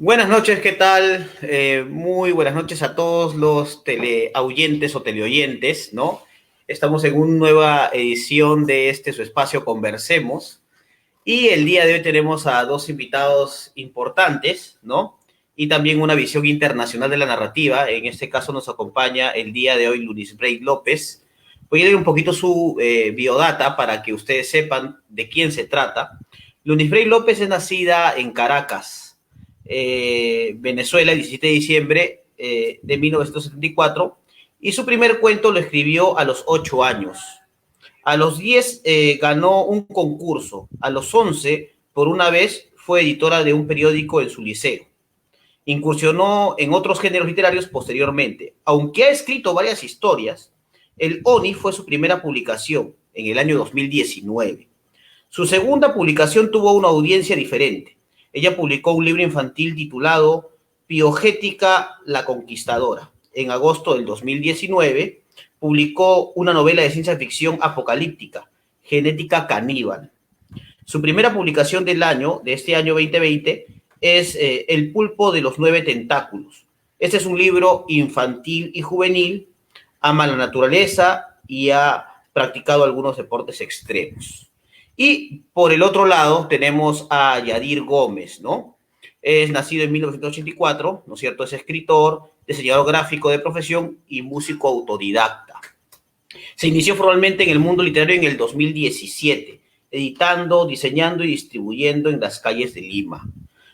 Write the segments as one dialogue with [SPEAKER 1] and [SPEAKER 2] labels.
[SPEAKER 1] Buenas noches, ¿qué tal? Muy buenas noches a todos los teleaudientes o teleoyentes, ¿no? Estamos en una nueva edición de su espacio Conversemos y el día de hoy tenemos a dos invitados importantes, ¿no? Y también una visión internacional de la narrativa. En este caso nos acompaña el día de hoy Luis Bray López. Voy a leer un poquito su biodata para que ustedes sepan de quién se trata. Luis Bray López es nacida en Caracas, Venezuela, el 17 de diciembre de 1974, y su primer cuento lo escribió a los 8 años. A los 10 ganó un concurso. A los 11, por una vez, fue editora de un periódico en su liceo. Incursionó en otros géneros literarios posteriormente. Aunque ha escrito varias historias, El Oni fue su primera publicación en el año 2019. Su segunda publicación tuvo una audiencia diferente. Ella publicó un libro infantil titulado Piogética la Conquistadora. En agosto del 2019 publicó una novela de ciencia ficción apocalíptica, Genética Caníbal. Su primera publicación de este año 2020, es El pulpo de los 9 tentáculos. Este es un libro infantil y juvenil, ama la naturaleza y ha practicado algunos deportes extremos. Y por el otro lado tenemos a Yadir Gómez, ¿no? Es nacido en 1984, ¿no es cierto? Es escritor, diseñador gráfico de profesión y músico autodidacta. Se inició formalmente en el mundo literario en el 2017, editando, diseñando y distribuyendo en las calles de Lima.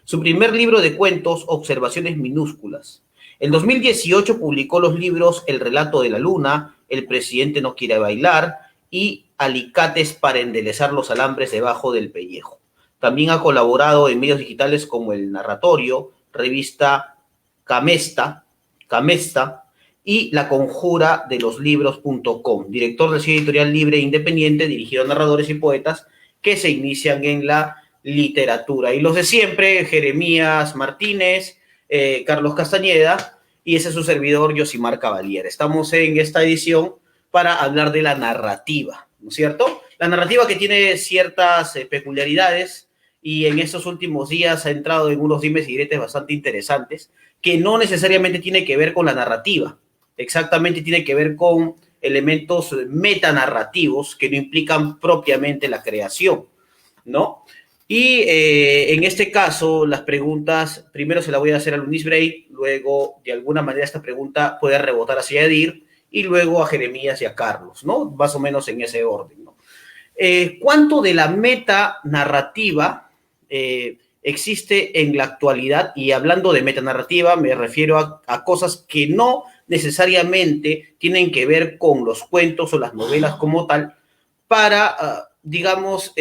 [SPEAKER 1] Su primer libro de cuentos, Observaciones minúsculas. En 2018 publicó los libros El relato de la luna, El presidente no quiere bailar y Alicates para enderezar los alambres debajo del pellejo. También ha colaborado en medios digitales como El Narratorio, revista Camesta y La Conjura de los Libros.com, director de sello editorial libre e independiente, dirigido a narradores y poetas que se inician en la literatura. Y los de siempre, Jeremías Martínez, Carlos Castañeda, y ese es su servidor, Yosimar Cavalier. Estamos en esta edición para hablar de la narrativa, ¿no es cierto? La narrativa que tiene ciertas peculiaridades y en estos últimos días ha entrado en unos dimes y diretes bastante interesantes que no necesariamente tiene que ver con la narrativa, exactamente tiene que ver con elementos metanarrativos que no implican propiamente la creación, ¿no? Y en este caso, las preguntas, primero se la voy a hacer a Luis Bray, luego de alguna manera esta pregunta puede rebotar hacia Edir y luego a Jeremías y a Carlos, ¿no? Más o menos en ese orden, ¿no? ¿Cuánto de la metanarrativa existe en la actualidad? Y hablando de metanarrativa, me refiero a cosas que no necesariamente tienen que ver con los cuentos o las novelas como tal, para, digamos,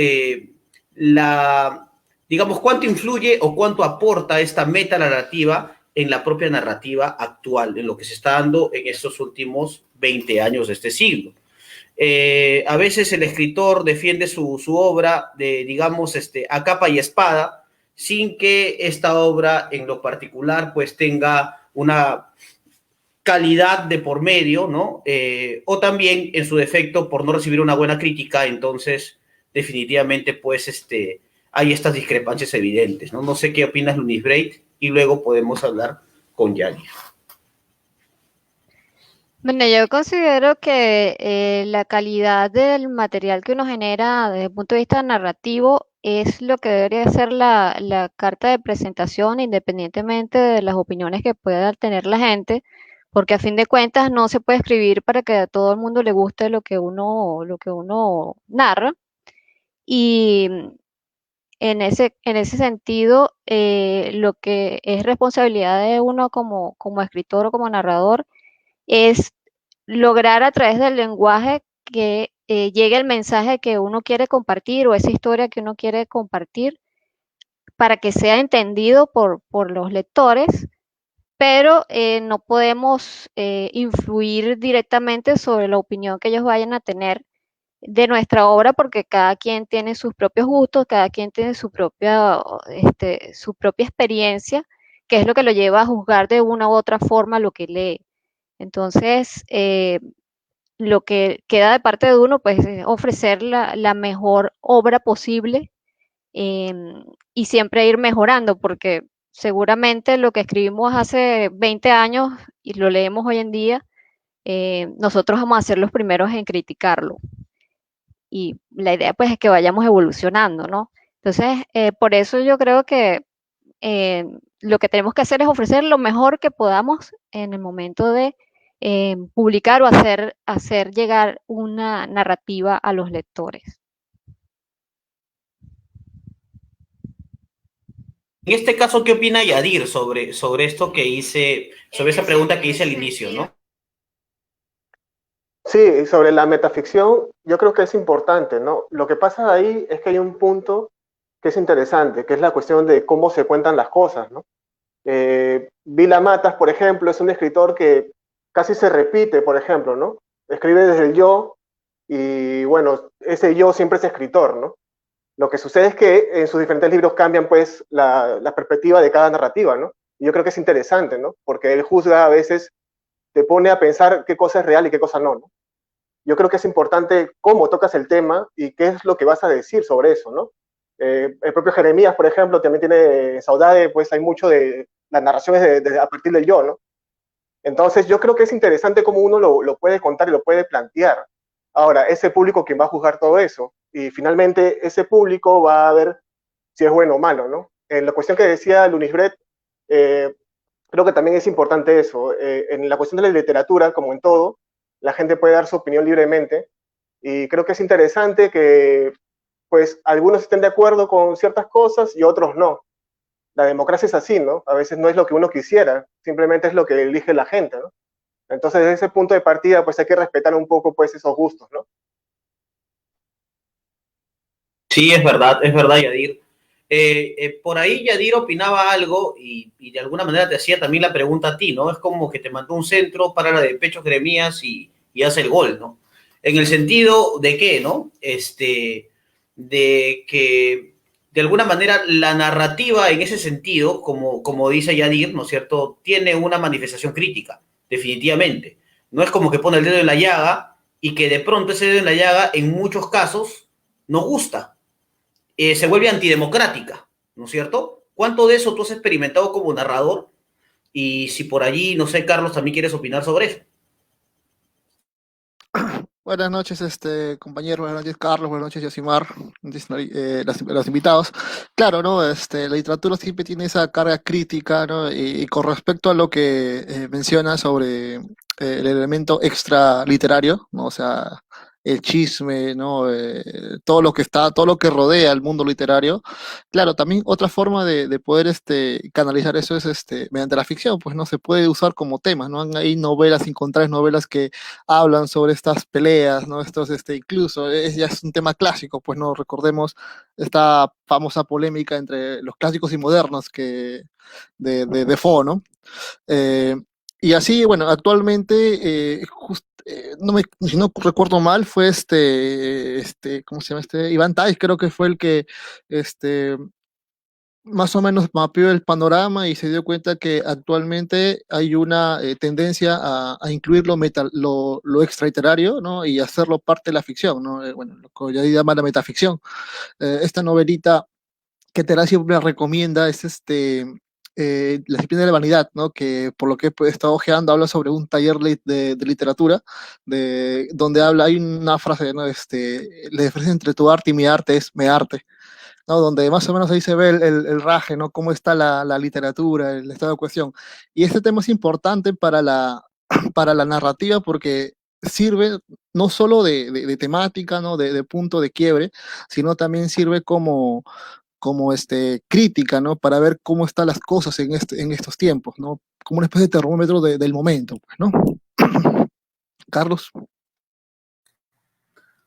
[SPEAKER 1] digamos, cuánto influye o cuánto aporta esta metanarrativa en la propia narrativa actual, en lo que se está dando en estos últimos 20 años de este siglo. A veces el escritor defiende su obra de, digamos, a capa y espada, sin que esta obra en lo particular pues tenga una calidad de por medio, ¿no? O también en su defecto por no recibir una buena crítica, entonces definitivamente pues hay estas discrepancias evidentes, ¿no? No sé qué opinas, Lunis Braid, y luego podemos hablar con Yani.
[SPEAKER 2] Bueno, yo considero que la calidad del material que uno genera desde el punto de vista narrativo es lo que debería ser la carta de presentación, independientemente de las opiniones que pueda tener la gente, porque a fin de cuentas no se puede escribir para que a todo el mundo le guste lo que uno narra. Y en ese sentido, lo que es responsabilidad de uno como escritor o como narrador es lograr a través del lenguaje que llegue el mensaje que uno quiere compartir o esa historia que uno quiere compartir para que sea entendido por los lectores, pero no podemos influir directamente sobre la opinión que ellos vayan a tener de nuestra obra porque cada quien tiene sus propios gustos, cada quien tiene su propia experiencia, que es lo que lo lleva a juzgar de una u otra forma lo que lee. Entonces, lo que queda de parte de uno, pues, es ofrecer la mejor obra posible, y siempre ir mejorando, porque seguramente lo que escribimos hace 20 años y lo leemos hoy en día, nosotros vamos a ser los primeros en criticarlo. Y la idea pues es que vayamos evolucionando, ¿no? Entonces, por eso yo creo que eh, lo que tenemos que hacer es ofrecer lo mejor que podamos en el momento de publicar o hacer llegar una narrativa a los lectores.
[SPEAKER 1] En este caso, ¿qué opina Yadir sobre esto que hice, sobre esa pregunta que hice al inicio, ¿no?
[SPEAKER 3] Sí, sobre la metaficción, yo creo que es importante, ¿no? Lo que pasa ahí es que hay un punto que es interesante, que es la cuestión de cómo se cuentan las cosas, ¿no? Vila Matas, por ejemplo, es un escritor que casi se repite, por ejemplo, ¿no? Escribe desde el yo y, bueno, ese yo siempre es escritor, ¿no? Lo que sucede es que en sus diferentes libros cambian, pues, la perspectiva de cada narrativa, ¿no? Y yo creo que es interesante, ¿no? Porque él juzga a veces, te pone a pensar qué cosa es real y qué cosa no, ¿no? Yo creo que es importante cómo tocas el tema y qué es lo que vas a decir sobre eso, ¿no? El propio Jeremías, por ejemplo, también tiene Saudade, pues hay mucho de, la narración es a partir del yo, ¿no? Entonces yo creo que es interesante cómo uno lo puede contar y lo puede plantear. Ahora, ese público quien va a juzgar todo eso, y finalmente ese público va a ver si es bueno o malo, ¿no? En la cuestión que decía Lunis Brett, eh, creo que también es importante eso. En la cuestión de la literatura, como en todo, la gente puede dar su opinión libremente y creo que es interesante que pues algunos estén de acuerdo con ciertas cosas y otros no. La democracia es así, ¿no? A veces no es lo que uno quisiera, simplemente es lo que elige la gente, ¿no? Entonces, desde ese punto de partida, pues hay que respetar un poco pues esos gustos, ¿no?
[SPEAKER 1] Sí, es verdad, Yadir. Por ahí Yadir opinaba algo y de alguna manera te hacía también la pregunta a ti, ¿no? Es como que te mandó un centro para la de Pecho Jeremías y hace el gol, ¿no? En el sentido de que, ¿no? De que de alguna manera la narrativa en ese sentido, como dice Yadir, ¿no es cierto?, tiene una manifestación crítica, definitivamente. No es como que pone el dedo en la llaga y que de pronto ese dedo en la llaga en muchos casos no gusta, se vuelve antidemocrática, ¿no es cierto? ¿Cuánto de eso tú has experimentado como narrador? Y si por allí, no sé, Carlos, también quieres opinar sobre eso.
[SPEAKER 4] Buenas noches, compañero, buenas noches, Carlos, buenas noches, Yosimar, los invitados. Claro, ¿no? La literatura siempre tiene esa carga crítica, ¿no? Y con respecto a lo que menciona sobre el elemento extra literario, ¿no? O sea, el chisme, ¿no? Todo lo que rodea al mundo literario. Claro, también otra forma de poder canalizar eso es mediante la ficción, pues no se puede usar como tema, ¿no? Hay novelas, incontables novelas que hablan sobre estas peleas, ¿no? Estos, incluso, ya es un tema clásico, pues no recordemos esta famosa polémica entre los clásicos y modernos de Fo, ¿no? Eh, y así, bueno, actualmente, no si no recuerdo mal, fue ¿cómo se llama? Iván Tais, creo que fue el que, este, más o menos mapeó el panorama y se dio cuenta que actualmente hay una tendencia a incluir lo extraliterario, ¿no? Y hacerlo parte de la ficción, ¿no? Bueno, lo que ya llama la metaficción. Esta novelita que Terán siempre recomienda es La disciplina de la vanidad, ¿no? Que por lo que he estado ojeando habla sobre un taller de literatura, donde hay una frase, ¿no? La diferencia entre tu arte y mi arte es me arte, ¿no? Donde más o menos ahí se ve el raje, ¿no? Cómo está la literatura, el estado de cuestión. Y este tema es importante para para la narrativa porque sirve no solo de temática, ¿no? De punto de quiebre, sino también sirve como crítica, ¿no? Para ver cómo están las cosas en estos tiempos, ¿no? Como una especie de termómetro del momento, pues, ¿no? Carlos.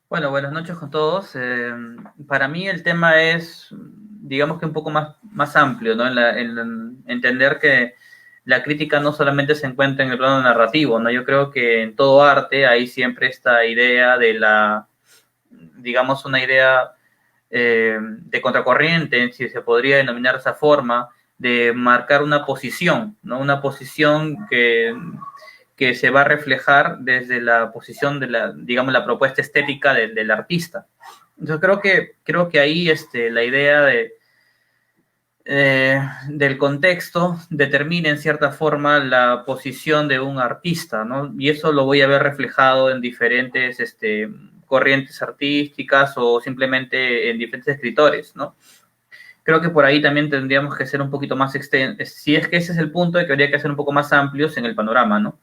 [SPEAKER 5] Bueno, buenas noches con todos. Para mí el tema es, digamos que un poco más amplio, ¿no? En entender que la crítica no solamente se encuentra en el plano narrativo, ¿no? Yo creo que en todo arte hay siempre esta idea digamos, una idea de contracorriente, si se podría denominar de esa forma, de marcar una posición, ¿no? Una posición que se va a reflejar desde la posición de digamos, la propuesta estética del artista. Entonces creo que ahí la idea del contexto determina en cierta forma la posición de un artista, ¿no? Y eso lo voy a ver reflejado en diferentes corrientes artísticas o simplemente en diferentes escritores, ¿no? Creo que por ahí también tendríamos que ser un poquito más extensos, si es que ese es el punto, de que habría que ser un poco más amplios en el panorama, ¿no?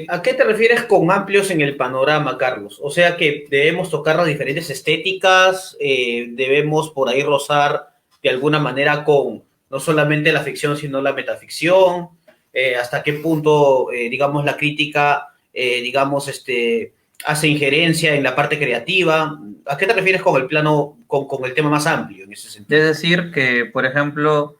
[SPEAKER 1] ¿A qué te refieres con amplios en el panorama, Carlos? O sea que debemos tocar las diferentes estéticas, debemos por ahí rozar de alguna manera con no solamente la ficción, sino la metaficción. ¿Hasta qué punto, digamos, la crítica, digamos, hace injerencia en la parte creativa? ¿A qué te refieres con el plano, con el tema más amplio en ese sentido?
[SPEAKER 5] Es decir, que, por ejemplo,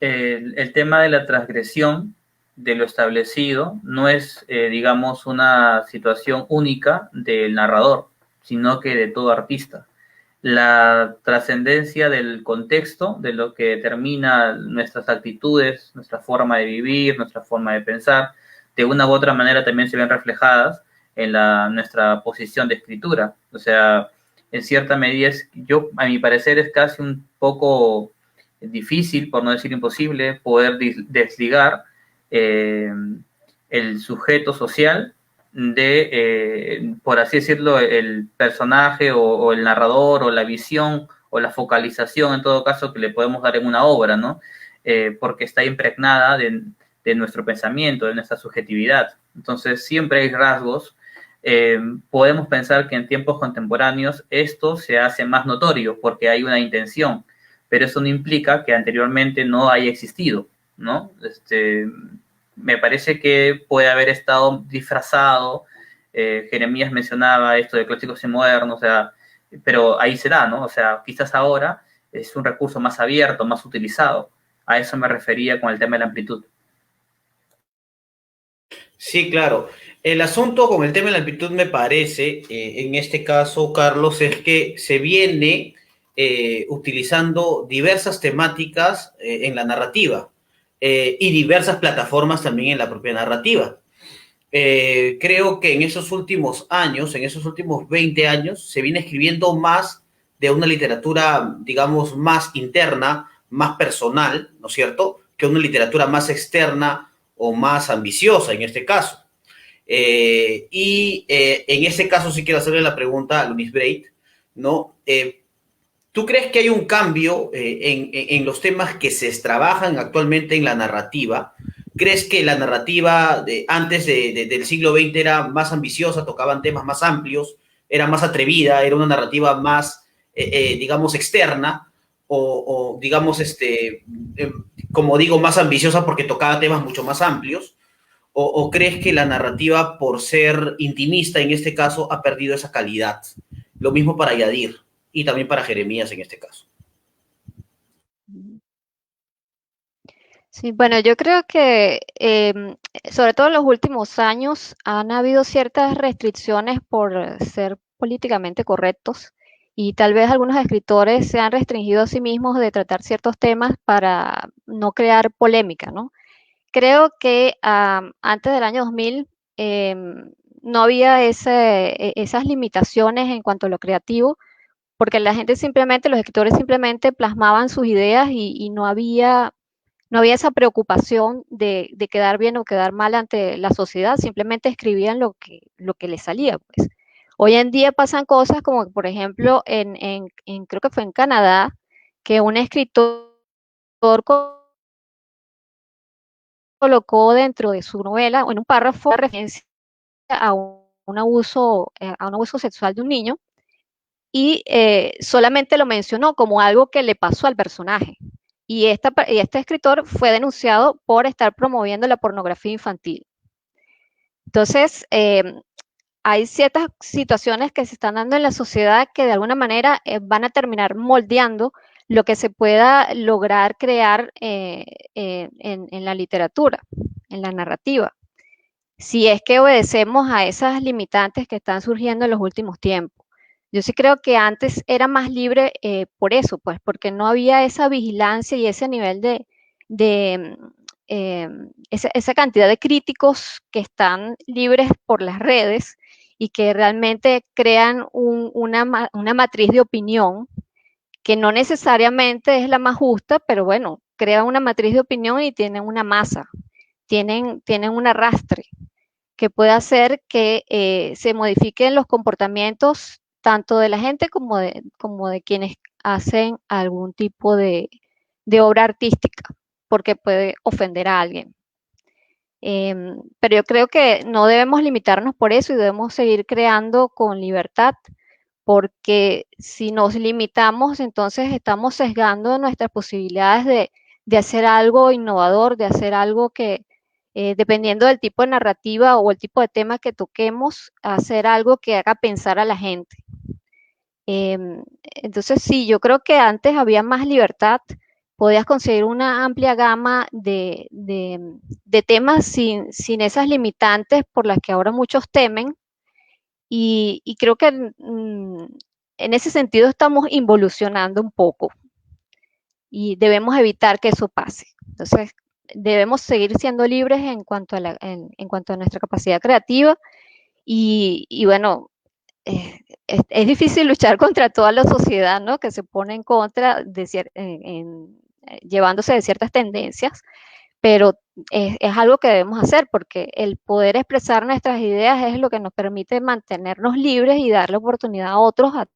[SPEAKER 5] el tema de la transgresión de lo establecido no es, digamos, una situación única del narrador, sino que de todo artista. La trascendencia del contexto, de lo que determina nuestras actitudes, nuestra forma de vivir, nuestra forma de pensar, de una u otra manera también se ven reflejadas en nuestra posición de escritura. O sea, en cierta medida, yo, a mi parecer, es casi un poco difícil, por no decir imposible, poder desligar eh, el sujeto social de, por así decirlo, el personaje o el narrador o la visión o la focalización, en todo caso, que le podemos dar en una obra, ¿no? Porque está impregnada de nuestro pensamiento, de nuestra subjetividad. Entonces, siempre hay rasgos. Podemos pensar que en tiempos contemporáneos esto se hace más notorio porque hay una intención, pero eso no implica que anteriormente no haya existido, ¿no? Me parece que puede haber estado disfrazado. Jeremías mencionaba esto de clásicos y modernos, o sea, pero ahí se da, ¿no? O sea, quizás ahora es un recurso más abierto, más utilizado. A eso me refería con el tema de la amplitud.
[SPEAKER 1] Sí, claro. El asunto con el tema de la amplitud me parece, en este caso, Carlos, es que se viene utilizando diversas temáticas en la narrativa y diversas plataformas también en la propia narrativa. Creo que en esos últimos años, en esos últimos 20 años, se viene escribiendo más de una literatura, digamos, más interna, más personal, ¿no es cierto?, que una literatura más externa o más ambiciosa en este caso. En ese caso sí quiero hacerle la pregunta a Luis Breit, ¿no? ¿Tú crees que hay un cambio en los temas que se trabajan actualmente en la narrativa? ¿Crees que la narrativa antes del siglo XX era más ambiciosa, tocaban temas más amplios, era más atrevida, era una narrativa más, digamos, externa o digamos, como digo, más ambiciosa porque tocaba temas mucho más amplios? ¿O crees que la narrativa, por ser intimista en este caso, ha perdido esa calidad? Lo mismo para Yadir y también para Jeremías en este caso.
[SPEAKER 2] Sí, bueno, yo creo que sobre todo en los últimos años han habido ciertas restricciones por ser políticamente correctos y tal vez algunos escritores se han restringido a sí mismos de tratar ciertos temas para no crear polémica, ¿no? Creo que antes del año 2000 no había esas limitaciones en cuanto a lo creativo, porque la gente simplemente, los escritores simplemente plasmaban sus ideas y no había esa preocupación de quedar bien o quedar mal ante la sociedad, simplemente escribían lo que les salía, pues. Hoy en día pasan cosas como, por ejemplo, creo que fue en Canadá, que un escritor colocó dentro de su novela, o en un párrafo, referencia a a un abuso sexual de un niño, y solamente lo mencionó como algo que le pasó al personaje. Y este escritor fue denunciado por estar promoviendo la pornografía infantil. Entonces, hay ciertas situaciones que se están dando en la sociedad que de alguna manera van a terminar moldeando lo que se pueda lograr crear en la literatura, en la narrativa, si es que obedecemos a esas limitantes que están surgiendo en los últimos tiempos. Yo sí creo que antes era más libre por eso, pues porque no había esa vigilancia y ese nivel de esa cantidad de críticos que están libres por las redes y que realmente crean una matriz de opinión que no necesariamente es la más justa, pero bueno, crean una matriz de opinión y tienen una masa, tienen un arrastre que puede hacer que se modifiquen los comportamientos tanto de la gente como de quienes hacen algún tipo de obra artística, porque puede ofender a alguien. Pero yo creo que no debemos limitarnos por eso y debemos seguir creando con libertad, porque si nos limitamos, entonces estamos sesgando nuestras posibilidades de hacer algo innovador, de hacer algo que, dependiendo del tipo de narrativa o el tipo de tema que toquemos, hacer algo que haga pensar a la gente. Entonces, sí, yo creo que antes había más libertad, podías conseguir una amplia gama de temas sin esas limitantes por las que ahora muchos temen, y creo que en ese sentido estamos involucionando un poco y debemos evitar que eso pase. Entonces, debemos seguir siendo libres en cuanto en cuanto a nuestra capacidad creativa y bueno, es difícil luchar contra toda la sociedad, ¿no? Que se pone en contra llevándose de ciertas tendencias, pero es algo que debemos hacer porque el poder expresar nuestras ideas es lo que nos permite mantenernos libres y darle oportunidad a otros a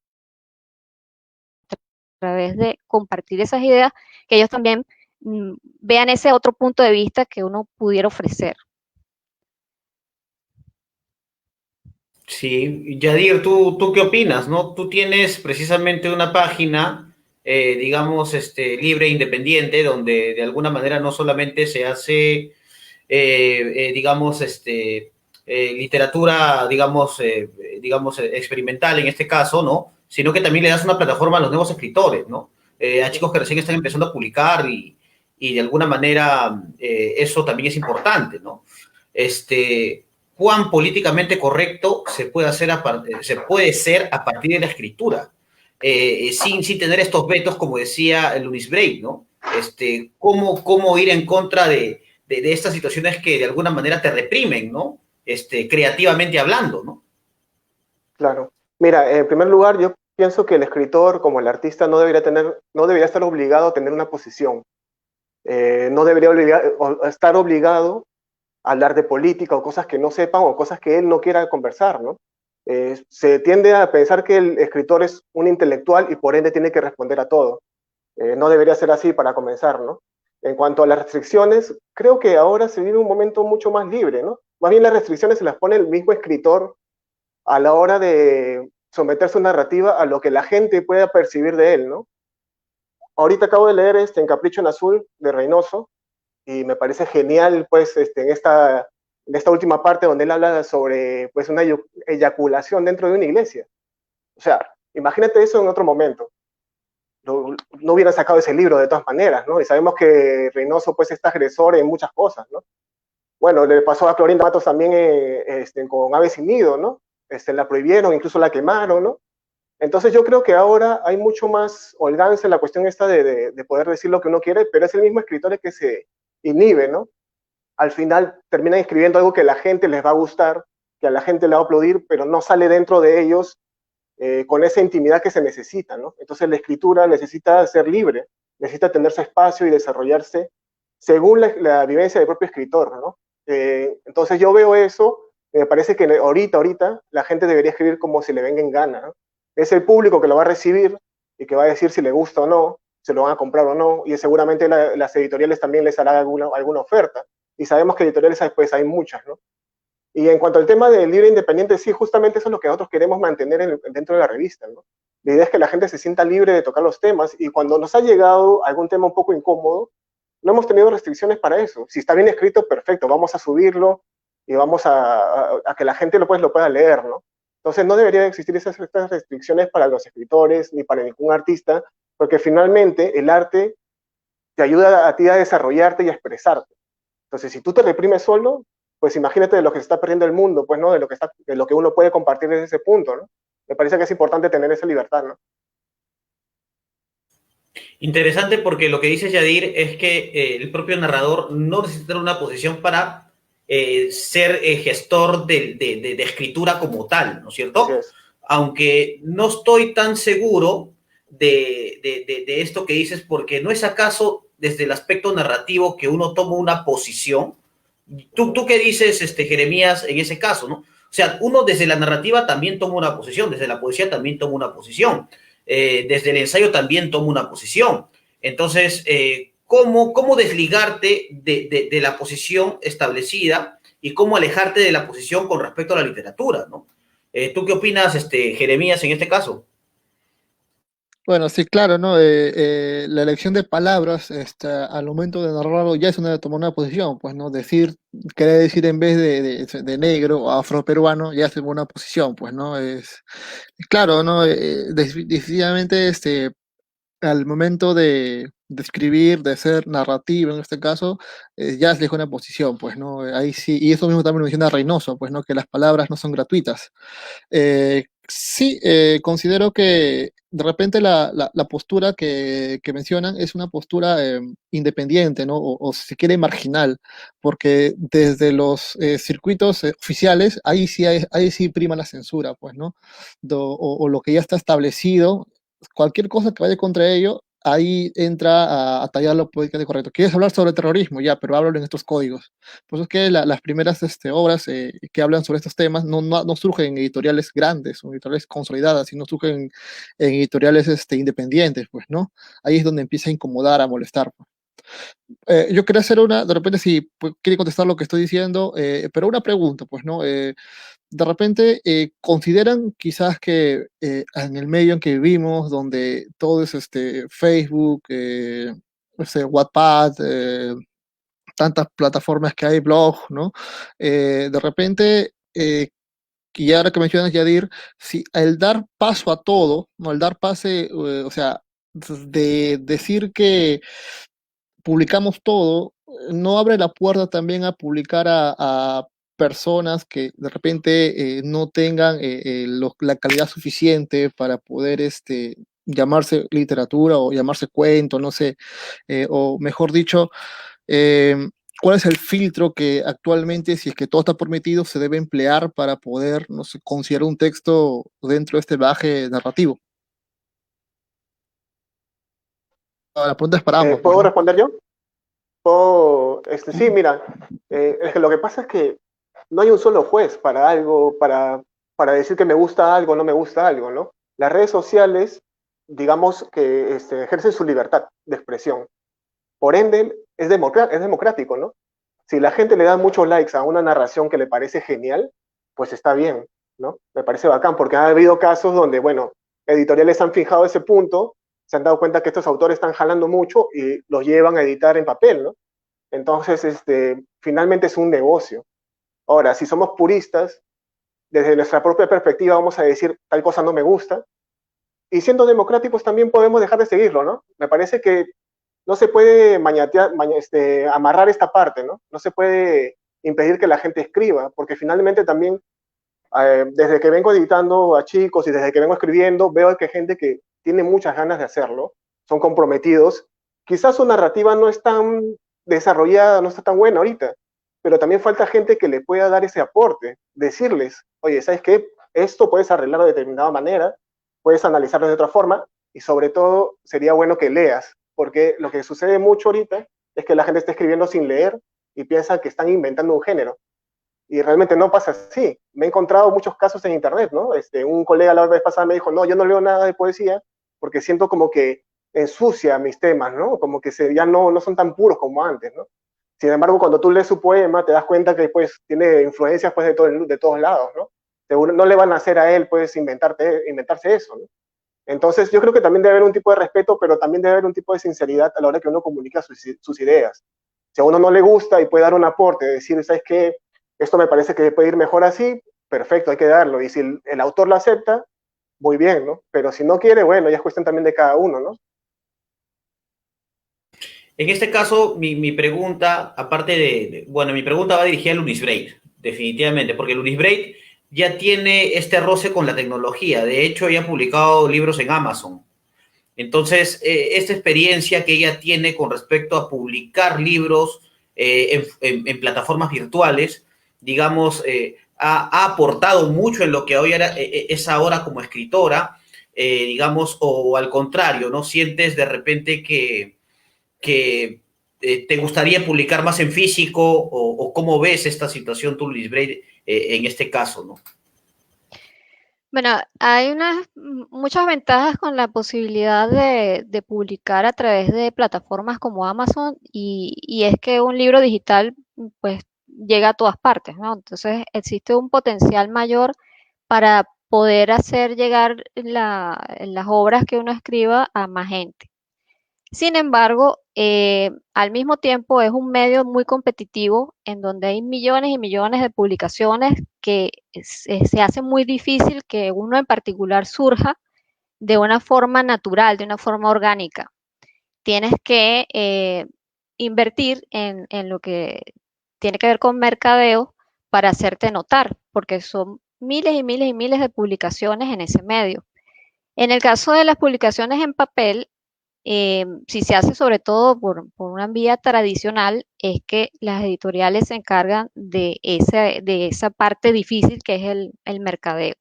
[SPEAKER 2] través de compartir esas ideas, que ellos también vean ese otro punto de vista que uno pudiera ofrecer.
[SPEAKER 1] Sí, Yadir, ¿tú qué opinas, no? Tú tienes precisamente una página, digamos, libre e independiente, donde de alguna manera no solamente se hace, digamos, literatura, digamos, experimental en este caso, ¿no? Sino que también le das una plataforma a los nuevos escritores, ¿no? A chicos que recién están empezando a publicar y de alguna manera eso también es importante, ¿no? Cuán políticamente correcto se puede ser a partir de la escritura, sin tener estos vetos, como decía Louis Braille, ¿no? Cómo ir en contra de estas situaciones que de alguna manera te reprimen, ¿no? Creativamente hablando, ¿no?
[SPEAKER 3] Claro. Mira, en primer lugar, yo pienso que el escritor, como el artista, no debería estar obligado a tener una posición. No debería estar obligado a hablar de política o cosas que no sepan o cosas que él no quiera conversar, ¿no? Se tiende a pensar que el escritor es un intelectual y por ende tiene que responder a todo. No debería ser así para comenzar, ¿no? En cuanto a las restricciones, creo que ahora se vive un momento mucho más libre, ¿no? Más bien las restricciones se las pone el mismo escritor a la hora de someter su narrativa a lo que la gente pueda percibir de él, ¿no? Ahorita acabo de leer En Capricho en Azul de Reynoso y me parece genial, pues, en esta última parte donde él habla sobre, pues, una eyaculación dentro de una iglesia. O sea, imagínate eso en otro momento. No hubiera sacado ese libro de todas maneras, ¿no? Y sabemos que Reynoso, pues, es agresor en muchas cosas, ¿no? Bueno, le pasó a Clorinda Matos también con Ave sin Nido, ¿no? La prohibieron, incluso la quemaron, ¿no? Entonces yo creo que ahora hay mucho más holgance en la cuestión esta de poder decir lo que uno quiere, pero es el mismo escritor el que se inhibe, ¿no? Al final terminan escribiendo algo que a la gente les va a gustar, que a la gente le va a aplaudir, pero no sale dentro de ellos con esa intimidad que se necesita, ¿no? Entonces la escritura necesita ser libre, necesita tener su espacio y desarrollarse según la vivencia del propio escritor, ¿no? Entonces yo veo eso, me parece que ahorita la gente debería escribir como si le venga en gana, ¿no? Es el público que lo va a recibir y que va a decir si le gusta o no, se lo van a comprar o no, y seguramente las editoriales también les harán alguna oferta, y sabemos que editoriales pues hay muchas, ¿no? Y en cuanto al tema del libre independiente, sí, justamente eso es lo que nosotros queremos mantener dentro de la revista, ¿no? La idea es que la gente se sienta libre de tocar los temas, y cuando nos ha llegado algún tema un poco incómodo, no hemos tenido restricciones para eso. Si está bien escrito, perfecto, vamos a subirlo y vamos a que la gente lo pueda leer, ¿no? Entonces no deberían existir estas restricciones para los escritores ni para ningún artista, porque finalmente el arte te ayuda a ti a desarrollarte y a expresarte. Entonces, si tú te reprimes solo, pues imagínate de lo que se está perdiendo el mundo, pues, ¿no? De lo que uno puede compartir desde ese punto, ¿no? Me parece que es importante tener esa libertad, ¿no?
[SPEAKER 1] Interesante porque lo que dice Yadir es que el propio narrador no necesita tener una posición para ser gestor de escritura como tal, ¿no es
[SPEAKER 3] Así
[SPEAKER 1] cierto?
[SPEAKER 3] es.
[SPEAKER 1] Aunque no estoy tan seguro de esto que dices, porque no es acaso desde el aspecto narrativo que uno toma una posición. ¿Tú qué dices, Jeremías, en ese caso, ¿no? O sea, uno desde la narrativa también toma una posición, desde la poesía también toma una posición, desde el ensayo también toma una posición. Entonces, ¿cómo desligarte de la posición establecida y cómo alejarte de la posición con respecto a la literatura, ¿no? ¿Tú qué opinas, Jeremías, en este caso?
[SPEAKER 4] Bueno, sí, claro, ¿no? La elección de palabras, al momento de narrarlo ya es tomar una posición, pues, ¿no? Querer decir en vez de negro o afroperuano, ya es una posición, pues, ¿no? Claro, ¿no? Decididamente, al momento de escribir, de ser narrativo en este caso, ya se deja una posición, pues, ¿no? Ahí sí, y eso mismo también lo menciona Reynoso, pues, ¿no? Que las palabras no son gratuitas. Sí, considero que de repente la postura que mencionan es una postura independiente, ¿no? O si se quiere marginal, porque desde los circuitos oficiales, ahí sí prima la censura, pues, ¿no? O lo que ya está establecido, cualquier cosa que vaya contra ello, ahí entra a tallar lo políticamente correcto. ¿Quieres hablar sobre terrorismo? Ya, pero háblalo en estos códigos. Por eso es que las primeras obras que hablan sobre estos temas no surgen en editoriales grandes o editoriales consolidadas, sino surgen en editoriales independientes, pues, ¿no? Ahí es donde empieza a incomodar, a molestar, pues. Yo quería hacer de repente si pues, quiere contestar lo que estoy diciendo, pero una pregunta, pues, ¿no? De repente, ¿consideran quizás que en el medio en que vivimos, donde todo es Facebook, Wattpad, tantas plataformas que hay, blog, ¿no? De repente, y ahora que mencionas Yadir, si el dar paso a todo, ¿no? El dar pase, o sea, de decir que publicamos todo, no abre la puerta también a publicar a personas que de repente no tengan la calidad suficiente para poder llamarse literatura o llamarse cuento, no sé, o mejor dicho, eh, ¿cuál es el filtro que actualmente, si es que todo está permitido, se debe emplear para poder, no sé, considerar un texto dentro de este bagaje narrativo? La pregunta es para ambos, pues,
[SPEAKER 3] ¿Puedo
[SPEAKER 4] ¿no?
[SPEAKER 3] responder yo? Sí, mira, es que lo que pasa es que no hay un solo juez para algo, para decir que me gusta algo o no me gusta algo, ¿no? Las redes sociales, digamos que ejercen su libertad de expresión. Por ende, es democrático, ¿no? Si la gente le da muchos likes a una narración que le parece genial, pues está bien, ¿no? Me parece bacán, porque ha habido casos donde, bueno, editoriales han fijado ese punto, se han dado cuenta que estos autores están jalando mucho y los llevan a editar en papel, ¿no? Entonces, finalmente es un negocio. Ahora, si somos puristas, desde nuestra propia perspectiva vamos a decir tal cosa no me gusta, y siendo democráticos también podemos dejar de seguirlo, ¿no? Me parece que no se puede amarrar esta parte, ¿no? No se puede impedir que la gente escriba, porque finalmente también, desde que vengo editando a chicos y desde que vengo escribiendo, veo que hay gente que tiene muchas ganas de hacerlo, son comprometidos. Quizás su narrativa no es tan desarrollada, no está tan buena ahorita, pero también falta gente que le pueda dar ese aporte, decirles, oye, ¿sabes qué? Esto puedes arreglarlo de determinada manera, puedes analizarlo de otra forma, y sobre todo sería bueno que leas, porque lo que sucede mucho ahorita es que la gente está escribiendo sin leer y piensa que están inventando un género. Y realmente no pasa así. Me he encontrado muchos casos en internet, ¿no? Un colega la vez pasada me dijo, no, yo no leo nada de poesía porque siento como que ensucia mis temas, ¿no? Como que ya no son tan puros como antes, ¿no? Sin embargo, cuando tú lees su poema, te das cuenta que pues tiene influencias pues de todos lados, ¿no? Seguro, no le van a hacer a él pues inventarse eso, ¿no? Entonces yo creo que también debe haber un tipo de respeto, pero también debe haber un tipo de sinceridad a la hora que uno comunica sus ideas. Si a uno no le gusta y puede dar un aporte, decir, ¿sabes qué? Esto me parece que puede ir mejor así, perfecto, hay que darlo. Y si el autor lo acepta, muy bien, ¿no? Pero si no quiere, bueno, ya es cuestión también de cada uno, ¿no?
[SPEAKER 1] En este caso, mi pregunta, aparte bueno, mi pregunta va dirigida al Unisbreak, definitivamente, porque el Unisbreak ya tiene este roce con la tecnología. De hecho, ya ha publicado libros en Amazon. Entonces, esta experiencia que ella tiene con respecto a publicar libros en plataformas virtuales, digamos, ha aportado mucho en lo que hoy es ahora como escritora, digamos, o al contrario, ¿no? Sientes de repente que te gustaría publicar más en físico o cómo ves esta situación tú, Luis Brey, en este caso, ¿no?
[SPEAKER 2] Bueno, hay muchas ventajas con la posibilidad de publicar a través de plataformas como Amazon y es que un libro digital pues llega a todas partes, ¿no? Entonces existe un potencial mayor para poder hacer llegar las obras que uno escriba a más gente. Sin embargo, al mismo tiempo es un medio muy competitivo en donde hay millones y millones de publicaciones que se hace muy difícil que uno en particular surja de una forma natural, de una forma orgánica. Tienes que invertir en lo que tiene que ver con mercadeo para hacerte notar, porque son miles y miles y miles de publicaciones en ese medio. En el caso de las publicaciones en papel, si se hace sobre todo por una vía tradicional, es que las editoriales se encargan de esa parte difícil que es el mercadeo.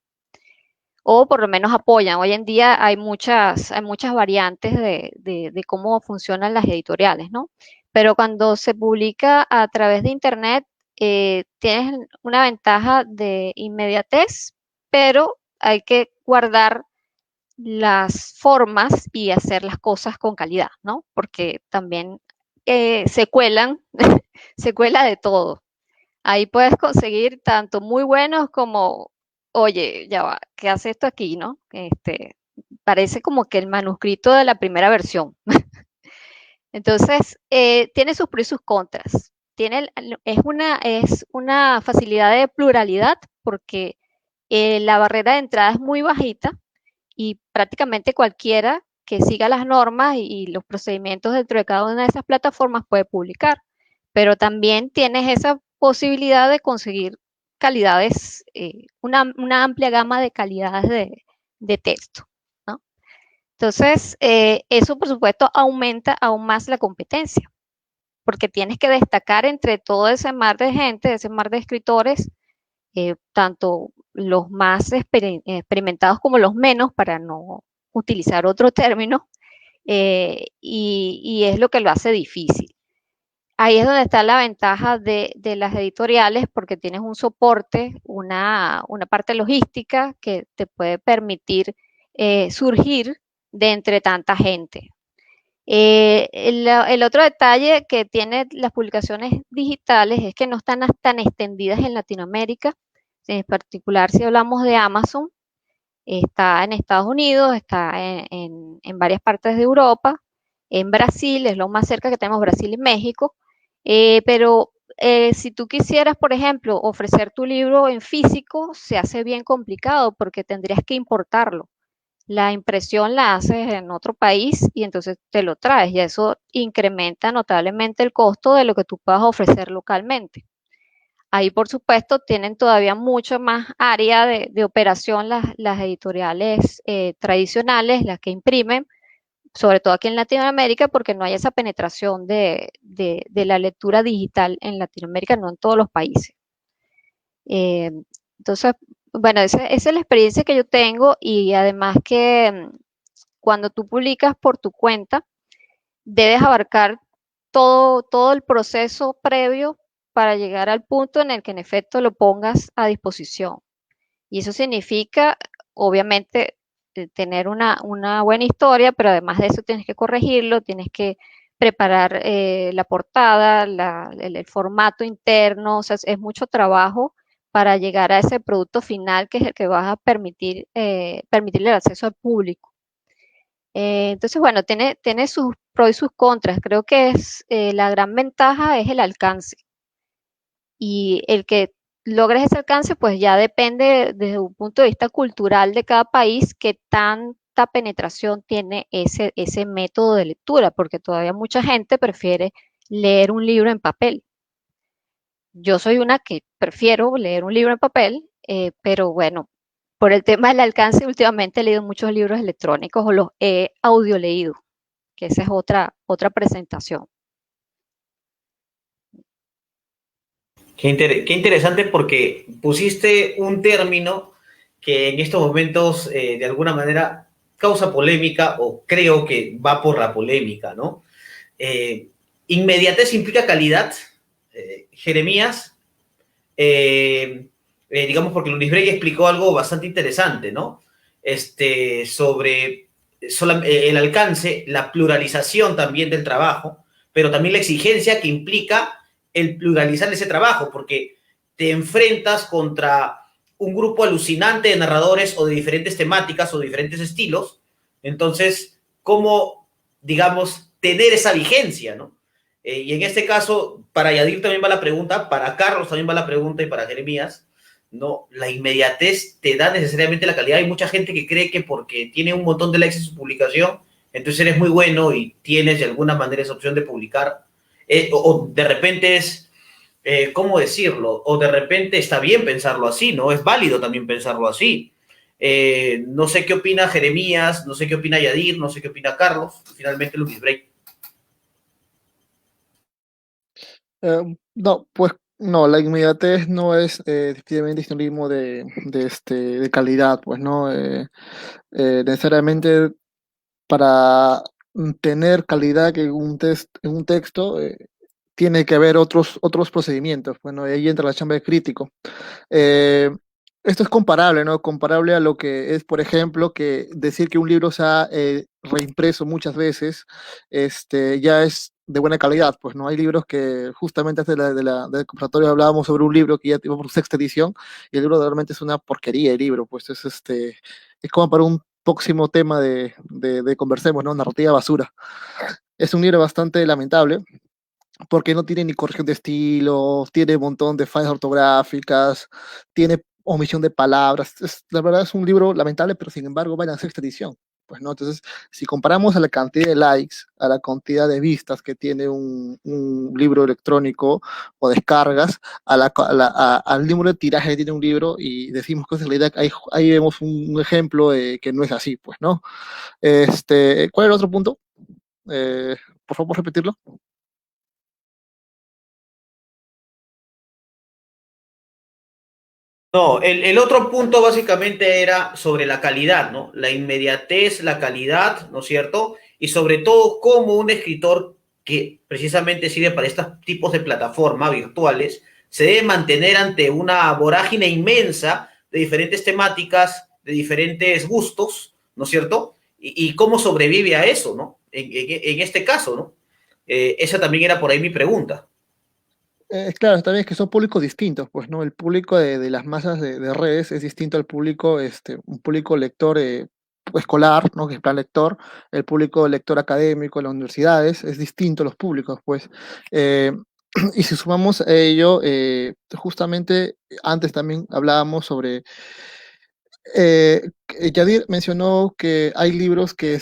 [SPEAKER 2] O por lo menos apoyan. Hoy en día hay muchas variantes de cómo funcionan las editoriales, ¿no? Pero cuando se publica a través de Internet, tienes una ventaja de inmediatez, pero hay que guardar las formas y hacer las cosas con calidad, ¿no? Porque también se cuelan, se cuela de todo. Ahí puedes conseguir tanto muy buenos como, oye, ya va, ¿qué hace esto aquí, no? Parece como que el manuscrito de la primera versión. Entonces, tiene sus pros y sus contras. Es una facilidad de pluralidad porque la barrera de entrada es muy bajita y prácticamente cualquiera que siga las normas y los procedimientos dentro de cada una de esas plataformas puede publicar, pero también tienes esa posibilidad de conseguir calidades, una amplia gama de calidades de texto, ¿no? Entonces, eso por supuesto aumenta aún más la competencia, porque tienes que destacar entre todo ese mar de gente, ese mar de escritores, tanto los más experimentados como los menos, para no utilizar otro término, y es lo que lo hace difícil. Ahí es donde está la ventaja de las editoriales, porque tienes un soporte, una parte logística que te puede permitir surgir de entre tanta gente. El otro detalle que tiene las publicaciones digitales es que no están tan extendidas en Latinoamérica, en particular si hablamos de Amazon, está en Estados Unidos, está en varias partes de Europa, en Brasil, es lo más cerca que tenemos, Brasil y México, pero si tú quisieras, por ejemplo, ofrecer tu libro en físico, se hace bien complicado porque tendrías que importarlo. La impresión la haces en otro país y entonces te lo traes y eso incrementa notablemente el costo de lo que tú puedas ofrecer localmente. Ahí, por supuesto, tienen todavía mucho más área de operación las editoriales tradicionales, las que imprimen, sobre todo aquí en Latinoamérica, porque no hay esa penetración de la lectura digital en Latinoamérica, no en todos los países. Eh, entonces, bueno, esa es la experiencia que yo tengo y además que cuando tú publicas por tu cuenta, debes abarcar todo el proceso previo para llegar al punto en el que en efecto lo pongas a disposición. Y eso significa, obviamente, tener una buena historia, pero además de eso tienes que corregirlo, tienes que preparar la portada, el formato interno, o sea, es mucho trabajo para llegar a ese producto final que es el que vas a permitirle el acceso al público. Entonces, bueno, tiene sus pros y sus contras. Creo que la gran ventaja es el alcance. Y el que logres ese alcance, pues ya depende desde un punto de vista cultural de cada país qué tanta penetración tiene ese método de lectura, porque todavía mucha gente prefiere leer un libro en papel. Yo soy una que prefiero leer un libro en papel, pero bueno, por el tema del alcance, últimamente he leído muchos libros electrónicos o los he audio leído, que esa es otra presentación.
[SPEAKER 1] Qué interesante porque pusiste un término que en estos momentos de alguna manera causa polémica o creo que va por la polémica, ¿no? Inmediatez implica calidad. Jeremías, digamos porque Luis Bregui explicó algo bastante interesante, ¿no? Sobre el alcance, la pluralización también del trabajo, pero también la exigencia que implica el pluralizar ese trabajo, porque te enfrentas contra un grupo alucinante de narradores o de diferentes temáticas o de diferentes estilos. Entonces, ¿cómo, digamos, tener esa vigencia, ¿no? Y en este caso, para Yadir también va la pregunta, para Carlos también va la pregunta y para Jeremías, ¿no? La inmediatez te da necesariamente la calidad. Hay mucha gente que cree que porque tiene un montón de likes en su publicación, entonces eres muy bueno y tienes de alguna manera esa opción de publicar. O de repente es, ¿cómo decirlo? O de repente está bien pensarlo así, ¿no? Es válido también pensarlo así. No sé qué opina Jeremías, no sé qué opina Yadir, no sé qué opina Carlos, finalmente Luis Break.
[SPEAKER 4] No, pues no, la inmediatez no es definitivamente sinónimo de calidad, pues no. Necesariamente para tener calidad en un texto tiene que haber otros procedimientos. Bueno, y ahí entra la chamba de crítico. Eh, Esto es comparable, ¿no? Comparable a lo que es, por ejemplo, que decir que un libro se ha reimpreso muchas veces, ya es de buena calidad, pues, ¿no? Hay libros que justamente antes del conversatorio hablábamos sobre un libro que ya tuvo por sexta edición, y el libro realmente es una porquería el libro, pues es como para un próximo tema de conversemos, ¿no? Narrativa basura. Es un libro bastante lamentable, porque no tiene ni corrección de estilo, tiene un montón de fallas ortográficas, tiene omisión de palabras. La verdad es un libro lamentable, pero sin embargo va en la sexta edición. Pues, ¿no? Entonces, si comparamos a la cantidad de likes, a la cantidad de vistas que tiene un libro electrónico o descargas, al número de tiraje que tiene un libro y decimos que es la idea, ahí vemos un ejemplo que no es así, pues, ¿no? ¿Cuál es el otro punto? Por favor, repetirlo.
[SPEAKER 1] No, el otro punto básicamente era sobre la calidad, ¿no? La inmediatez, la calidad, ¿no es cierto? Y sobre todo cómo un escritor que precisamente sirve para estos tipos de plataformas virtuales se debe mantener ante una vorágine inmensa de diferentes temáticas, de diferentes gustos, ¿no es cierto? Y cómo sobrevive a eso, ¿no? En este caso, ¿no? Esa también era por ahí mi pregunta.
[SPEAKER 4] Claro, también es que son públicos distintos, pues, ¿no? El público de las masas de redes es distinto al público, un público lector escolar, ¿no? Que es plan lector, el público lector académico en las universidades, es distinto a los públicos, pues. Eh, y si sumamos a ello, justamente antes también hablábamos sobre Yadir mencionó que hay libros que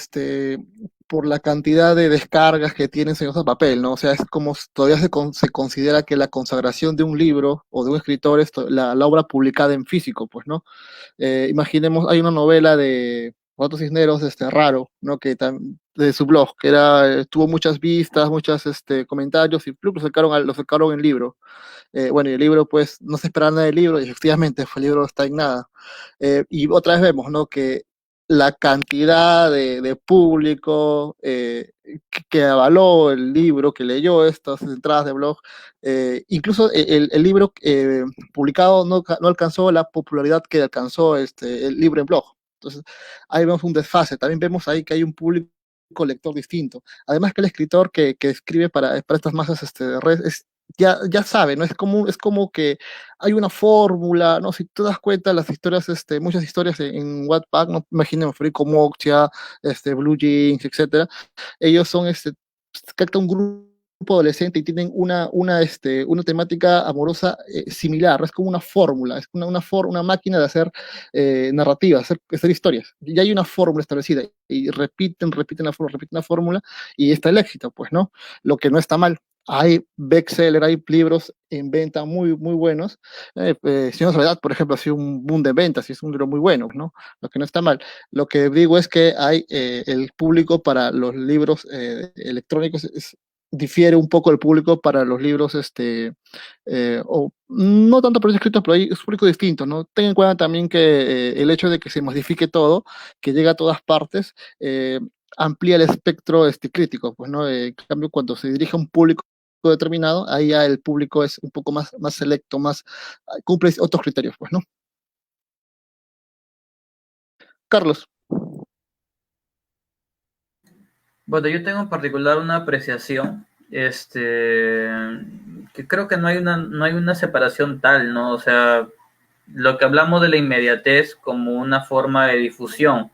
[SPEAKER 4] por la cantidad de descargas que tienen se usa papel, ¿no? O sea, es como todavía se considera que la consagración de un libro o de un escritor es la obra publicada en físico, pues, ¿no? Imaginemos, hay una novela de Otto Cisneros, Raro, ¿no? De su blog, que tuvo muchas vistas, muchos comentarios, y lo sacaron en libro. Bueno, y el libro, pues, no se esperaba nada del libro, y efectivamente, el libro está en nada. Y otra vez vemos, ¿no? Que la cantidad de público que avaló el libro, que leyó estas entradas de blog, incluso el libro publicado no alcanzó la popularidad que alcanzó el libro en blog. Entonces, ahí vemos un desfase. También vemos ahí que hay un público lector distinto. Además que el escritor que escribe para estas masas de redes ya sabe, ¿no? Es como que hay una fórmula, ¿no? Si te das cuenta, las historias, muchas historias en Wattpad, ¿no? Imaginemos, Federico Moxia, Blue Jeans, etcétera, ellos son, captan un grupo adolescente y tienen una temática amorosa similar, es como una fórmula, es una máquina de hacer narrativa, hacer historias. Ya hay una fórmula establecida y repiten la fórmula, y está el éxito, pues, ¿no? Lo que no está mal. hay bestseller, hay libros en venta muy, muy buenos. Señor Soledad, por ejemplo, ha sido un boom de ventas y es un libro muy bueno, ¿no? Lo que no está mal. Lo que digo es que hay el público para los libros electrónicos difiere un poco el público para los libros, o no tanto por los escritos, pero hay es un público distinto, ¿no? Ten en cuenta también que el hecho de que se modifique todo, que llega a todas partes, amplía el espectro crítico, pues, ¿no? En cambio, cuando se dirige a un público determinado, ahí ya el público es un poco más selecto, cumple otros criterios, pues, ¿no? Carlos.
[SPEAKER 5] Bueno, yo tengo en particular una apreciación, que creo que no hay una separación tal, ¿no? O sea, lo que hablamos de la inmediatez como una forma de difusión,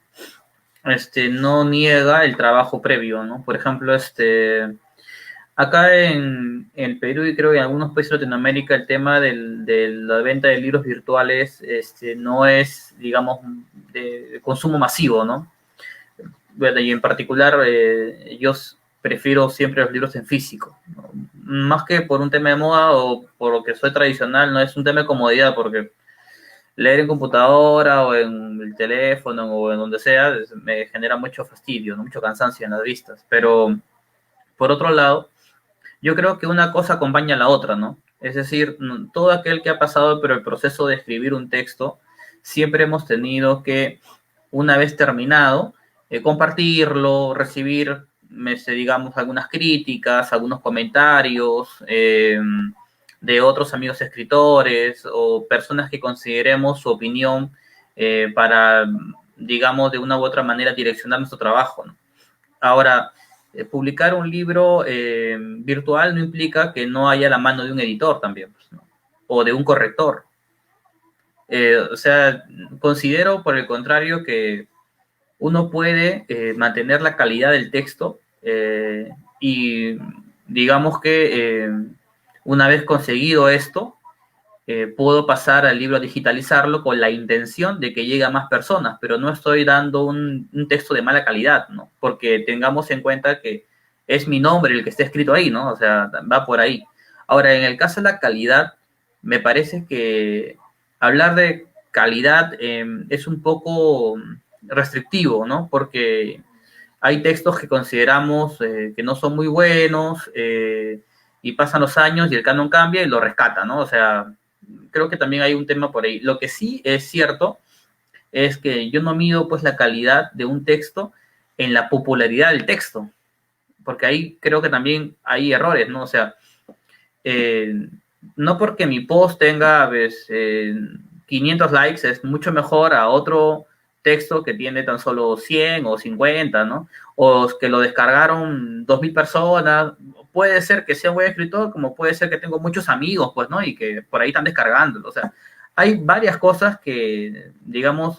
[SPEAKER 5] no niega el trabajo previo, ¿no? Por ejemplo, acá en el Perú y creo que en algunos países de Latinoamérica el tema de la venta de libros virtuales, no es, digamos, de consumo masivo, ¿no? Bueno, y en particular, yo prefiero siempre los libros en físico, ¿no? Más que por un tema de moda o por lo que soy tradicional, no es un tema de comodidad, porque leer en computadora o en el teléfono o en donde sea me genera mucho fastidio, ¿no? Mucho cansancio en las vistas. Pero, por otro lado, yo creo que una cosa acompaña a la otra, ¿no? Es decir, todo aquel que ha pasado por el proceso de escribir un texto, siempre hemos tenido que, una vez terminado, compartirlo, recibir, digamos, algunas críticas, algunos comentarios de otros amigos escritores o personas que consideremos su opinión para, digamos, de una u otra manera direccionar nuestro trabajo, ¿no? Ahora, publicar un libro virtual no implica que no haya la mano de un editor también, pues, ¿no? O de un corrector. O sea, considero por el contrario que uno puede mantener la calidad del texto y digamos que una vez conseguido esto, puedo pasar al libro a digitalizarlo con la intención de que llegue a más personas, pero no estoy dando un texto de mala calidad, ¿no? Porque tengamos en cuenta que es mi nombre el que está escrito ahí, ¿no? O sea, va por ahí. Ahora, en el caso de la calidad, me parece que hablar de calidad es un poco restrictivo, ¿no? Porque hay textos que consideramos que no son muy buenos y pasan los años y el canon cambia y lo rescata, ¿no? O sea, creo que también hay un tema por ahí. Lo que sí es cierto es que yo no mido pues la calidad de un texto en la popularidad del texto, porque ahí creo que también hay errores, ¿no? O sea, no porque mi post tenga 500 likes es mucho mejor a otro texto que tiene tan solo 100 o 50, ¿no? O que lo descargaron 2000 personas. Puede ser que sea un buen escritor, como puede ser que tengo muchos amigos, pues, ¿no? Y que por ahí están descargándolo. O sea, hay varias cosas que, digamos,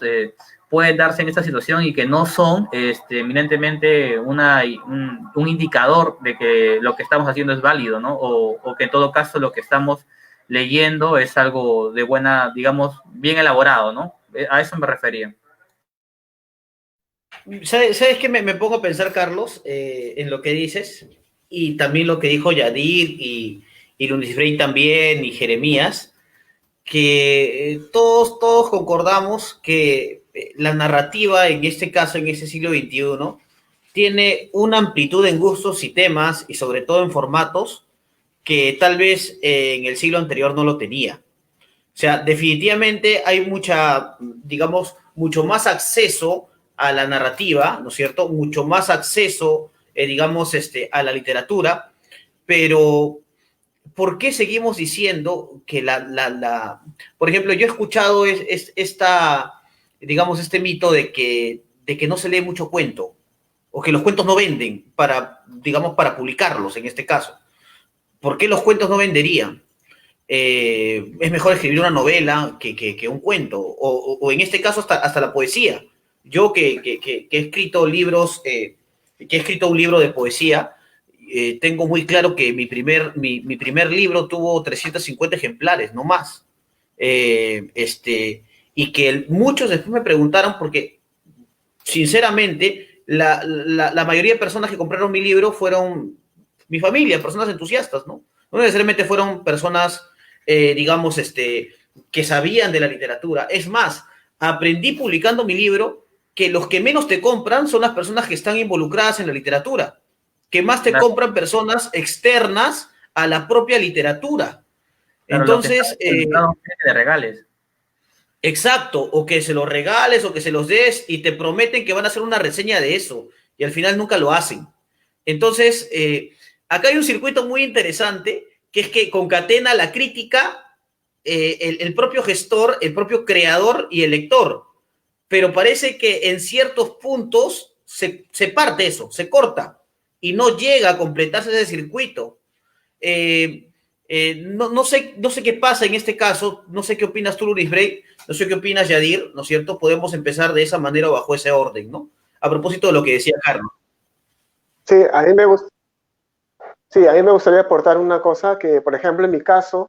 [SPEAKER 5] pueden darse en esta situación y que no son eminentemente un indicador de que lo que estamos haciendo es válido, ¿no? O que en todo caso lo que estamos leyendo es algo de buena, digamos, bien elaborado, ¿no? A eso me refería.
[SPEAKER 1] ¿Sabes qué? Me pongo a pensar, Carlos, en lo que dices, y también lo que dijo Yadir y Luis Frey también, y Jeremías, que todos concordamos que la narrativa, en este caso, en este siglo XXI, tiene una amplitud en gustos y temas, y sobre todo en formatos, que tal vez en el siglo anterior no lo tenía. O sea, definitivamente hay digamos, mucho más acceso a la narrativa, ¿no es cierto? Mucho más acceso, digamos, a la literatura, pero ¿por qué seguimos diciendo que por ejemplo, yo he escuchado digamos, este mito de que no se lee mucho cuento, o que los cuentos no venden digamos, para publicarlos en este caso? ¿Por qué los cuentos no venderían? Es mejor escribir una novela que un cuento, o en este caso hasta la poesía. Yo que he escrito libros, que he escrito un libro de poesía, tengo muy claro que mi primer libro tuvo 350 ejemplares, no más. Y que muchos después me preguntaron, porque sinceramente la mayoría de personas que compraron mi libro fueron mi familia, personas entusiastas, ¿no? No necesariamente fueron personas, digamos, que sabían de la literatura. Es más, aprendí publicando mi libro que los que menos te compran son las personas que están involucradas en la literatura, que más te
[SPEAKER 5] Claro,
[SPEAKER 1] compran personas externas a la propia literatura.
[SPEAKER 5] claro, lo que está
[SPEAKER 1] Entonces,
[SPEAKER 5] involucrado es que le regales.
[SPEAKER 1] exacto, o que se los regales o que se los des y te prometen que van a hacer una reseña de eso y al final nunca lo hacen. Entonces, acá hay un circuito muy interesante que es que concatena la crítica, el propio gestor, el propio creador y el lector. Pero parece que en ciertos puntos se parte eso, se corta y no llega a completarse ese circuito. No sé qué pasa en este caso, no sé qué opinas tú, Luis Bray, no sé qué opinas, Yadir, ¿no es cierto? Podemos empezar de esa manera o bajo ese orden, ¿no? A propósito de lo que decía Carlos.
[SPEAKER 3] Sí, a mí me gusta. Sí, a mí me gustaría aportar una cosa que, por ejemplo, en mi caso,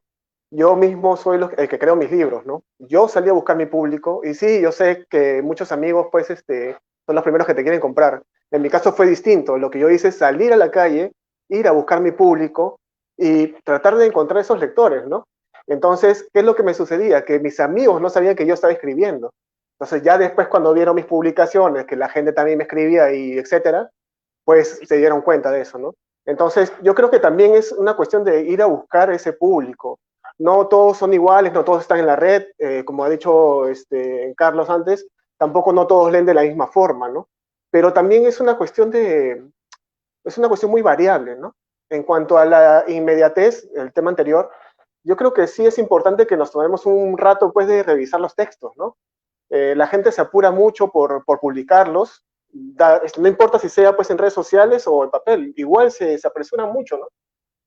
[SPEAKER 3] yo mismo soy el que creo mis libros, ¿no? Yo salí a buscar mi público y sí, yo sé que muchos amigos, pues, son los primeros que te quieren comprar. En mi caso fue distinto. Lo que yo hice es salir a la calle, ir a buscar mi público y tratar de encontrar esos lectores, ¿no? Entonces, ¿qué es lo que me sucedía? Que mis amigos no sabían que yo estaba escribiendo. Entonces, ya después cuando vieron mis publicaciones, que la gente también me escribía y etcétera, pues se dieron cuenta de eso, ¿no? Entonces, yo creo que también es una cuestión de ir a buscar ese público. No todos son iguales, no todos están en la red, como ha dicho Carlos antes, tampoco no todos leen de la misma forma, ¿no? Pero también es una cuestión muy variable, ¿no? En cuanto a la inmediatez, el tema anterior, yo creo que sí es importante que nos tomemos un rato, pues, de revisar los textos, ¿no? La gente se apura mucho por publicarlos, no importa si sea pues en redes sociales o en papel, igual se apresura mucho, ¿no?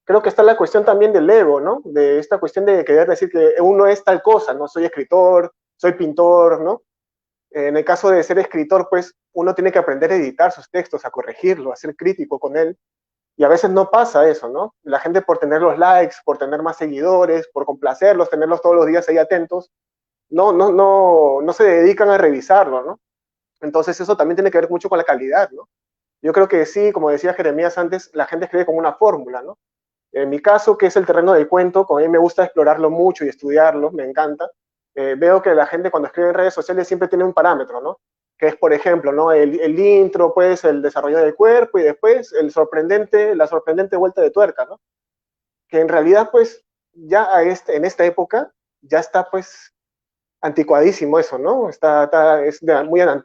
[SPEAKER 3] Creo que está la cuestión también del ego, ¿no? De esta cuestión de querer decir que uno es tal cosa, ¿no? Soy escritor, soy pintor, ¿no? En el caso de ser escritor, pues uno tiene que aprender a editar sus textos, a corregirlo, a ser crítico con él, y a veces no pasa eso, ¿no? La gente por tener los likes, por tener más seguidores, por complacerlos, tenerlos todos los días ahí atentos, no se dedican a revisarlo, ¿no? Entonces eso también tiene que ver mucho con la calidad, ¿no? Yo creo que sí, como decía Jeremías antes, la gente escribe como una fórmula, ¿no? En mi caso, que es el terreno del cuento, como a mí me gusta explorarlo mucho y estudiarlo, me encanta, veo que la gente cuando escribe en redes sociales siempre tiene un parámetro, ¿no? Que es, por ejemplo, ¿no? El intro, pues, el desarrollo del cuerpo y después la sorprendente vuelta de tuerca, ¿no? Que en realidad, pues, ya en esta época, ya está, pues, anticuadísimo eso, ¿no? Es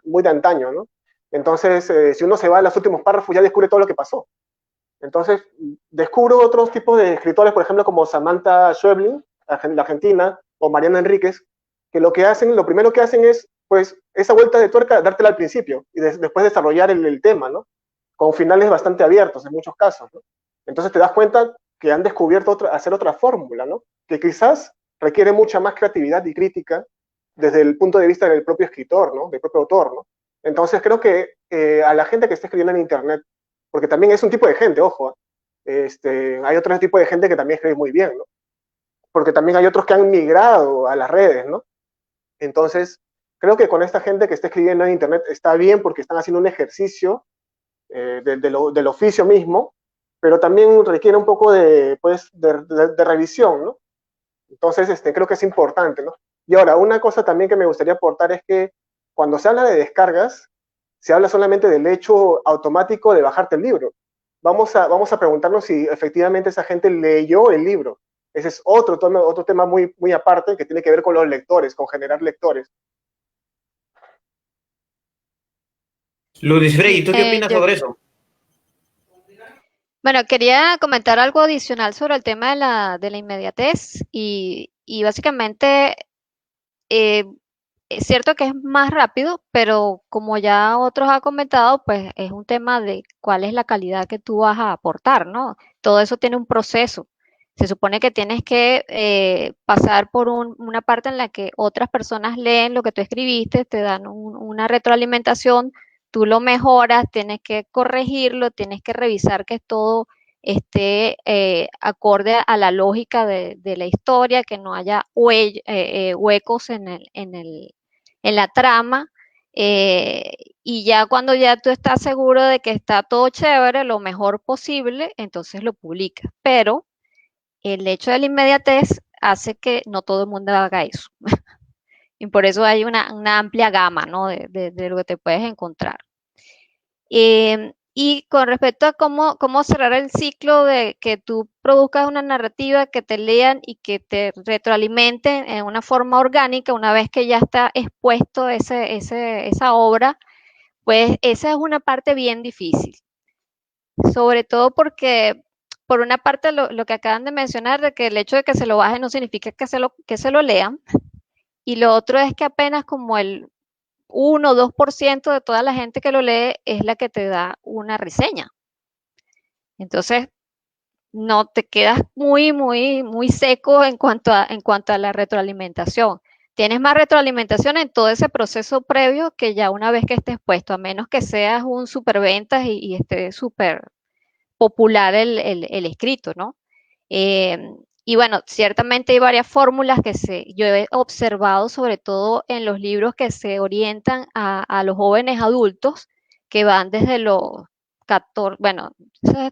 [SPEAKER 3] muy de antaño, ¿no? Entonces, si uno se va a los últimos párrafos, ya descubre todo lo que pasó. Entonces, descubro otros tipos de escritores, por ejemplo, como Samantha Schweblin, la argentina, o Mariana Enríquez, que lo primero que hacen es, pues, esa vuelta de tuerca, dártela al principio, y después desarrollar el tema, ¿no? Con finales bastante abiertos en muchos casos, ¿no? Entonces te das cuenta que han descubierto hacer otra fórmula, ¿no? Que quizás requiere mucha más creatividad y crítica desde el punto de vista del propio escritor, ¿no? Del propio autor, ¿no? Entonces creo que a la gente que está escribiendo en Internet, porque también es un tipo de gente, ojo, hay otro tipo de gente que también escribe muy bien, ¿no? Porque también hay otros que han migrado a las redes, ¿no? Entonces, creo que con esta gente que está escribiendo en Internet está bien porque están haciendo un ejercicio del oficio mismo, pero también requiere un poco de revisión, ¿no? Entonces, creo que es importante, ¿no? Y ahora, una cosa también que me gustaría aportar es que cuando se habla de descargas, se habla solamente del hecho automático de bajarte el libro. Vamos a preguntarnos si efectivamente esa gente leyó el libro. Ese es otro tema muy, muy aparte que tiene que ver con los lectores, con generar lectores.
[SPEAKER 1] Luis Bray,
[SPEAKER 2] Sí,
[SPEAKER 1] ¿tú qué opinas sobre eso?
[SPEAKER 2] bueno, quería comentar algo adicional sobre el tema de la inmediatez y básicamente eh, es cierto que es más rápido, pero como ya otros han comentado, pues es un tema de cuál es la calidad que tú vas a aportar, ¿no? Todo eso tiene un proceso. Se supone que tienes que pasar por una parte en la que otras personas leen lo que tú escribiste, te dan una retroalimentación, tú lo mejoras, tienes que corregirlo, tienes que revisar que todo esté acorde a la lógica de la historia, que no haya huecos en la trama. y ya cuando ya tú estás seguro de que está todo chévere, lo mejor posible, entonces lo publicas. Pero el hecho de la inmediatez hace que no todo el mundo haga eso. Y por eso hay una amplia gama, ¿no? De lo que te puedes encontrar. Y con respecto a cómo cerrar el ciclo de que tú produzcas una narrativa, que te lean y que te retroalimenten en una forma orgánica, una vez que ya está expuesto esa obra, pues esa es una parte bien difícil. Sobre todo porque, por una parte, lo que acaban de mencionar, de que el hecho de que se lo bajen no significa que se lo lean. Y lo otro es que apenas como el 1 o 2% de toda la gente que lo lee es la que te da una reseña. Entonces, no te quedas muy seco en cuanto a la retroalimentación. Tienes más retroalimentación en todo ese proceso previo que ya una vez que estés puesto, a menos que seas un superventas y esté súper popular el escrito, ¿no? Y bueno, ciertamente hay varias fórmulas yo he observado, sobre todo en los libros que se orientan a los jóvenes adultos, que van desde los 14, bueno,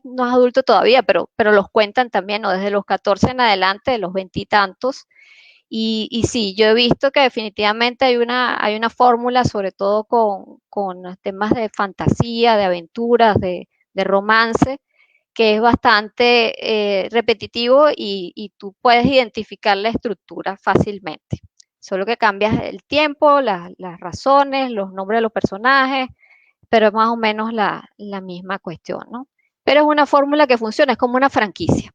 [SPEAKER 2] no es adulto todavía, pero los cuentan también, ¿no? Desde los 14 en adelante, de los 20 y tantos. Y sí, yo he visto que definitivamente hay una fórmula, sobre todo con temas de fantasía, de aventuras, de romance, que es bastante repetitivo y tú puedes identificar la estructura fácilmente. Solo que cambias el tiempo, las razones, los nombres de los personajes, pero es más o menos la misma cuestión, ¿no? Pero es una fórmula que funciona, es como una franquicia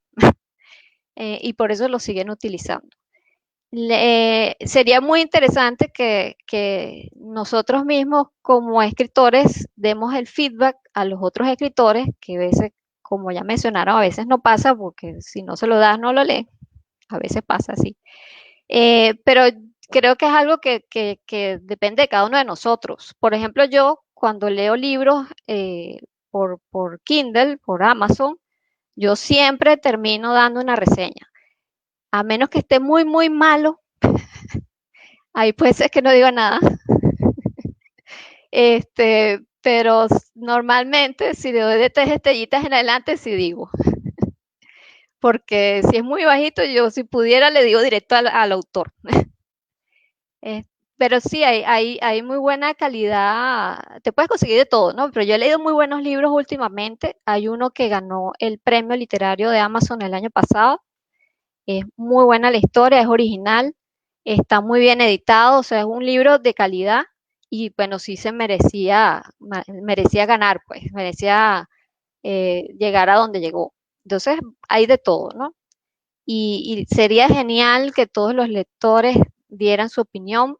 [SPEAKER 2] y por eso lo siguen utilizando. Sería muy interesante que nosotros mismos como escritores demos el feedback a los otros escritores, que a veces, como ya mencionaron, a veces no pasa porque si no se lo das no lo leen, a veces pasa así. Pero creo que es algo que depende de cada uno de nosotros. Por ejemplo, yo cuando leo libros por Kindle, por Amazon, yo siempre termino dando una reseña. A menos que esté muy malo, ahí puede ser que no diga nada. Pero normalmente si le doy de 3 estrellitas en adelante, sí digo. Porque si es muy bajito, yo si pudiera le digo directo al autor. Eh, pero sí, hay muy buena calidad. Te puedes conseguir de todo, ¿no? Pero yo he leído muy buenos libros últimamente. Hay uno que ganó el premio literario de Amazon el año pasado. Es muy buena la historia, es original, está muy bien editado, o sea, es un libro de calidad y bueno, sí se merecía ganar, pues, merecía llegar a donde llegó. Entonces, hay de todo, ¿no? Y sería genial que todos los lectores dieran su opinión,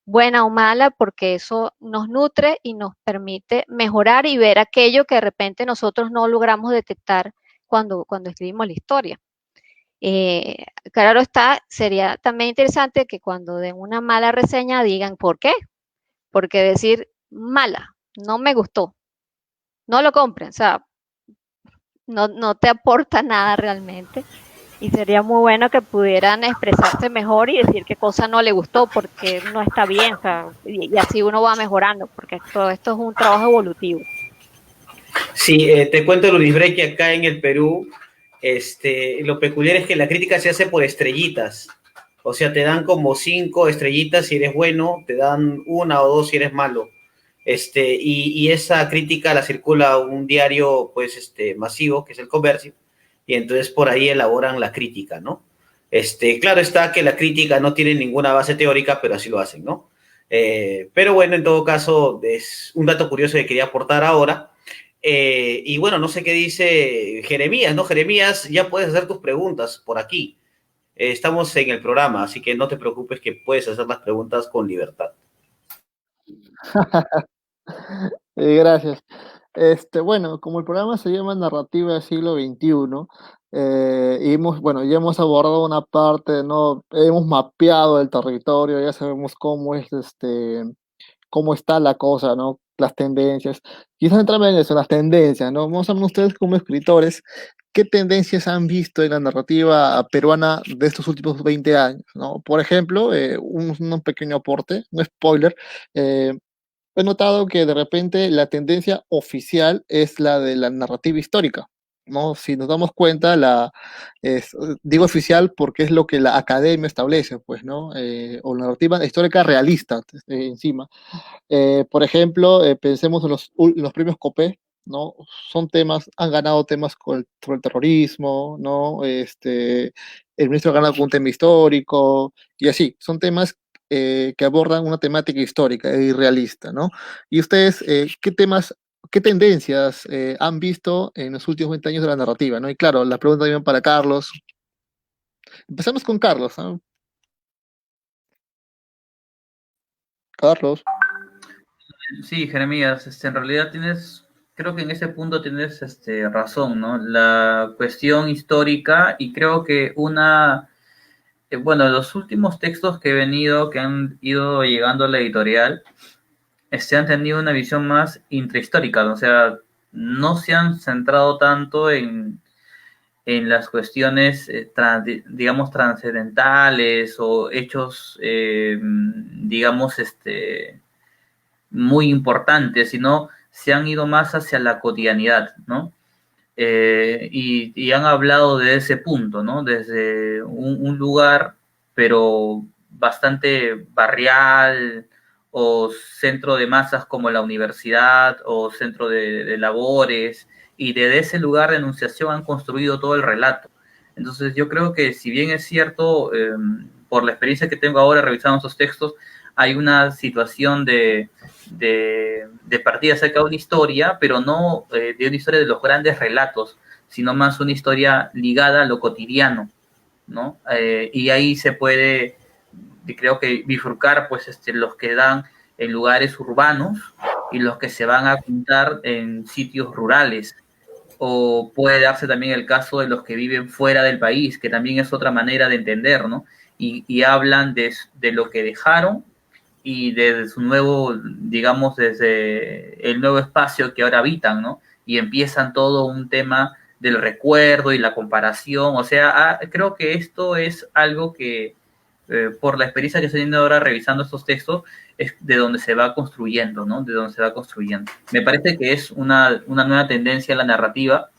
[SPEAKER 2] buena o mala, porque eso nos nutre y nos permite mejorar y ver aquello que de repente nosotros no logramos detectar cuando escribimos la historia. Claro está, sería también interesante que cuando den una mala reseña digan por qué, porque decir mala, no me gustó, no lo compren, o sea, no te aporta nada realmente. Y sería muy bueno que pudieran expresarse mejor y decir qué cosa no le gustó, porque no está bien, o sea, y así uno va mejorando, porque todo esto es un trabajo evolutivo.
[SPEAKER 1] Sí, te cuento, Luis Breque, acá en el Perú, lo peculiar es que la crítica se hace por estrellitas. O sea, te dan como 5 estrellitas si eres bueno, te dan 1 o 2 si eres malo. Y esa crítica la circula un diario, pues, masivo, que es El Comercio, y entonces por ahí elaboran la crítica, ¿no? Claro está que la crítica no tiene ninguna base teórica, pero así lo hacen, ¿no? Pero bueno, en todo caso, es un dato curioso que quería aportar ahora. Y bueno, no sé qué dice Jeremías, ¿no? Jeremías, ya puedes hacer tus preguntas por aquí. Estamos en el programa, así que no te preocupes que puedes hacer las preguntas con libertad.
[SPEAKER 4] Gracias. Bueno, como el programa se llama Narrativa del siglo XXI, y bueno, ya hemos abordado una parte, ¿no? Hemos mapeado el territorio, ya sabemos cómo es, cómo está la cosa, ¿no? Las tendencias. Quizás entrarme en eso, las tendencias, ¿no? Vamos a ver ustedes como escritores, ¿qué tendencias han visto en la narrativa peruana de estos últimos 20 años, ¿no? Por ejemplo, un pequeño aporte, no spoiler, he notado que de repente la tendencia oficial es la de la narrativa histórica, ¿no? Si nos damos cuenta, digo oficial porque es lo que la academia establece, pues, ¿no? O la narrativa histórica realista, encima. Por ejemplo, pensemos en los premios COPE, ¿no? Son temas, han ganado temas sobre el terrorismo, ¿no? El ministro ha ganado con un tema histórico, y así, son temas que abordan una temática histórica y realista, ¿no? Y ustedes, ¿qué temas, qué tendencias han visto en los últimos 20 años de la narrativa, ¿no? Y claro, la pregunta también para Carlos. Empezamos con Carlos, ¿no? Carlos.
[SPEAKER 5] Sí, Jeremías, en realidad creo que en ese punto tienes razón, ¿no? La cuestión histórica y creo que bueno, los últimos textos que han ido llegando a la editorial, han tenido una visión más intrahistórica, ¿no? O sea, no se han centrado tanto en las cuestiones, digamos, trascendentales o hechos, digamos, muy importantes, sino se han ido más hacia la cotidianidad, ¿no? Y han hablado de ese punto, ¿no? Desde un lugar, pero bastante barrial o centro de masas como la universidad o centro de labores, y desde ese lugar de enunciación han construido todo el relato. Entonces yo creo que si bien es cierto, por la experiencia que tengo ahora revisando esos textos, hay una situación de partida acerca de una historia, pero no de una historia de los grandes relatos, sino más una historia ligada a lo cotidiano, ¿no? Y ahí se puede, creo que, bifurcar, pues, los que dan en lugares urbanos y los que se van a contar en sitios rurales. O puede darse también el caso de los que viven fuera del país, que también es otra manera de entender, ¿no? Y hablan de lo que dejaron y desde su nuevo, digamos, desde el nuevo espacio que ahora habitan, ¿no? Y empiezan todo un tema del recuerdo y la comparación. O sea, creo que esto es algo que, por la experiencia que estoy teniendo ahora revisando estos textos, es de donde se va construyendo, ¿no? De donde se va construyendo. Me parece que es una nueva tendencia en la narrativa.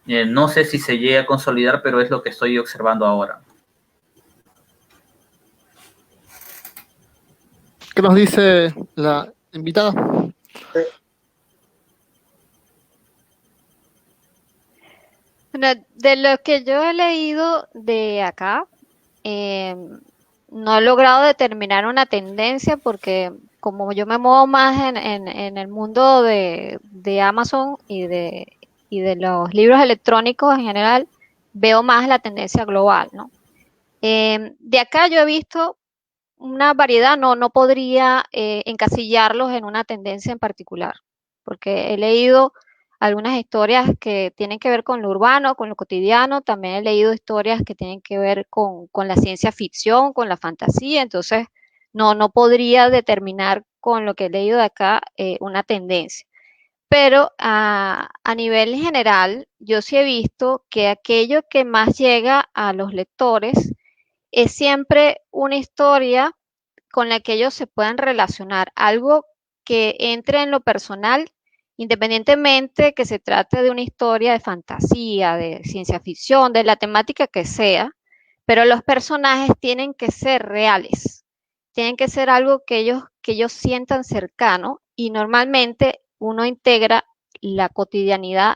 [SPEAKER 5] No sé si se llega a consolidar, pero es lo que estoy observando ahora.
[SPEAKER 4] ¿Qué nos dice la invitada?
[SPEAKER 2] Bueno, de lo que yo he leído de acá, no he logrado determinar una tendencia porque como yo me muevo más en el mundo de Amazon y de los libros electrónicos en general, veo más la tendencia global, ¿no? De acá yo he visto una variedad, no podría encasillarlos en una tendencia en particular, porque he leído algunas historias que tienen que ver con lo urbano, con lo cotidiano, también he leído historias que tienen que ver con la ciencia ficción, con la fantasía, entonces no podría determinar con lo que he leído de acá una tendencia. Pero a nivel general, yo sí he visto que aquello que más llega a los lectores es siempre una historia con la que ellos se puedan relacionar, algo que entre en lo personal, independientemente que se trate de una historia de fantasía, de ciencia ficción, de la temática que sea, pero los personajes tienen que ser reales, tienen que ser algo que ellos sientan cercano y normalmente uno integra la cotidianidad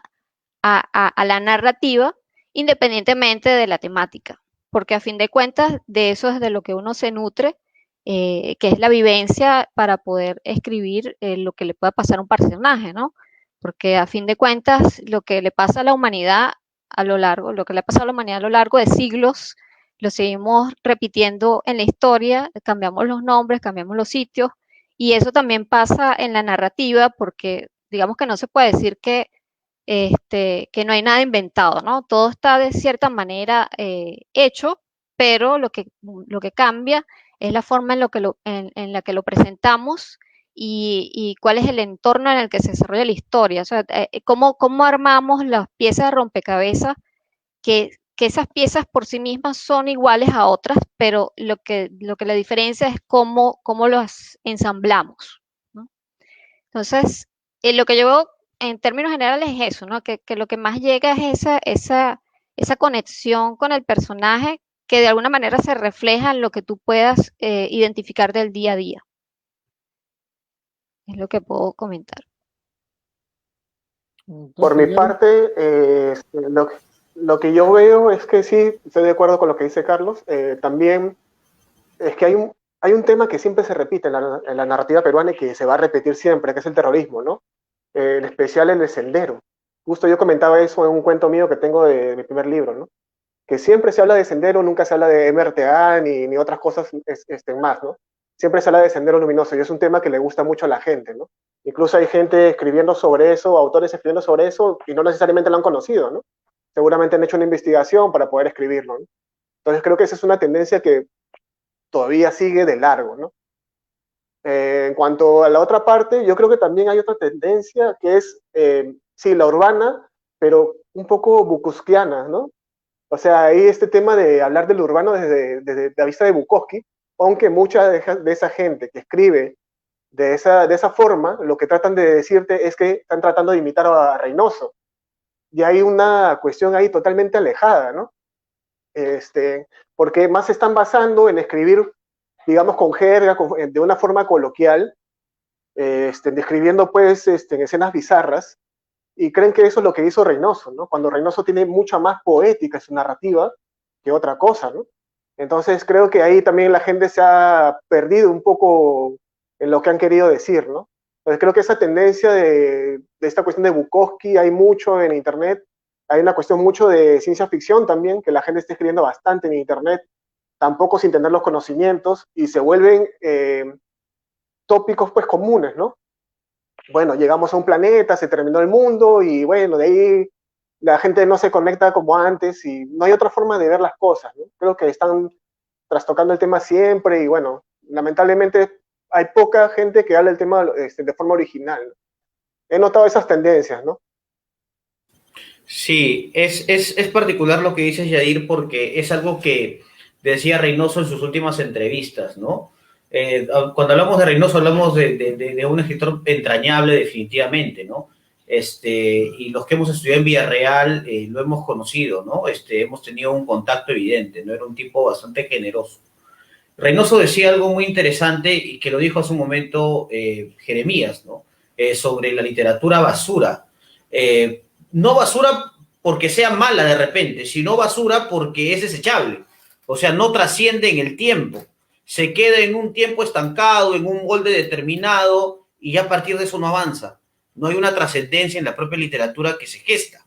[SPEAKER 2] a la narrativa independientemente de la temática, porque a fin de cuentas de eso es de lo que uno se nutre, que es la vivencia para poder escribir lo que le pueda pasar a un personaje, ¿no? Porque a fin de cuentas lo que le pasa a la humanidad lo que le ha pasado a la humanidad a lo largo de siglos, lo seguimos repitiendo en la historia, cambiamos los nombres, cambiamos los sitios, y eso también pasa en la narrativa, porque digamos que no se puede decir que no hay nada inventado, ¿no? Todo está de cierta manera hecho, pero lo que cambia es la forma en la que lo presentamos y cuál es el entorno en el que se desarrolla la historia. O sea, cómo armamos las piezas de rompecabezas, que esas piezas por sí mismas son iguales a otras, pero lo que la diferencia es cómo las ensamblamos, ¿no? Entonces, lo que yo veo en términos generales es eso, ¿no? Que lo que más llega es esa conexión con el personaje que de alguna manera se refleja en lo que tú puedas identificar del día a día. Es lo que puedo comentar.
[SPEAKER 3] Por
[SPEAKER 4] Entonces,
[SPEAKER 3] mi
[SPEAKER 4] Guillermo,
[SPEAKER 3] parte, lo que yo veo es que sí, estoy de acuerdo con lo que dice Carlos. También es que hay un tema que siempre se repite en la narrativa peruana y que se va a repetir siempre, que es el terrorismo, ¿no? En especial en el sendero. Justo yo comentaba eso en un cuento mío que tengo de mi primer libro, ¿no? Que siempre se habla de sendero, nunca se habla de MRTA ni otras cosas más, ¿no? Siempre se habla de sendero luminoso y es un tema que le gusta mucho a la gente, ¿no? Incluso hay gente escribiendo sobre eso, autores escribiendo sobre eso y no necesariamente lo han conocido, ¿no? Seguramente han hecho una investigación para poder escribirlo, ¿no? Entonces creo que esa es una tendencia que todavía sigue de largo, ¿no? En cuanto a la otra parte, yo creo que también hay otra tendencia que es, sí, la urbana, pero un poco bucusquiana, ¿no? O sea, hay este tema de hablar del urbano desde la vista de Bukowski, aunque mucha de esa gente que escribe de esa forma, lo que tratan de decirte es que están tratando de imitar a Reynoso. Y hay una cuestión ahí totalmente alejada, ¿no? Porque más se están basando en escribir, digamos, con jerga, de una forma coloquial, describiendo pues en escenas bizarras, y creen que eso es lo que hizo Reynoso, ¿no? Cuando Reynoso tiene mucha más poética en su narrativa que otra cosa, ¿no? Entonces creo que ahí también la gente se ha perdido un poco en lo que han querido decir, ¿no? Entonces creo que esa tendencia de esta cuestión de Bukowski hay mucho en Internet, hay una cuestión mucho de ciencia ficción también, que la gente está escribiendo bastante en Internet, tampoco sin tener los conocimientos, y se vuelven tópicos pues comunes, ¿no? Bueno, llegamos a un planeta, se terminó el mundo y bueno, de ahí la gente no se conecta como antes y no hay otra forma de ver las cosas, ¿no? Creo que están trastocando el tema siempre y bueno, lamentablemente hay poca gente que habla el tema de forma original, ¿no? He notado esas tendencias, ¿no?
[SPEAKER 1] Sí, es particular lo que dices, Yair, porque es algo que decía Reynoso en sus últimas entrevistas, ¿no? Cuando hablamos de Reynoso hablamos de un escritor entrañable definitivamente, ¿no? Y los que hemos estudiado en Villarreal lo hemos conocido, ¿no? Hemos tenido un contacto evidente, ¿no? Era un tipo bastante generoso. Reynoso decía algo muy interesante y que lo dijo hace un momento Jeremías, ¿no? Sobre la literatura basura. No basura porque sea mala de repente, sino basura porque es desechable. O sea, no trasciende en el tiempo. Se queda en un tiempo estancado, en un molde determinado, y ya a partir de eso no avanza. No hay una trascendencia en la propia literatura que se gesta.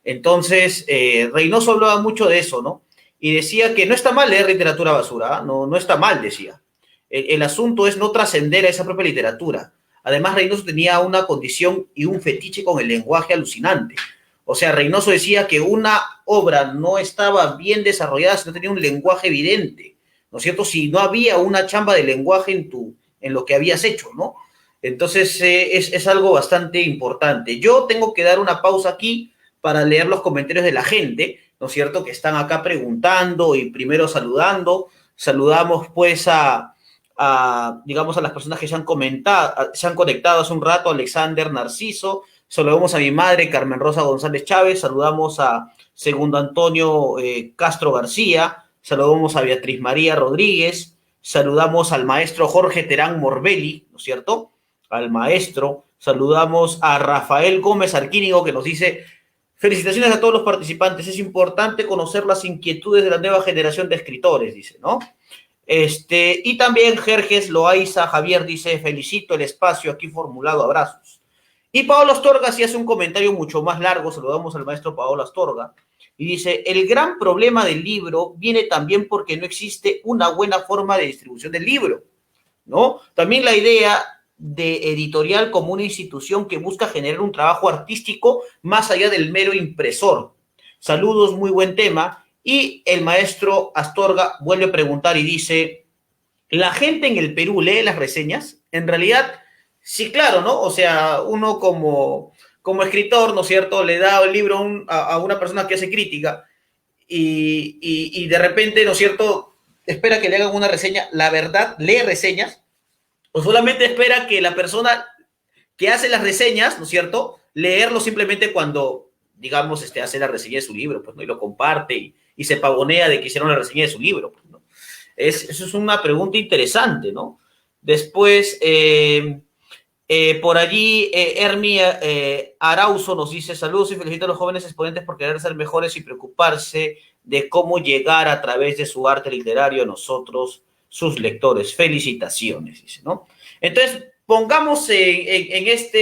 [SPEAKER 1] Entonces, Reynoso hablaba mucho de eso, ¿no? Y decía que no está mal leer literatura basura, ¿eh? No está mal, decía. El asunto es no trascender a esa propia literatura. Además, Reynoso tenía una condición y un fetiche con el lenguaje alucinante. O sea, Reynoso decía que una obra no estaba bien desarrollada si no tenía un lenguaje evidente, ¿no es cierto? Si no había una chamba de lenguaje en lo que habías hecho, ¿no? Entonces, es algo bastante importante. Yo tengo que dar una pausa aquí para leer los comentarios de la gente, ¿no es cierto? Que están acá preguntando y primero saludando. Saludamos pues digamos, a las personas que se han comentado, se han conectado hace un rato, Alexander Narciso, saludamos a mi madre, Carmen Rosa González Chávez, saludamos a Segundo Antonio Castro García, saludamos a Beatriz María Rodríguez, saludamos al maestro Jorge Terán Morbelli, ¿no es cierto? Al maestro, saludamos a Rafael Gómez Arquínigo que nos dice: felicitaciones a todos los participantes, es importante conocer las inquietudes de la nueva generación de escritores, dice, ¿no? Y también Jerjes Loaiza Javier dice: felicito el espacio aquí formulado, abrazos. Y Paolo Astorga sí hace un comentario mucho más largo, saludamos al maestro Paolo Astorga, y dice: el gran problema del libro viene también porque no existe una buena forma de distribución del libro, ¿no? También la idea de editorial como una institución que busca generar un trabajo artístico más allá del mero impresor. Saludos, muy buen tema. Y el maestro Astorga vuelve a preguntar y dice: ¿la gente en el Perú lee las reseñas? En realidad, sí, claro, ¿no? O sea, uno como escritor, ¿no es cierto?, le da el libro a una persona que hace crítica y de repente, ¿no es cierto?, espera que le hagan una reseña. La verdad, lee reseñas o solamente espera que la persona que hace las reseñas, ¿no es cierto? Leerlo simplemente cuando, digamos, hace la reseña de su libro, pues, ¿no? Y lo comparte y se pavonea de que hicieron la reseña de su libro, pues, ¿no? Eso es una pregunta interesante, ¿no? Después, por allí, Hermi Arauzo nos dice: saludos y felicito a los jóvenes exponentes por querer ser mejores y preocuparse de cómo llegar a través de su arte literario a nosotros, sus lectores. Felicitaciones, dice, ¿no? Entonces, pongamos digamos,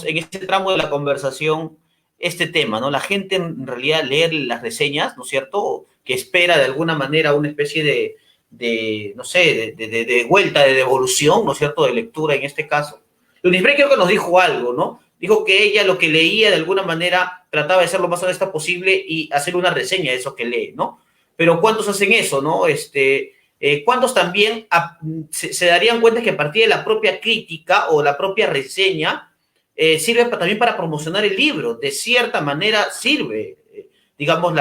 [SPEAKER 1] en este tramo de la conversación este tema, ¿no? La gente en realidad lee las reseñas, ¿no es cierto? Que espera de alguna manera una especie no sé, de vuelta, de devolución, ¿no es cierto?, de lectura en este caso. Lunisbrey creo que nos dijo algo, ¿no? Dijo que ella lo que leía de alguna manera trataba de ser lo más honesta posible y hacer una reseña de eso que lee, ¿no? Pero ¿cuántos hacen eso, no? ¿Cuántos también se darían cuenta que a partir de la propia crítica o la propia reseña sirve también para promocionar el libro? De cierta manera sirve, digamos,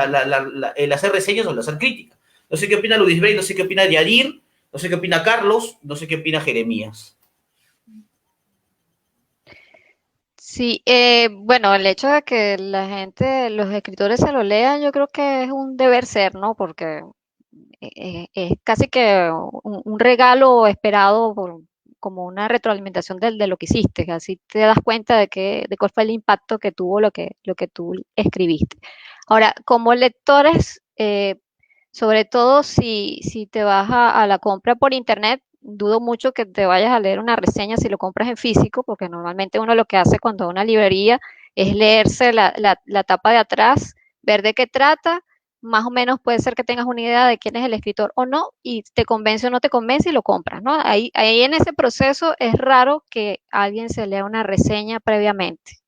[SPEAKER 1] el hacer reseñas o el hacer crítica. No sé qué opina Luis Bray, no sé qué opina Yadir, no sé qué opina Carlos, no sé qué opina Jeremías.
[SPEAKER 2] Sí, bueno, el hecho de que la gente, los escritores se lo lean, yo creo que es un deber ser, ¿no? Porque es casi que un regalo esperado como una retroalimentación de lo que hiciste, así te das cuenta de cuál fue el impacto que tuvo lo que tú escribiste. Ahora, como lectores, sobre todo si te vas a la compra por internet, dudo mucho que te vayas a leer una reseña si lo compras en físico, porque normalmente uno lo que hace cuando va a una librería es leerse la tapa de atrás, ver de qué trata, más o menos puede ser que tengas una idea de quién es el escritor o no, y te convence o no te convence y lo compras, ¿no? Ahí en ese proceso es raro que alguien se lea una reseña previamente.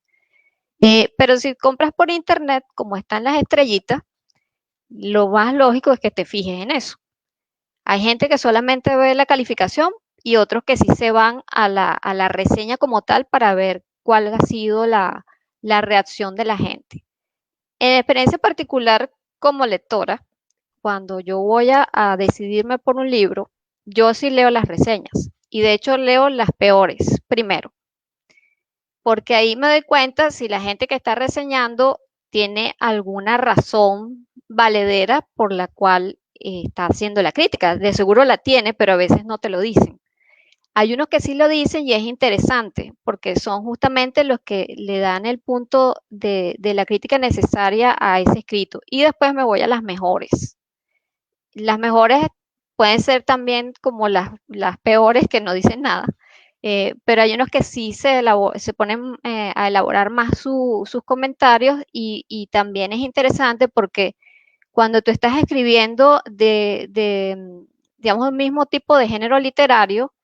[SPEAKER 2] Pero si compras por internet, como están las estrellitas, lo más lógico es que te fijes en eso. Hay gente que solamente ve la calificación y otros que sí se van a la reseña como tal para ver cuál ha sido la reacción de la gente. En experiencia particular como lectora, cuando yo voy a decidirme por un libro, yo sí leo las reseñas y de hecho leo las peores primero, porque ahí me doy cuenta si la gente que está reseñando tiene alguna razón valedera por la cual está haciendo la crítica. De seguro la tiene, pero a veces no te lo dicen. Hay unos que sí lo dicen y es interesante, porque son justamente los que le dan el punto de la crítica necesaria a ese escrito. Y después me voy a las mejores. Las mejores pueden ser también como las peores que no dicen nada, pero hay unos que sí se ponen a elaborar más sus comentarios y también es interesante porque cuando tú estás escribiendo digamos, el mismo tipo de género literario,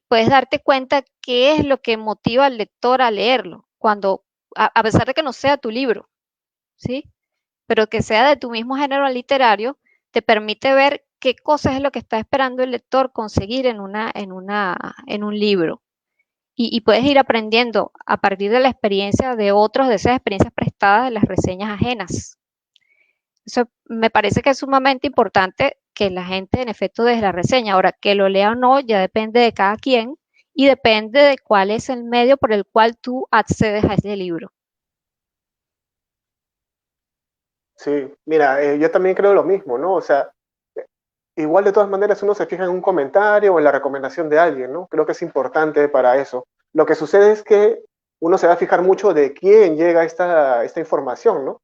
[SPEAKER 2] puedes darte cuenta qué es lo que motiva al lector a leerlo, a pesar de que no sea tu libro, ¿sí? Pero que sea de tu mismo género literario, te permite ver qué cosas es lo que está esperando el lector conseguir en un libro. Y puedes ir aprendiendo a partir de la experiencia de otros, de esas experiencias prestadas de las reseñas ajenas. Eso me parece que es sumamente importante que la gente, en efecto, deje la reseña. Ahora, que lo lea o no, ya depende de cada quien y depende de cuál es el medio por el cual tú accedes a ese libro.
[SPEAKER 3] Sí, mira, yo también creo lo mismo, ¿no? O sea, igual de todas maneras uno se fija en un comentario o en la recomendación de alguien, ¿no? Creo que es importante para eso. Lo que sucede es que uno se va a fijar mucho de quién llega esta información, ¿no?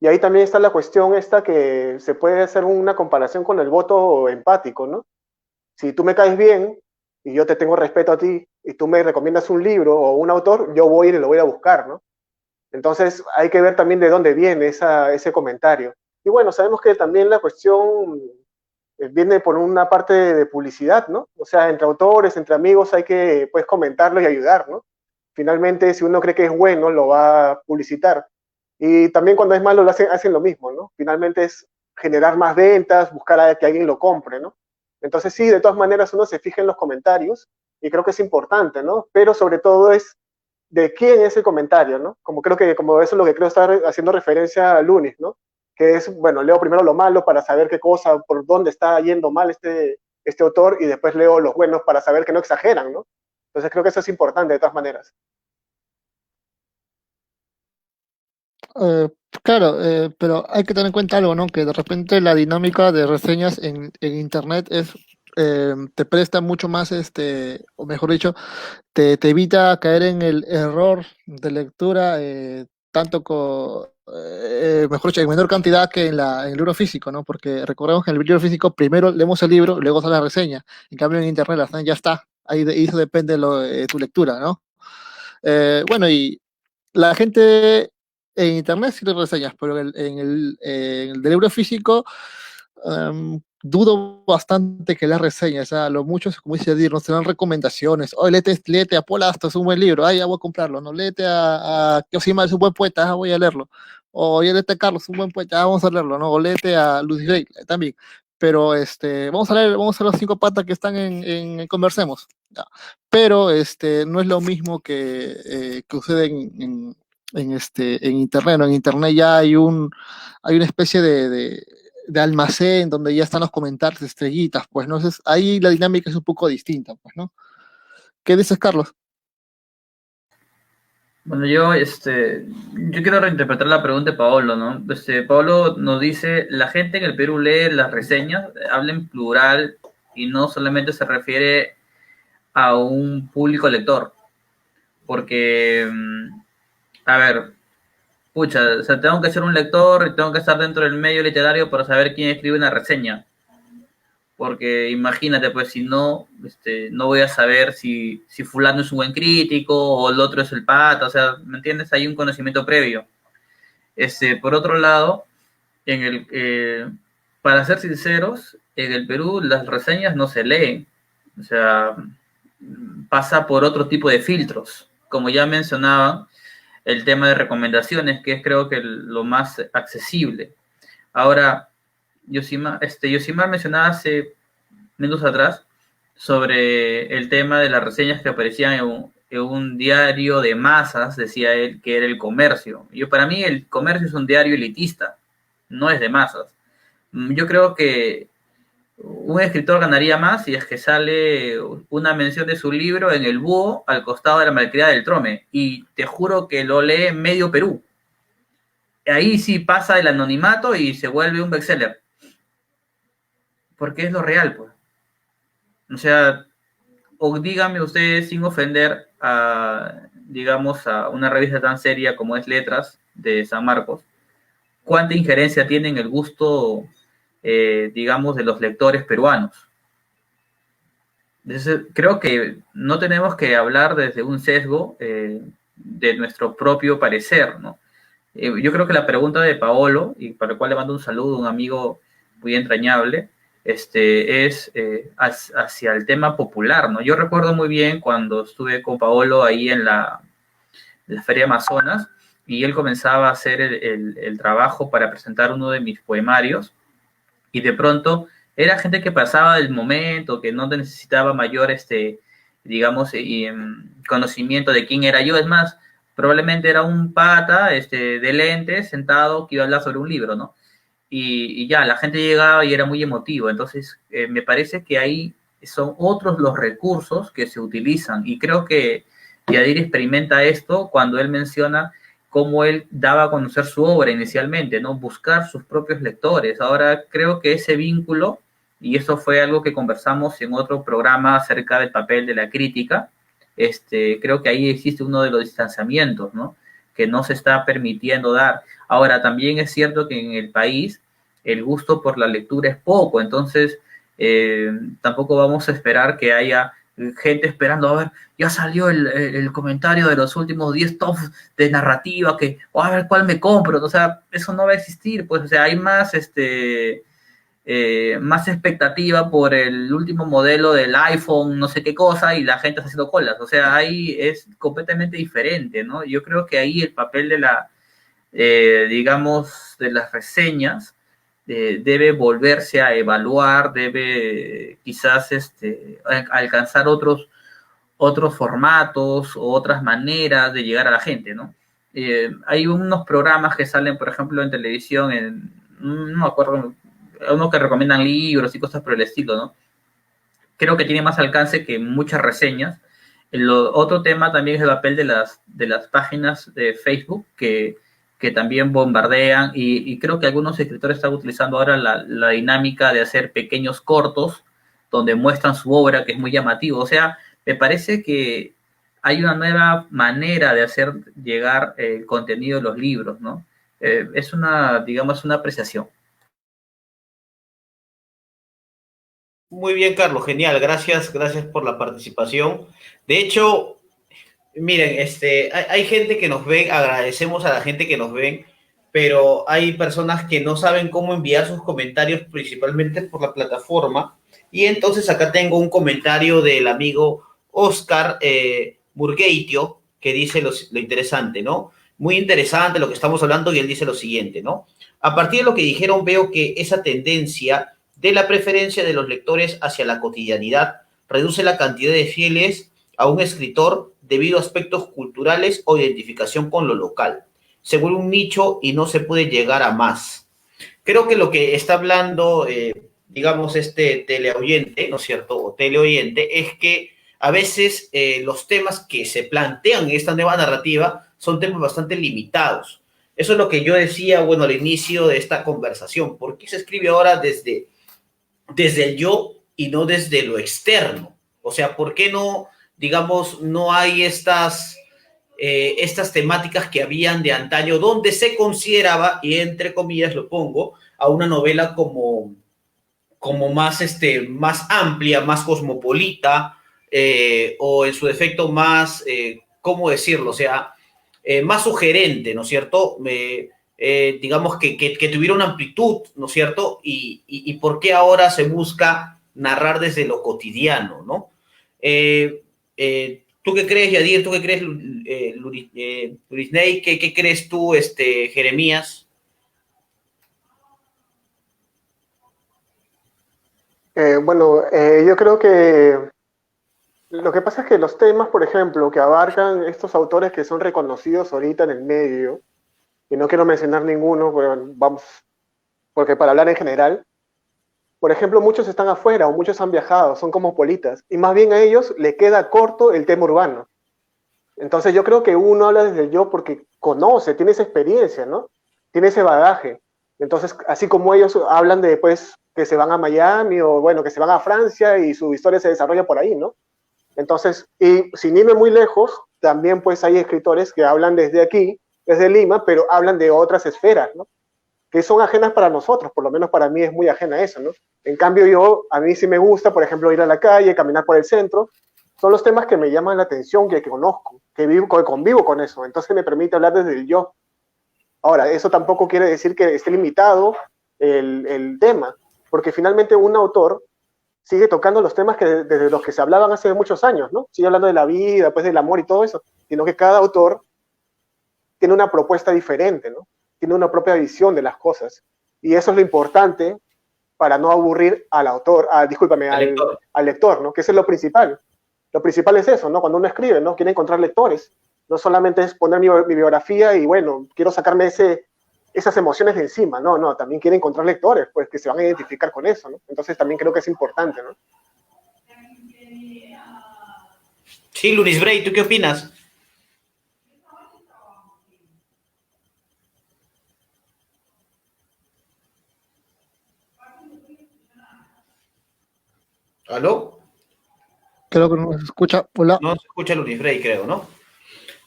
[SPEAKER 3] Y ahí también está la cuestión esta que se puede hacer una comparación con el voto empático, ¿no? Si tú me caes bien y yo te tengo respeto a ti y tú me recomiendas un libro o un autor, yo voy a ir y lo voy a buscar, ¿no? Entonces hay que ver también de dónde viene ese comentario. Y bueno, sabemos que también la cuestión viene por una parte de publicidad, ¿no? O sea, entre autores, entre amigos hay que pues comentarlo y ayudar, ¿no? Finalmente, si uno cree que es bueno, lo va a publicitar. Y también cuando es malo, hacen lo mismo, ¿no? Finalmente es generar más ventas, buscar a que alguien lo compre, ¿no? Entonces sí, de todas maneras uno se fija en los comentarios y creo que es importante, ¿no? Pero sobre todo es de quién es el comentario, ¿no? Como creo que, como eso es lo que creo estar haciendo referencia a Lunis, ¿no? Que es, bueno, leo primero lo malo para saber qué cosa, por dónde está yendo mal este autor y después leo los buenos para saber que no exageran, ¿no? Entonces creo que eso es importante de todas maneras.
[SPEAKER 4] Eh, claro, pero hay que tener en cuenta algo, ¿no? Que de repente la dinámica de reseñas en internet te presta mucho más, o mejor dicho, te evita caer en el error de lectura, mejor dicho, en menor cantidad que en el libro físico, ¿no? Porque recordemos que en el libro físico primero leemos el libro, luego sale la reseña. En cambio, en internet la reseña ya está. Y eso depende de tu lectura, ¿no? Bueno, y la gente en internet sí le reseñas, pero en el del libro físico dudo bastante que las reseñas, o sea, lo muchos, como dice Dir, nos dan recomendaciones. Oye, léete a Paul Astor, es un buen libro, ya voy a comprarlo, ¿no? Léete a Kiyosima, es un buen poeta, voy a leerlo. O oye, léete a Carlos, es un buen poeta, vamos a leerlo, ¿no? O léete a Lucy Gray, también. Pero vamos a los 5 patas que están en Conversemos. Ya. Pero no es lo mismo que sucede en internet, ¿no? En internet ya hay una especie de almacén donde ya están los comentarios, estrellitas, pues, ¿no? Entonces, ahí la dinámica es un poco distinta, pues, ¿no? ¿Qué dices, Carlos?
[SPEAKER 5] Bueno, yo quiero reinterpretar la pregunta de Paolo, ¿no? Paolo nos dice, la gente en el Perú lee las reseñas, habla en plural y no solamente se refiere a un público lector, porque, a ver, pucha, o sea, tengo que ser un lector y tengo que estar dentro del medio literario para saber quién escribe una reseña. Porque imagínate, pues si no, no voy a saber si fulano es un buen crítico o el otro es el pata, o sea, ¿me entiendes? Hay un conocimiento previo. Por otro lado, para ser sinceros, en el Perú las reseñas no se leen, o sea, pasa por otro tipo de filtros. Como ya mencionaba, el tema de recomendaciones, que es creo que lo más accesible. Ahora, Yosimar mencionaba hace minutos atrás sobre el tema de las reseñas que aparecían en un diario de masas, decía él, que era El Comercio. Para mí El Comercio es un diario elitista, no es de masas. Yo creo que un escritor ganaría más si es que sale una mención de su libro en El Búho al costado de la Malcriada del Trome, y te juro que lo lee medio Perú. Ahí sí pasa el anonimato y se vuelve un bestseller. Porque es lo real, pues. O sea, o díganme ustedes sin ofender digamos, a una revista tan seria como es Letras de San Marcos, ¿cuánta injerencia tiene en el gusto, digamos, de los lectores peruanos? Entonces, creo que no tenemos que hablar desde un sesgo de nuestro propio parecer, ¿no? Yo creo que la pregunta de Paolo, y para el cual le mando un saludo, un amigo muy entrañable, es hacia el tema popular, ¿no? Yo recuerdo muy bien cuando estuve con Paolo ahí en la Feria Amazonas, y él comenzaba a hacer el trabajo para presentar uno de mis poemarios, y de pronto era gente que pasaba del momento, que no necesitaba mayor, digamos, conocimiento de quién era yo. Es más, probablemente era un pata de lentes sentado que iba a hablar sobre un libro, ¿no? Y ya, la gente llegaba y era muy emotivo. Entonces, me parece que ahí son otros los recursos que se utilizan, y creo que Yadir experimenta esto cuando él menciona cómo él daba a conocer su obra inicialmente, ¿no? Buscar sus propios lectores. Ahora, creo que ese vínculo, y eso fue algo que conversamos en otro programa acerca del papel de la crítica, creo que ahí existe uno de los distanciamientos, ¿no? Que no se está permitiendo dar. Ahora, también es cierto que en el país el gusto por la lectura es poco, entonces tampoco vamos a esperar que haya gente esperando, a ver, ya salió el comentario de los últimos 10 tops de narrativa, o a ver cuál me compro, o sea, eso no va a existir, pues, o sea, hay más, más expectativa por el último modelo del iPhone, no sé qué cosa, y la gente está haciendo colas, o sea, ahí es completamente diferente, ¿no? Yo creo que ahí el papel de digamos, de las reseñas, debe volverse a evaluar, debe quizás alcanzar otros formatos o otras maneras de llegar a la gente, ¿no? Hay unos programas que salen, por ejemplo, en televisión, no me acuerdo, uno que recomiendan libros y cosas por el estilo, ¿no? Creo que tiene más alcance que muchas reseñas, Otro tema también es el papel de las páginas de Facebook que también bombardean y creo que algunos escritores están utilizando ahora la dinámica de hacer pequeños cortos donde muestran su obra, que es muy llamativo. O sea, me parece que hay una nueva manera de hacer llegar el contenido de los libros, ¿no? Es digamos, una apreciación.
[SPEAKER 1] Muy bien, Carlos, genial, gracias por la participación. De hecho, miren, hay gente que nos ve, agradecemos a la gente que nos ven, pero hay personas que no saben cómo enviar sus comentarios, principalmente por la plataforma. Y entonces acá tengo un comentario del amigo Oscar Murgueitio, que dice lo interesante, ¿no? Muy interesante lo que estamos hablando, y él dice lo siguiente, ¿no? A partir de lo que dijeron, veo que esa tendencia de la preferencia de los lectores hacia la cotidianidad reduce la cantidad de fieles a un escritor debido a aspectos culturales o identificación con lo local. Se vuelve un nicho y no se puede llegar a más. Creo que lo que está hablando, digamos, este teleoyente, ¿no es cierto? O teleoyente, es que a veces los temas que se plantean en esta nueva narrativa son temas bastante limitados. Eso es lo que yo decía, bueno, al inicio de esta conversación. ¿Por qué se escribe ahora desde el yo y no desde lo externo? O sea, ¿por qué no, digamos, no hay estas temáticas que habían de antaño, donde se consideraba, y entre comillas lo pongo, a una novela como más, más amplia, más cosmopolita, o en su defecto más, ¿cómo decirlo? O sea, más sugerente, ¿no es cierto? Digamos que tuviera una amplitud, ¿no es cierto? Y por qué ahora se busca narrar desde lo cotidiano, ¿no? ¿Tú qué crees, Yadir? ¿Tú qué crees, Lurisney? ¿Qué crees tú, Jeremías?
[SPEAKER 3] Yo creo que lo que pasa es que los temas, por ejemplo, que abarcan estos autores que son reconocidos ahorita en el medio, y no quiero mencionar ninguno, pero vamos, porque para hablar en general, por ejemplo, muchos están afuera o muchos han viajado, son cosmopolitas, y más bien a ellos le queda corto el tema urbano. Entonces yo creo que uno habla desde el yo porque conoce, tiene esa experiencia, ¿no? Tiene ese bagaje. Entonces, así como ellos hablan de, pues, que se van a Miami o, bueno, que se van a Francia y su historia se desarrolla por ahí, ¿no? Entonces, y sin irme muy lejos, también pues hay escritores que hablan desde aquí, desde Lima, pero hablan de otras esferas, ¿no? Que son ajenas para nosotros, por lo menos para mí es muy ajena eso, ¿no? En cambio yo, a mí sí me gusta, por ejemplo, ir a la calle, caminar por el centro, son los temas que me llaman la atención, que conozco, que convivo con eso, entonces me permite hablar desde el yo. Ahora, eso tampoco quiere decir que esté limitado el tema, porque finalmente un autor sigue tocando los temas que desde los que se hablaban hace muchos años, ¿no? Sigue hablando de la vida, pues del amor y todo eso, sino que cada autor tiene una propuesta diferente, ¿no? Tiene una propia visión de las cosas. Y eso es lo importante para no aburrir al autor, discúlpame, al lector, ¿no? Que eso es lo principal. Lo principal es eso, ¿no? Cuando uno escribe, ¿no? Quiere encontrar lectores. No solamente es poner mi biografía y, bueno, quiero sacarme esas emociones de encima. No, no, también quiere encontrar lectores, pues, que se van a identificar con eso, ¿no? Entonces también creo que es importante, ¿no?
[SPEAKER 1] Sí, Luis Bray, ¿tú qué opinas? ¿Aló?
[SPEAKER 4] Creo que no se escucha. Hola.
[SPEAKER 1] No se escucha Luis Bray, creo, ¿no?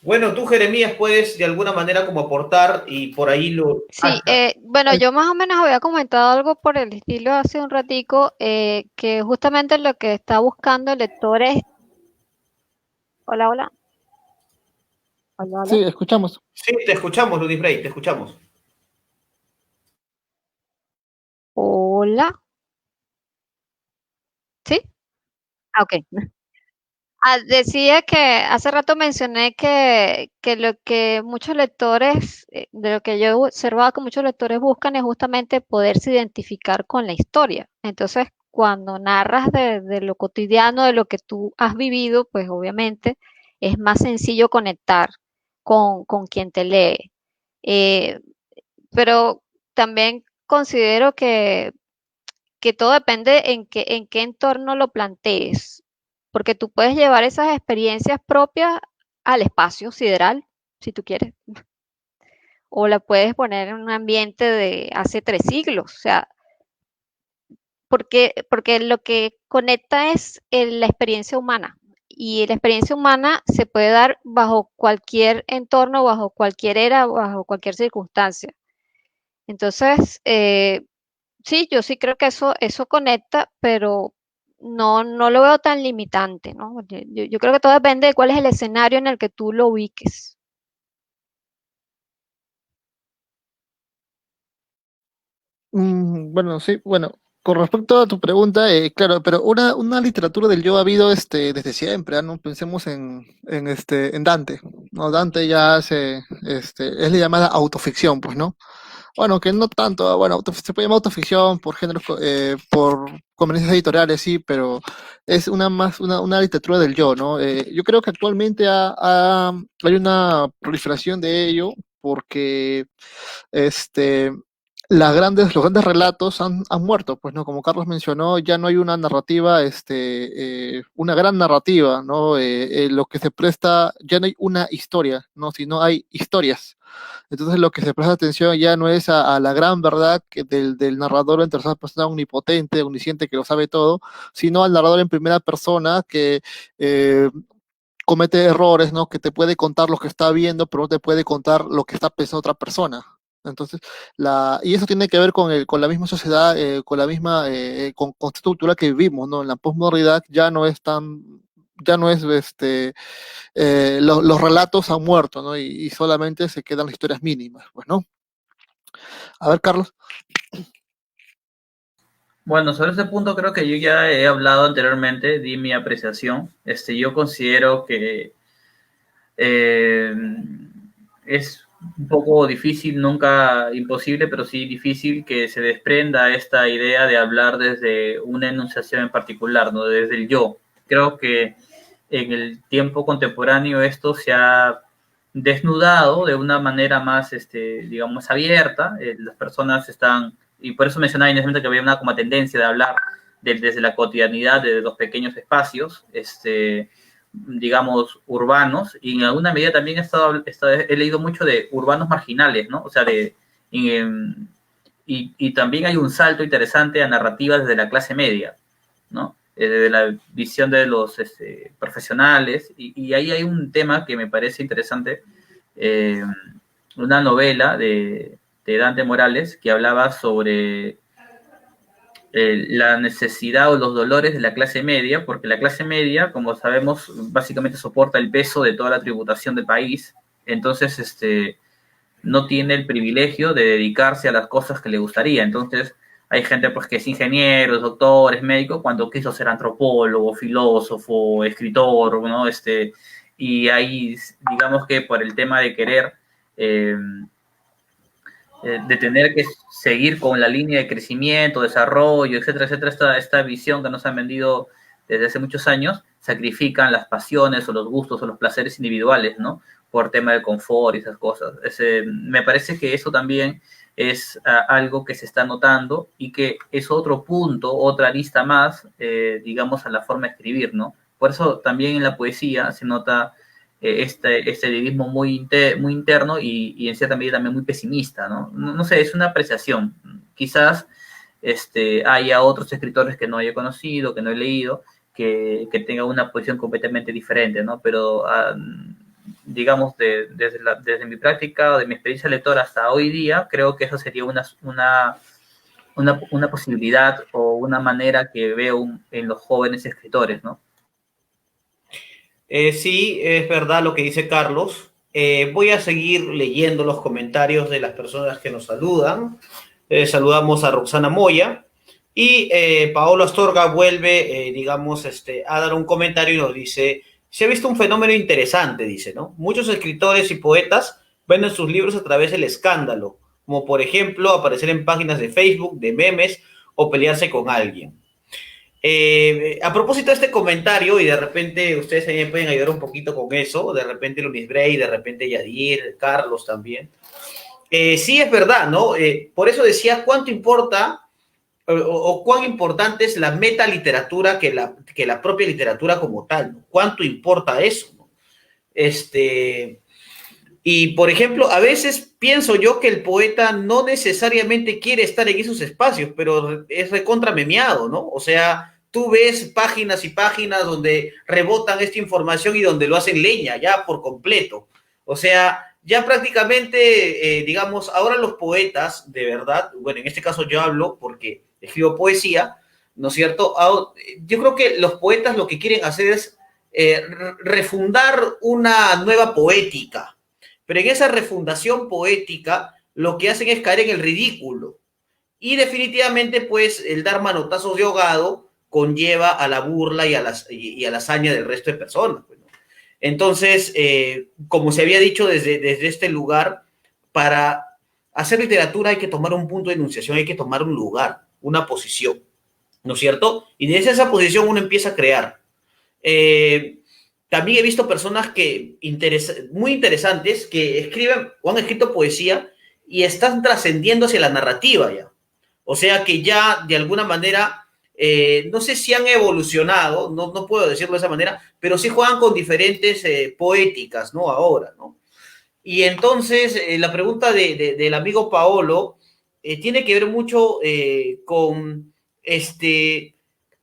[SPEAKER 1] Bueno, tú, Jeremías, puedes de alguna manera como aportar y por ahí lo...
[SPEAKER 2] Sí, bueno, yo más o menos había comentado algo por el estilo hace un ratico, que justamente lo que está buscando el lector es... Hola, hola. Hola, hola.
[SPEAKER 4] Sí, escuchamos.
[SPEAKER 1] Sí, te escuchamos, Luis Bray, te escuchamos.
[SPEAKER 2] Hola. ¿Sí? Ah, ok. Decía que hace rato mencioné que lo que muchos lectores, de lo que yo he observado que muchos lectores buscan es justamente poderse identificar con la historia. Entonces, cuando narras de lo cotidiano, de lo que tú has vivido, pues obviamente es más sencillo conectar con quien te lee. Eh, pero también considero que todo depende en qué entorno lo plantees. porque tú puedes llevar esas experiencias propias al espacio sideral, si tú quieres, o la puedes poner en un ambiente de hace 3 siglos, o sea, porque lo que conecta es la experiencia humana. Y la experiencia humana se puede dar bajo cualquier entorno, bajo cualquier era, bajo cualquier circunstancia. Entonces, sí, yo sí creo que eso conecta, pero no lo veo tan limitante, ¿no? Yo creo que todo depende de cuál es el escenario en el que tú lo ubiques.
[SPEAKER 4] Bueno, sí, bueno, con respecto a tu pregunta, claro, pero una literatura del yo ha habido desde siempre, ¿no? Pensemos en Dante, ¿no? Dante ya hace, es la llamada autoficción, pues, ¿no? Bueno, que no tanto, bueno, se puede llamar autoficción por géneros, por conveniencias editoriales, sí, pero es una literatura del yo, ¿no? Yo creo que actualmente hay una proliferación de ello porque este, los grandes relatos han muerto, pues, ¿no? Como Carlos mencionó, ya no hay una narrativa, una gran narrativa, ¿no? Lo que se presta, ya no hay una historia, ¿no? Sino hay historias. Entonces lo que se presta atención ya no es a la gran verdad del narrador en tercera persona omnipotente, omnisciente, que lo sabe todo, sino al narrador en primera persona que eh, comete errores, ¿no? Que te puede contar lo que está viendo, pero no te puede contar lo que está pensando otra persona. Entonces, y eso tiene que ver con la misma sociedad, con la misma con esta cultura que vivimos, ¿no? En la posmodernidad ya no es los relatos han muerto, ¿no? Y solamente se quedan las historias mínimas, pues, ¿no? A ver, Carlos.
[SPEAKER 5] Bueno, sobre ese punto creo que yo ya he hablado anteriormente, di mi apreciación. Yo considero que eh, es un poco difícil, nunca imposible, pero sí difícil que se desprenda esta idea de hablar desde una enunciación en particular, ¿no? Desde el yo. Creo que en el tiempo contemporáneo esto se ha desnudado de una manera más, digamos, abierta. Las personas están, y por eso mencionaba inicialmente que había una como tendencia de hablar desde la cotidianidad, desde los pequeños espacios, digamos, urbanos, y en alguna medida también he leído mucho de urbanos marginales, ¿no? O sea, y también hay un salto interesante a narrativas desde la clase media, ¿no? Desde la visión de los profesionales, y ahí hay un tema que me parece interesante, una novela de Dante Morales que hablaba sobre la necesidad o los dolores de la clase media, porque la clase media, como sabemos, básicamente soporta el peso de toda la tributación del país, entonces no tiene el privilegio de dedicarse a las cosas que le gustaría. Entonces hay gente pues que es ingeniero, doctor, es médico, cuando quiso ser antropólogo, filósofo, escritor, ¿no? Y ahí, digamos que por el tema de querer de tener que seguir con la línea de crecimiento, desarrollo, etcétera, etcétera, esta visión que nos han vendido desde hace muchos años, sacrifican las pasiones o los gustos o los placeres individuales, ¿no? Por tema del confort y esas cosas. Me parece que eso también es algo que se está notando y que es otro punto, otra arista más, digamos, a la forma de escribir, ¿no? Por eso también en la poesía se nota este lirismo muy interno y en cierta medida también muy pesimista, ¿no? No sé, es una apreciación. Quizás haya otros escritores que no haya conocido, que no he leído, que tengan una posición completamente diferente, ¿no? Pero digamos, desde mi práctica o de mi experiencia lectora hasta hoy día, creo que eso sería una posibilidad o una manera que veo en los jóvenes escritores, ¿no?
[SPEAKER 1] Sí, es verdad lo que dice Carlos. Voy a seguir leyendo los comentarios de las personas que nos saludan. Saludamos a Roxana Moya y Paolo Astorga vuelve, digamos, a dar un comentario y nos dice, se ha visto un fenómeno interesante, dice, ¿no? Muchos escritores y poetas venden sus libros a través del escándalo, como por ejemplo aparecer en páginas de Facebook, de memes o pelearse con alguien. A propósito de este comentario, y de repente ustedes también pueden ayudar un poquito con eso, de repente Luis Bray, de repente Yadir, Carlos también. Sí, es verdad, ¿no? Por eso decía, ¿cuánto importa o cuán importante es la metaliteratura que la propia literatura como tal, ¿no? ¿Cuánto importa eso? ¿No? Y por ejemplo, a veces pienso yo que el poeta no necesariamente quiere estar en esos espacios, pero es recontra memeado, ¿no? O sea, tú ves páginas y páginas donde rebotan esta información y donde lo hacen leña, ya por completo. O sea, ya prácticamente, digamos, ahora los poetas, de verdad, bueno, en este caso yo hablo porque escribo poesía, ¿no es cierto? Yo creo que los poetas lo que quieren hacer es refundar una nueva poética, pero en esa refundación poética lo que hacen es caer en el ridículo. Y definitivamente, pues, el dar manotazos de ahogado conlleva a la burla y a la hazaña del resto de personas. Pues, ¿no? Entonces, como se había dicho desde este lugar, para hacer literatura hay que tomar un punto de enunciación, hay que tomar un lugar, una posición, ¿no es cierto? Y desde esa posición uno empieza a crear. Eh, también he visto personas muy interesantes que escriben o han escrito poesía y están trascendiendo hacia la narrativa ya. O sea que ya de alguna manera, no sé si han evolucionado, no puedo decirlo de esa manera, pero sí juegan con diferentes poéticas, ¿no? Ahora, ¿no? Y entonces la pregunta del amigo Paolo tiene que ver mucho con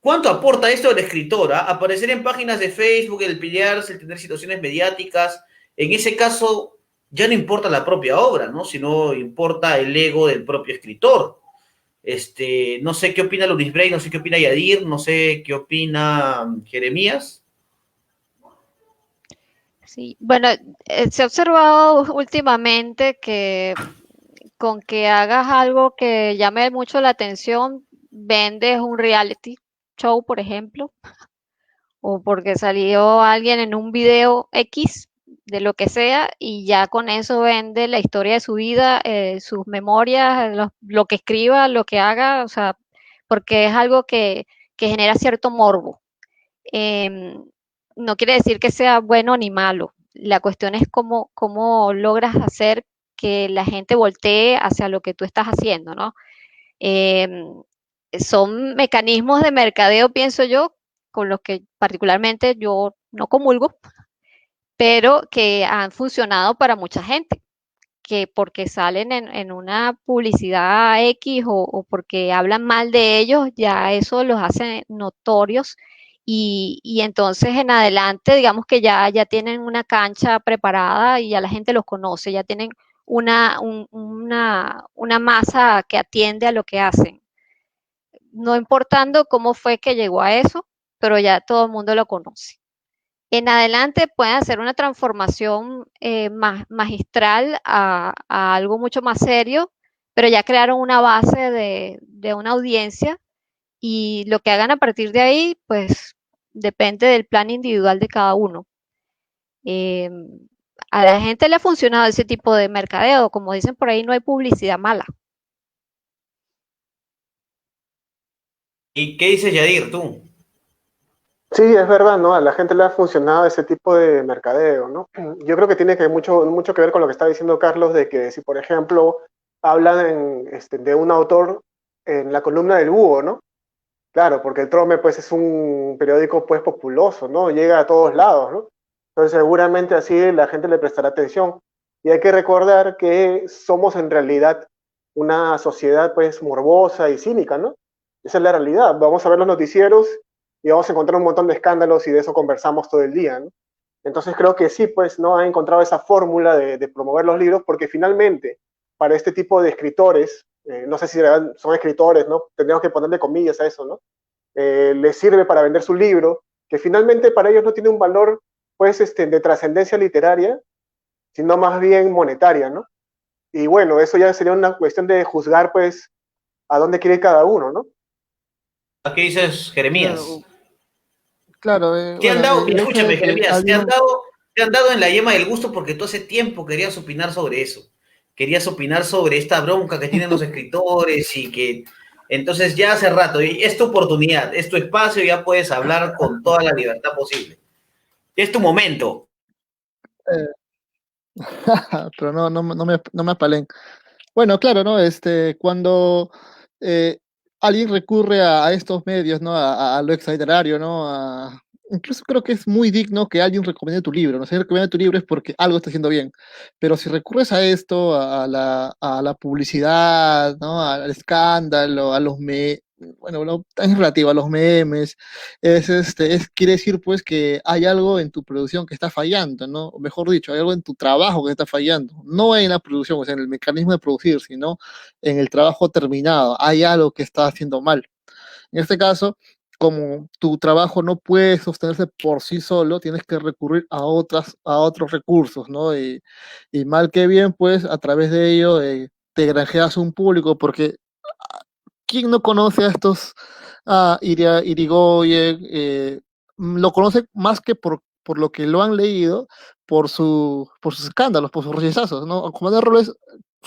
[SPEAKER 1] cuánto aporta esto del escritor, ¿ah? Aparecer en páginas de Facebook, el pelearse, el tener situaciones mediáticas. En ese caso, ya no importa la propia obra, ¿no? Sino importa el ego del propio escritor. No sé qué opina Luis Bray, no sé qué opina Yadir, no sé qué opina Jeremías.
[SPEAKER 2] Sí, bueno, se ha observado últimamente que con que hagas algo que llame mucho la atención, vendes un reality show, por ejemplo, o porque salió alguien en un video X de lo que sea y ya con eso vende la historia de su vida, sus memorias, lo que escriba, lo que haga, o sea, porque es algo que genera cierto morbo. Eh, no quiere decir que sea bueno ni malo. La cuestión es cómo logras hacer que la gente voltee hacia lo que tú estás haciendo, ¿no? Eh, son mecanismos de mercadeo, pienso yo, con los que particularmente yo no comulgo, pero que han funcionado para mucha gente, que porque salen en una publicidad X o porque hablan mal de ellos, ya eso los hace notorios y entonces en adelante, digamos que ya tienen una cancha preparada y ya la gente los conoce, ya tienen una masa que atiende a lo que hacen. No importando cómo fue que llegó a eso, pero ya todo el mundo lo conoce. En adelante pueden hacer una transformación magistral a algo mucho más serio, pero ya crearon una base de una audiencia y lo que hagan a partir de ahí, pues depende del plan individual de cada uno. Eh, a la gente le ha funcionado ese tipo de mercadeo, como dicen por ahí, no hay publicidad mala.
[SPEAKER 1] ¿Y qué dices, Yadir, tú?
[SPEAKER 3] Sí, es verdad, ¿no? A la gente le ha funcionado ese tipo de mercadeo, ¿no? Yo creo que tiene que mucho que ver con lo que está diciendo Carlos, de que si, por ejemplo, hablan de un autor en la columna del Búho, ¿no? Claro, porque el Trome, pues, es un periódico, pues, populoso, ¿no? Llega a todos lados, ¿no? Entonces, seguramente así la gente le prestará atención. Y hay que recordar que somos en realidad una sociedad, pues, morbosa y cínica, ¿no? Esa es la realidad. Vamos a ver los noticieros y vamos a encontrar un montón de escándalos y de eso conversamos todo el día, ¿no? Entonces creo que sí, pues, ¿no? Ha encontrado esa fórmula de promover los libros porque finalmente, para este tipo de escritores, no sé si son escritores, ¿no? Tendríamos que ponerle comillas a eso, ¿no? Les sirve para vender su libro, que finalmente para ellos no tiene un valor, pues, de trascendencia literaria, sino más bien monetaria, ¿no? Y bueno, eso ya sería una cuestión de juzgar, pues, a dónde quiere ir cada uno, ¿no?
[SPEAKER 1] ¿Qué dices, Jeremías?
[SPEAKER 4] Claro, claro,
[SPEAKER 1] Te han
[SPEAKER 4] bueno,
[SPEAKER 1] dado, mira,
[SPEAKER 4] el hecho
[SPEAKER 1] escúchame,
[SPEAKER 4] de que
[SPEAKER 1] Jeremías,
[SPEAKER 4] alguien,
[SPEAKER 1] te han dado en la yema del gusto porque tú hace tiempo querías opinar sobre eso. Querías opinar sobre esta bronca que tienen los escritores y que entonces ya hace rato, y es tu oportunidad, es tu espacio, ya puedes hablar con toda la libertad posible. Es tu momento.
[SPEAKER 4] eh, pero no me apalen. Bueno, claro, ¿no? Cuando eh, alguien recurre a estos medios, ¿no? A lo extraterario, ¿no? Incluso creo que es muy digno que alguien recomiende tu libro, ¿no? Si recomienda tu libro es porque algo está haciendo bien. Pero si recurres a esto, a la publicidad, ¿no? Al escándalo, a los bueno, es relativo a los memes, quiere decir pues que hay algo en tu producción que está fallando, ¿no? O mejor dicho, hay algo en tu trabajo que está fallando. No en la producción, o sea, en el mecanismo de producir, sino en el trabajo terminado. Hay algo que está haciendo mal. En este caso, como tu trabajo no puede sostenerse por sí solo, tienes que recurrir a otros recursos, ¿no? Y mal que bien, pues a través de ello te granjeas un público, porque ¿quién no conoce a estos Irigoyen? Lo conoce más que por lo que lo han leído, por sus escándalos, por sus rechazos, ¿no? Comandante Robles,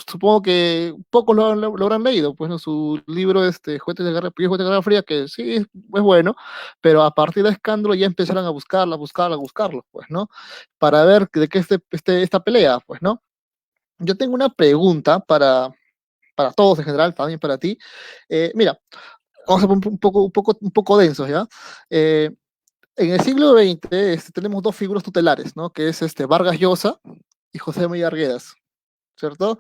[SPEAKER 4] supongo que pocos lo habrán leído, pues, ¿no? Su libro, Juguetes de Guerra Fría, que sí es bueno, pero a partir de escándalo ya empezaron a buscarlo, pues, ¿no? Para ver de qué esta pelea, pues, ¿no? Yo tengo una pregunta para todos en general, también para ti. Mira, vamos a ser un poco densos, ¿ya? En el siglo XX tenemos dos figuras tutelares, ¿no? Que es Vargas Llosa y José María Arguedas, ¿cierto?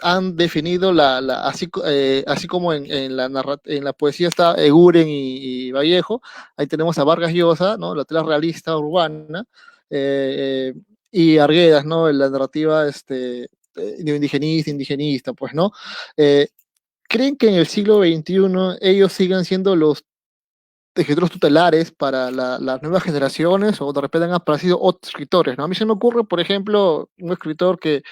[SPEAKER 4] Han definido así como en la poesía está Eguren y Vallejo, ahí tenemos a Vargas Llosa, ¿no? La tela realista urbana, eh, y Arguedas, ¿no? La narrativa indigenista, pues, ¿no? Eh, ¿Creen que en el siglo XXI ellos sigan siendo los escritores tutelares para las nuevas generaciones o de repente han aparecido otros escritores, ¿no? A mí se me ocurre, por ejemplo, un escritor que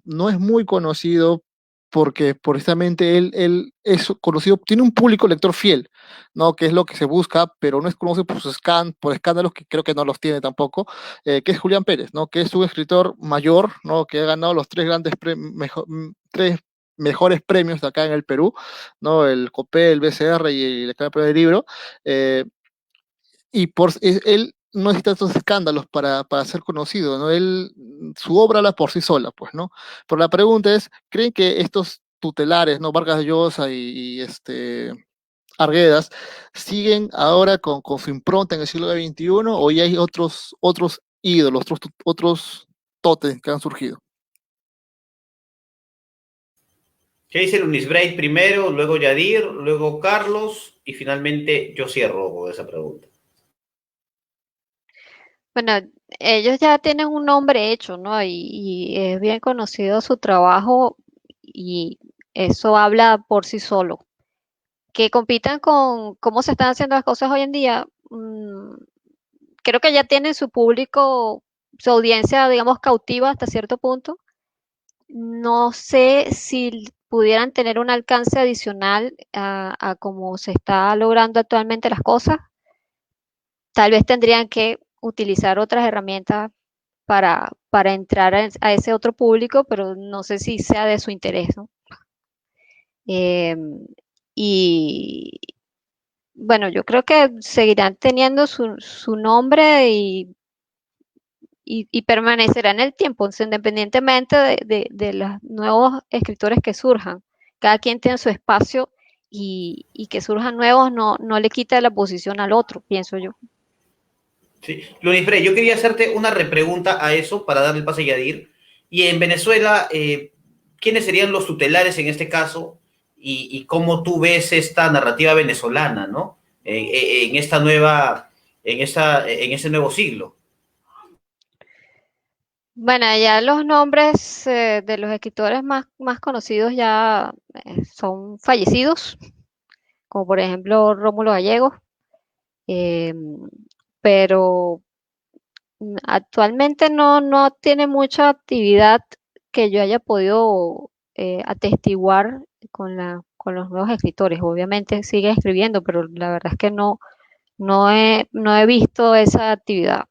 [SPEAKER 4] no es muy conocido porque precisamente él es conocido, tiene un público lector fiel, ¿no? Que es lo que se busca, pero no es conocido por escándalos que creo que no los tiene tampoco, que es Julián Pérez, ¿no? Que es un escritor mayor, ¿no? Que ha ganado los tres mejores premios de acá en el Perú, ¿no? El COPE, el BCR y el Academia del Libro. eh, Él no necesita estos escándalos para ser conocido, ¿no? Su obra habla por sí sola, pues, ¿no? Pero la pregunta es, ¿creen que estos tutelares, ¿no? Vargas Llosa y Arguedas, siguen ahora con su impronta en el siglo XXI o ya hay otros ídolos, otros tótems que han surgido?
[SPEAKER 1] ¿Qué dice Lunis Braid primero, luego Yadir, luego Carlos y finalmente yo cierro con esa pregunta?
[SPEAKER 2] Bueno, ellos ya tienen un nombre hecho, ¿no? Y es bien conocido su trabajo y eso habla por sí solo. Que compitan con cómo se están haciendo las cosas hoy en día, creo que ya tienen su público, su audiencia, digamos, cautiva hasta cierto punto. No sé si pudieran tener un alcance adicional a cómo se está logrando actualmente las cosas. Tal vez tendrían que utilizar otras herramientas para entrar a ese otro público, pero no sé si sea de su interés, ¿no? Y bueno, yo creo que seguirán teniendo su nombre y permanecerá en el tiempo, o sea, independientemente de los nuevos escritores que surjan. Cada quien tiene su espacio y que surjan nuevos no le quita la posición al otro, pienso yo.
[SPEAKER 1] Sí. Luis Frey, yo quería hacerte una repregunta a eso para darle el pase a Yadir. Y en Venezuela, ¿quiénes serían los tutelares en este caso? Y cómo tú ves esta narrativa venezolana, ¿no? En esta nueva, en ese nuevo siglo.
[SPEAKER 2] Bueno, ya los nombres de los escritores más conocidos ya son fallecidos, como por ejemplo Rómulo Gallegos, eh, pero actualmente no tiene mucha actividad que yo haya podido atestiguar con los nuevos escritores. Obviamente sigue escribiendo, pero la verdad es que no he visto esa actividad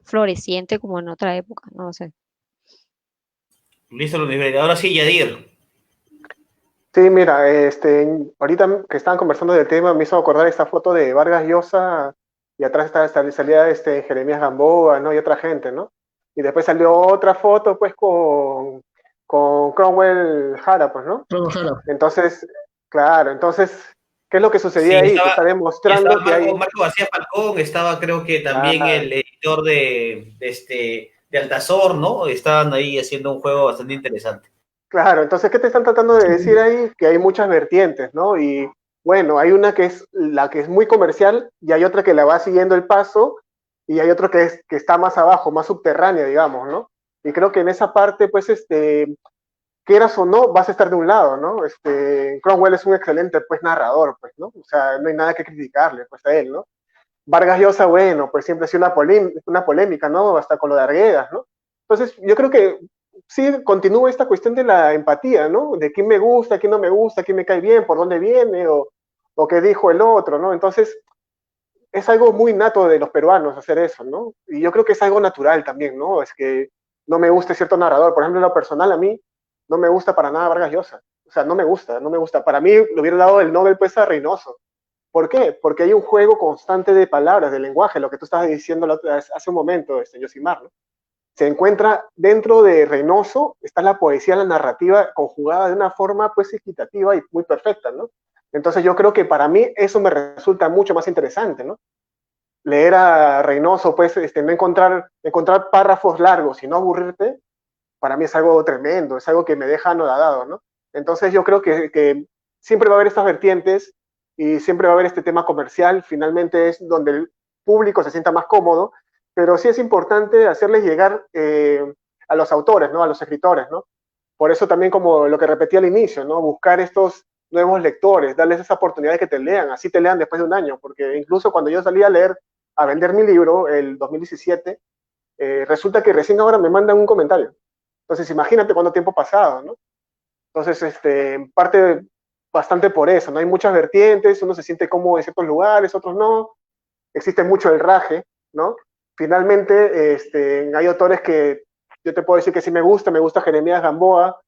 [SPEAKER 2] floreciente como en otra época, no sé.
[SPEAKER 1] Listo, Luis Frey. Ahora sí, Yadir.
[SPEAKER 3] Sí, mira, ahorita que estaban conversando del tema, me hizo acordar esta foto de Vargas Llosa y atrás salía Jeremías Gamboa, ¿no? Y otra gente, ¿no? Y después salió otra foto, pues, con con Cromwell Jara, pues, ¿no? Entonces, claro, entonces, ¿qué es lo que sucedía
[SPEAKER 1] Sí,
[SPEAKER 3] ahí? Que está demostrando
[SPEAKER 1] estaba
[SPEAKER 3] que hay...
[SPEAKER 1] Marco García Falcón, estaba creo que también
[SPEAKER 3] Claro,
[SPEAKER 1] el editor de Altazor, ¿no? Estaban ahí haciendo un juego bastante interesante.
[SPEAKER 3] claro, entonces, ¿qué te están tratando de decir ahí? Que hay muchas vertientes, ¿no? Y bueno, hay una que es la que es muy comercial y hay otra que la va siguiendo el paso y hay otro que está más abajo, más subterránea, digamos, ¿no? Y creo que en esa parte, pues, quieras o no, vas a estar de un lado, ¿no? Cromwell es un excelente, pues, narrador, pues, ¿no? O sea, no hay nada que criticarle, pues, a él, ¿no? Vargas Llosa, bueno, pues siempre ha sido una polémica, ¿no? Hasta con lo de Arguedas, ¿no? Entonces, yo creo que sí continúa esta cuestión de la empatía, ¿no? De quién me gusta, quién no me gusta, quién me cae bien, por dónde viene, o qué dijo el otro, ¿no? Entonces, es algo muy nato de los peruanos hacer eso, ¿no? Y yo creo que es algo natural también, ¿no? Es que no me gusta cierto narrador. Por ejemplo, en lo personal, a mí no me gusta para nada Vargas Llosa. O sea, no me gusta, no me gusta. Para mí le hubiera dado el Nobel pues a Reynoso. ¿Por qué? Porque hay un juego constante de palabras, de lenguaje, lo que tú estabas diciendo hace un momento, Yosimar, ¿no? Se encuentra dentro de Reynoso, está la poesía, la narrativa conjugada de una forma pues equitativa y muy perfecta, ¿no? Entonces yo creo que para mí eso me resulta mucho más interesante, ¿no? Leer a Reynoso, pues no encontrar párrafos largos y no aburrirte, para mí es algo tremendo, es algo que me deja anodadado, ¿no? Entonces yo creo que siempre va a haber estas vertientes y siempre va a haber este tema comercial, finalmente es donde el público se sienta más cómodo, pero sí es importante hacerles llegar a los autores, ¿no? A los escritores, ¿no? Por eso también como lo que repetí al inicio, ¿no? Buscar estos nuevos lectores, darles esa oportunidad de que te lean, así te lean después de un año, porque incluso cuando yo salí a leer, a vender mi libro, el 2017, resulta que recién ahora me mandan un comentario. Entonces, imagínate cuánto tiempo pasado, ¿no? Entonces, en parte bastante por eso, ¿no? Hay muchas vertientes, uno se siente cómodo en ciertos lugares, otros no. Existe mucho el raje, ¿no? Finalmente, hay autores que yo te puedo decir que sí me gusta Jeremías Gamboa,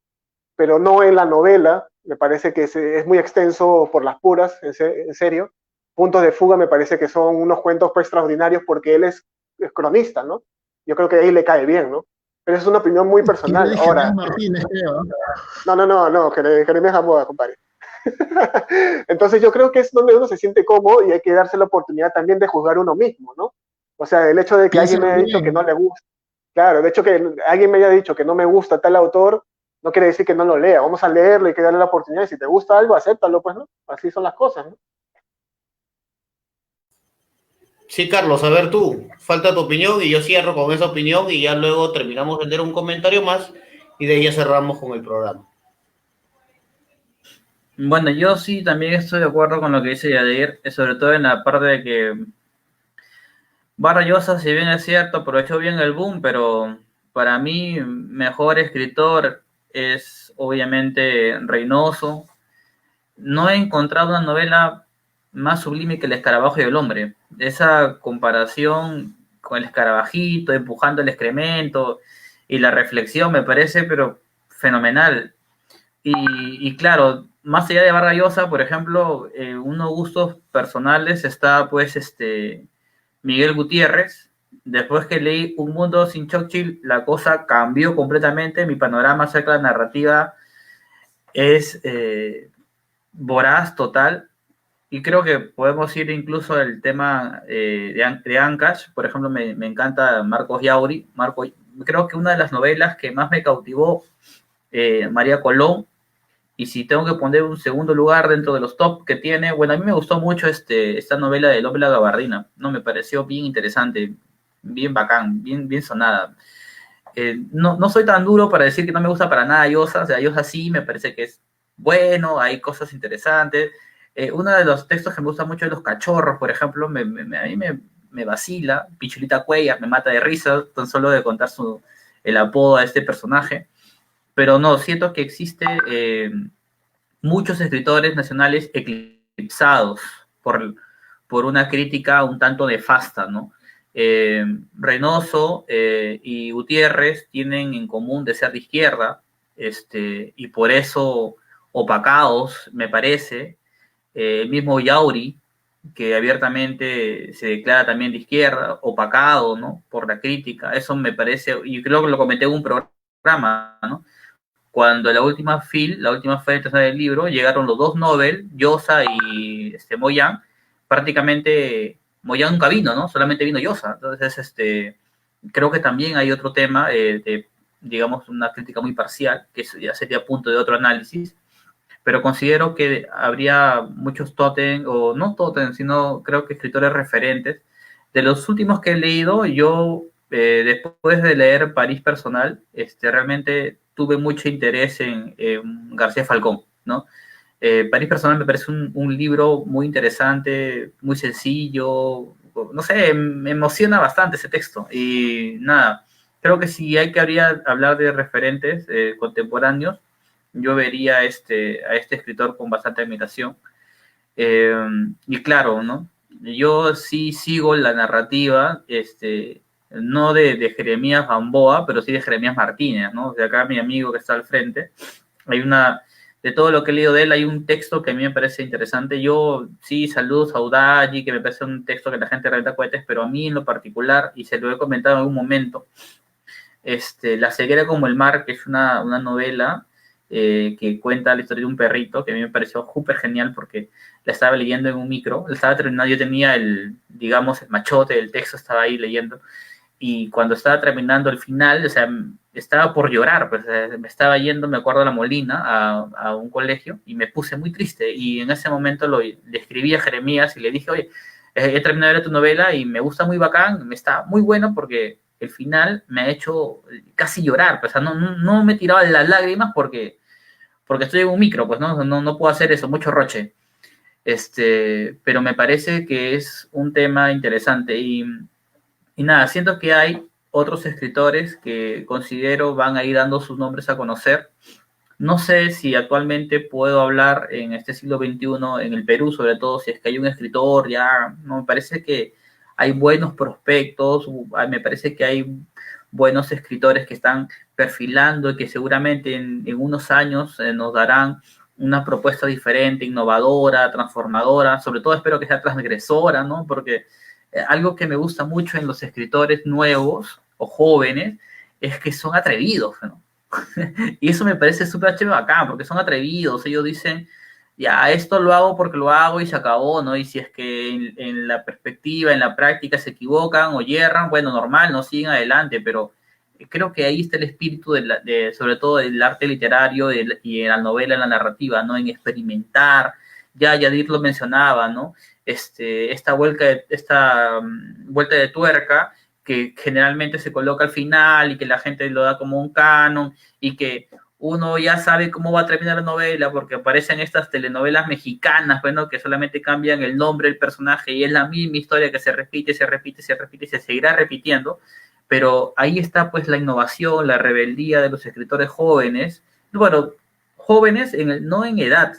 [SPEAKER 3] pero no en la novela, me parece que es muy extenso por las puras, en serio. Puntos de fuga me parece que son unos cuentos pues, extraordinarios porque él es cronista, ¿no? Yo creo que ahí le cae bien, ¿no? Pero es una opinión muy personal. Ahora,
[SPEAKER 4] Martínez, creo.
[SPEAKER 3] no, Jeremías Gamboa, compadre. Entonces yo creo que es donde uno se siente cómodo y hay que darse la oportunidad también de juzgar uno mismo, ¿no? O sea, el hecho de que alguien me haya dicho que no le gusta, claro, de hecho que alguien me haya dicho que no me gusta tal autor, no quiere decir que no lo lea. Vamos a leerlo, hay que darle la oportunidad y si te gusta algo, acéptalo, pues, ¿no? Así son las cosas, ¿no?
[SPEAKER 1] Sí, Carlos, a ver tú, falta tu opinión y yo cierro con esa opinión y ya luego terminamos de leer un comentario más y de ahí ya cerramos con el programa.
[SPEAKER 5] Bueno, yo sí también estoy de acuerdo con lo que dice Yadir, sobre todo en la parte de que Vargas Llosa, si bien es cierto, aprovechó bien el boom, pero para mí mejor escritor es obviamente Reynoso. No he encontrado una novela más sublime que El escarabajo y el hombre. Esa comparación con el escarabajito empujando el excremento y la reflexión me parece pero fenomenal. Y claro, más allá de Vargas Llosa, por ejemplo, unos gustos personales está pues Miguel Gutiérrez. Después que leí Un mundo sin Churchill, la cosa cambió completamente. Mi panorama acerca de la narrativa es voraz, total. Y creo que podemos ir incluso al tema de Ancash. Por ejemplo, me encanta Marcos Yauri. Creo que una de las novelas que más me cautivó, María Colón. Y si tengo que poner un segundo lugar dentro de los top que tiene, bueno, a mí me gustó mucho esta novela de Lope la Gabardina, ¿no? Me pareció bien interesante, bien bacán, bien sonada. No soy tan duro para decir que no me gusta para nada Llosa, o sea, Llosa sí me parece que es bueno, hay cosas interesantes. Uno de los textos que me gusta mucho es Los Cachorros, por ejemplo, a mí me vacila, Pichulita Cuellar me mata de risa, tan solo de contar el apodo a este personaje. Pero no, siento que existe muchos escritores nacionales eclipsados por una crítica un tanto nefasta, ¿no? Reynoso y Gutiérrez tienen en común de ser de izquierda, y por eso opacados, me parece. El mismo Yauri, que abiertamente se declara también de izquierda, opacado, ¿no? Por la crítica. Eso me parece, y creo que lo comenté en un programa, ¿no? cuando la última fue del libro, llegaron los dos Nobel, Llosa y Moyán. Prácticamente Moyán nunca vino, ¿no? Solamente vino Llosa. Entonces, creo que también hay otro tema de, digamos, una crítica muy parcial, que ya sería punto de otro análisis, pero considero que habría muchos tótem, o no tótem, sino creo que escritores referentes. De los últimos que he leído, yo, después de leer París Personal, realmente tuve mucho interés en García Falcón, ¿no? París Personal me parece un libro muy interesante, muy sencillo, no sé, me emociona bastante ese texto. Y nada, creo que si hay que hablar de referentes contemporáneos, yo vería a este escritor con bastante admiración. Y claro, ¿no? Yo sí sigo la narrativa, no de Jeremías Gamboa, pero sí de Jeremías Martínez, ¿no? De acá mi amigo que está al frente. De todo lo que he leído de él, hay un texto que a mí me parece interesante. Yo sí, saludos a Udayi, que me parece un texto que la gente revienta cohetes, pero a mí en lo particular, y se lo he comentado en algún momento, La ceguera como el mar, que es una novela que cuenta la historia de un perrito, que a mí me pareció súper genial porque la estaba leyendo en un micro, la estaba terminando, yo tenía digamos, el machote del texto, estaba ahí leyendo, y cuando estaba terminando el final, o sea, estaba por llorar, pues me estaba yendo, me acuerdo, a La Molina, a un colegio, y me puse muy triste, y en ese momento le escribí a Jeremías y le dije, oye, he terminado de leer tu novela y me gusta muy bacán, me está muy bueno porque el final me ha hecho casi llorar, pues, o sea, no me tiraba las lágrimas porque estoy en un micro, pues no puedo hacer eso, mucho roche. Pero me parece que es un tema interesante y nada, siento que hay otros escritores que considero van a ir dando sus nombres a conocer. No sé si actualmente puedo hablar en este siglo XXI, en el Perú, sobre todo, si es que hay un escritor, ya, no, me parece que hay buenos prospectos, me parece que hay buenos escritores que están perfilando y que seguramente en unos años nos darán una propuesta diferente, innovadora, transformadora, sobre todo espero que sea transgresora, ¿no? Porque algo que me gusta mucho en los escritores nuevos o jóvenes es que son atrevidos, ¿no? Y eso me parece súper chévere acá, porque son atrevidos, ellos dicen, ya, esto lo hago porque lo hago y se acabó, ¿no? Y si es que en la perspectiva, en la práctica se equivocan o yerran, bueno, normal, no siguen adelante, pero creo que ahí está el espíritu sobre todo del arte literario y en la novela, en la narrativa, ¿no? En experimentar, ya Yadir lo mencionaba, ¿no? Esta vuelta de tuerca que generalmente se coloca al final y que la gente lo da como un canon y que uno ya sabe cómo va a terminar la novela porque aparecen estas telenovelas mexicanas, bueno, que solamente cambian el nombre del personaje y es la misma historia que se repite y se seguirá repitiendo, pero ahí está pues la innovación, la rebeldía de los escritores jóvenes, bueno, jóvenes no en edad,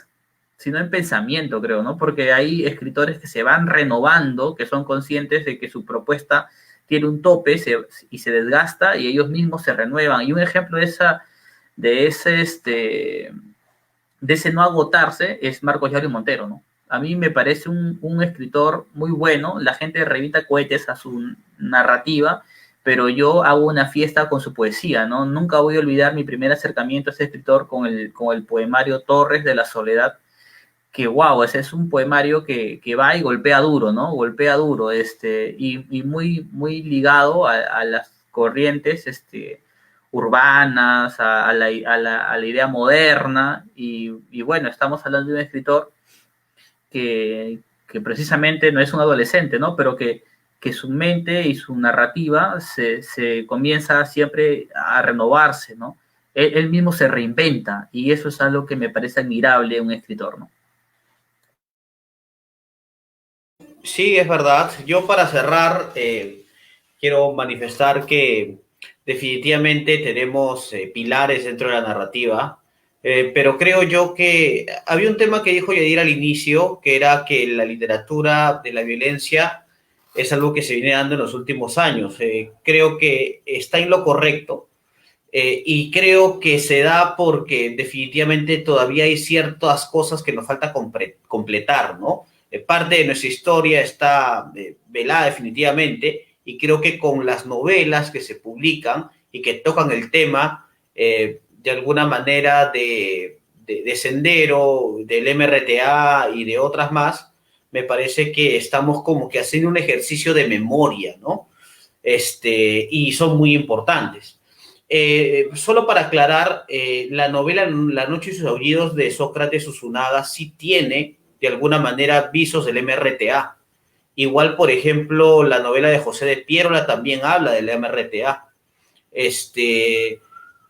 [SPEAKER 5] sino en pensamiento, creo, ¿no? Porque hay escritores que se van renovando, que son conscientes de que su propuesta tiene un tope y se desgasta y ellos mismos se renuevan. Y un ejemplo de ese no agotarse es Marcos Llorio Montero, ¿no? A mí me parece un escritor muy bueno, la gente revienta cohetes a su narrativa, pero yo hago una fiesta con su poesía, ¿no? Nunca voy a olvidar mi primer acercamiento a ese escritor con el poemario Torres de la Soledad, que wow, ese es un poemario que va y golpea duro, ¿no? Golpea duro, y muy, muy ligado a las corrientes, urbanas, a la idea moderna, y bueno, estamos hablando de un escritor que precisamente no es un adolescente, ¿no? Pero que su mente y su narrativa se comienza siempre a renovarse, ¿no? Él mismo se reinventa, y eso es algo que me parece admirable en un escritor, ¿no?
[SPEAKER 1] Sí, es verdad. Yo para cerrar quiero manifestar que definitivamente tenemos pilares dentro de la narrativa, pero creo yo que había un tema que dijo Yadir al inicio, que era que la literatura de la violencia es algo que se viene dando en los últimos años. Creo que está en lo correcto. Y creo que se da porque definitivamente todavía hay ciertas cosas que nos falta completar, ¿no? Parte de nuestra historia está velada definitivamente y creo que con las novelas que se publican y que tocan el tema, de alguna manera de Sendero, del MRTA y de otras más, me parece que estamos como que haciendo un ejercicio de memoria, ¿no? Y son muy importantes. Solo para aclarar, la novela La noche y sus aullidos de Sócrates Usunaga sí tiene, de alguna manera, visos del MRTA. Igual, por ejemplo, la novela de José de Piérola también habla del MRTA.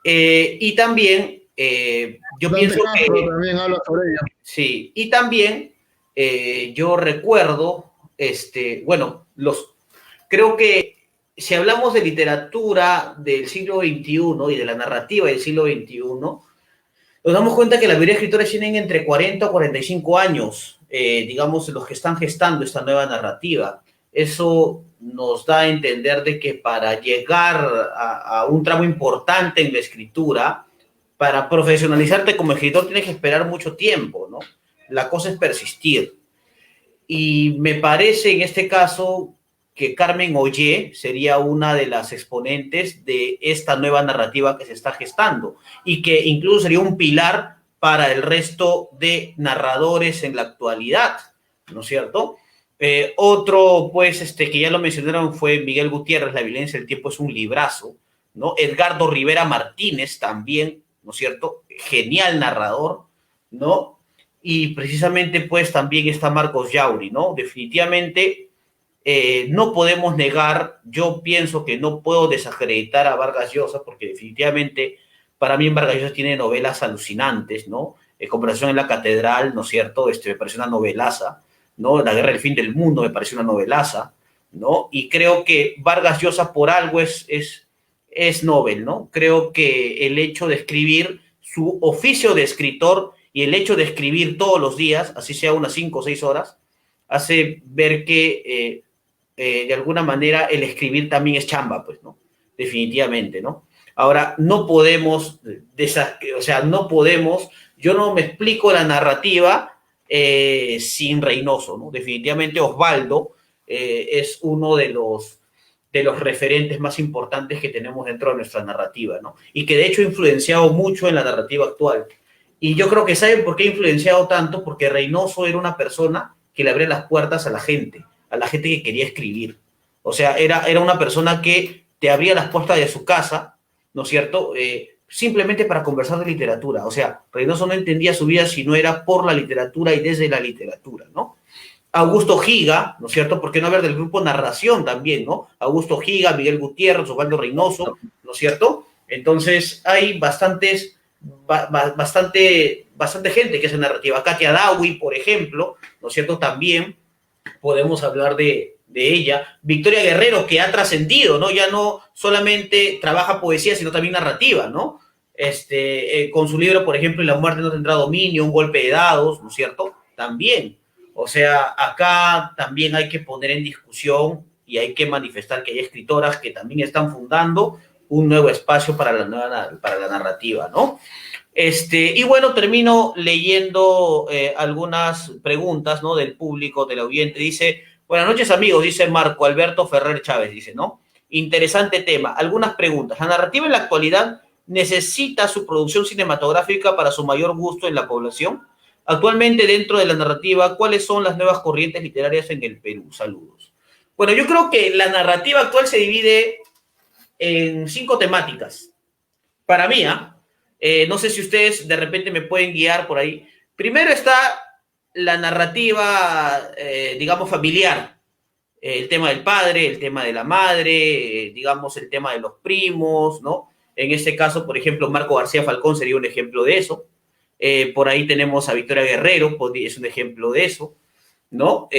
[SPEAKER 1] Y también yo
[SPEAKER 4] Dante
[SPEAKER 1] pienso
[SPEAKER 4] Castro
[SPEAKER 1] que
[SPEAKER 4] también habla sobre ella.
[SPEAKER 1] sí, y también yo recuerdo, bueno, creo que si hablamos de literatura del siglo XXI y de la narrativa del siglo XXI, nos damos cuenta que la mayoría de escritores tienen entre 40 o 45 años, digamos, los que están gestando esta nueva narrativa. Eso nos da a entender de que para llegar a un tramo importante en la escritura, para profesionalizarte como escritor tienes que esperar mucho tiempo, ¿no? La cosa es persistir. Y me parece en este caso que Carmen Ollé sería una de las exponentes de esta nueva narrativa que se está gestando y que incluso sería un pilar para el resto de narradores en la actualidad, ¿no es cierto? Otro, pues, que ya lo mencionaron fue Miguel Gutiérrez, La violencia del tiempo es un librazo, ¿no? Edgardo Rivera Martínez también, ¿no es cierto? Genial narrador, ¿no? Y precisamente pues también está Marcos Yauri, ¿no? Definitivamente no podemos negar, yo pienso que no puedo desacreditar a Vargas Llosa porque definitivamente para mí Vargas Llosa tiene novelas alucinantes, ¿no? Conversación en la Catedral, ¿no es cierto? Me parece una novelaza, ¿no? La Guerra del Fin del Mundo me parece una novelaza, ¿no? Y creo que Vargas Llosa por algo es Nobel, ¿no? Creo que el hecho de escribir su oficio de escritor y el hecho de escribir todos los días, así sea unas 5 o 6 horas, hace ver que de alguna manera el escribir también es chamba, pues, ¿no? Definitivamente, ¿no? Ahora, no podemos, o sea, no podemos, yo no me explico la narrativa sin Reynoso, ¿no? Definitivamente Osvaldo es uno de los referentes más importantes que tenemos dentro de nuestra narrativa, ¿no? Y que de hecho ha influenciado mucho en la narrativa actual. Y yo creo que ¿saben por qué ha influenciado tanto? Porque Reynoso era una persona que le abría las puertas a la gente que quería escribir. O sea, era una persona que te abría las puertas de su casa, ¿no es cierto? Simplemente para conversar de literatura. O sea, Reynoso no entendía su vida si no era por la literatura y desde la literatura, ¿no? Augusto Giga, ¿no es cierto? ¿Por qué no hablar del grupo Narración también, ¿no? Augusto Giga, Miguel Gutiérrez, Osvaldo Reynoso, ¿no es cierto? Entonces hay bastante gente que hace narrativa. Katia Dawi, por ejemplo, ¿no es cierto? También podemos hablar de ella. Victoria Guerrero, que ha trascendido, ¿no? Ya no solamente trabaja poesía, sino también narrativa, ¿no? Con su libro, por ejemplo, La muerte no tendrá dominio, Un golpe de dados, ¿no es cierto? También. O sea, acá también hay que poner en discusión y hay que manifestar que hay escritoras que también están fundando un nuevo espacio para la narrativa, ¿no? Y bueno, termino leyendo algunas preguntas, ¿no? Del público, del oyente. Dice, buenas noches amigos, dice Marco Alberto Ferrer Chávez, dice, ¿no? Interesante tema. Algunas preguntas. ¿La narrativa en la actualidad necesita su producción cinematográfica para su mayor gusto en la población? Actualmente, dentro de la narrativa, ¿cuáles son las nuevas corrientes literarias en el Perú? Saludos. Bueno, yo creo que la narrativa actual se divide en 5 temáticas. Para mí, no sé si ustedes de repente me pueden guiar por ahí. Primero está la narrativa, digamos, familiar. El tema del padre, el tema de la madre, digamos, el tema de los primos, ¿no? En este caso, por ejemplo, Marco García Falcón sería un ejemplo de eso. Por ahí tenemos a Victoria Guerrero, es un ejemplo de eso, ¿no?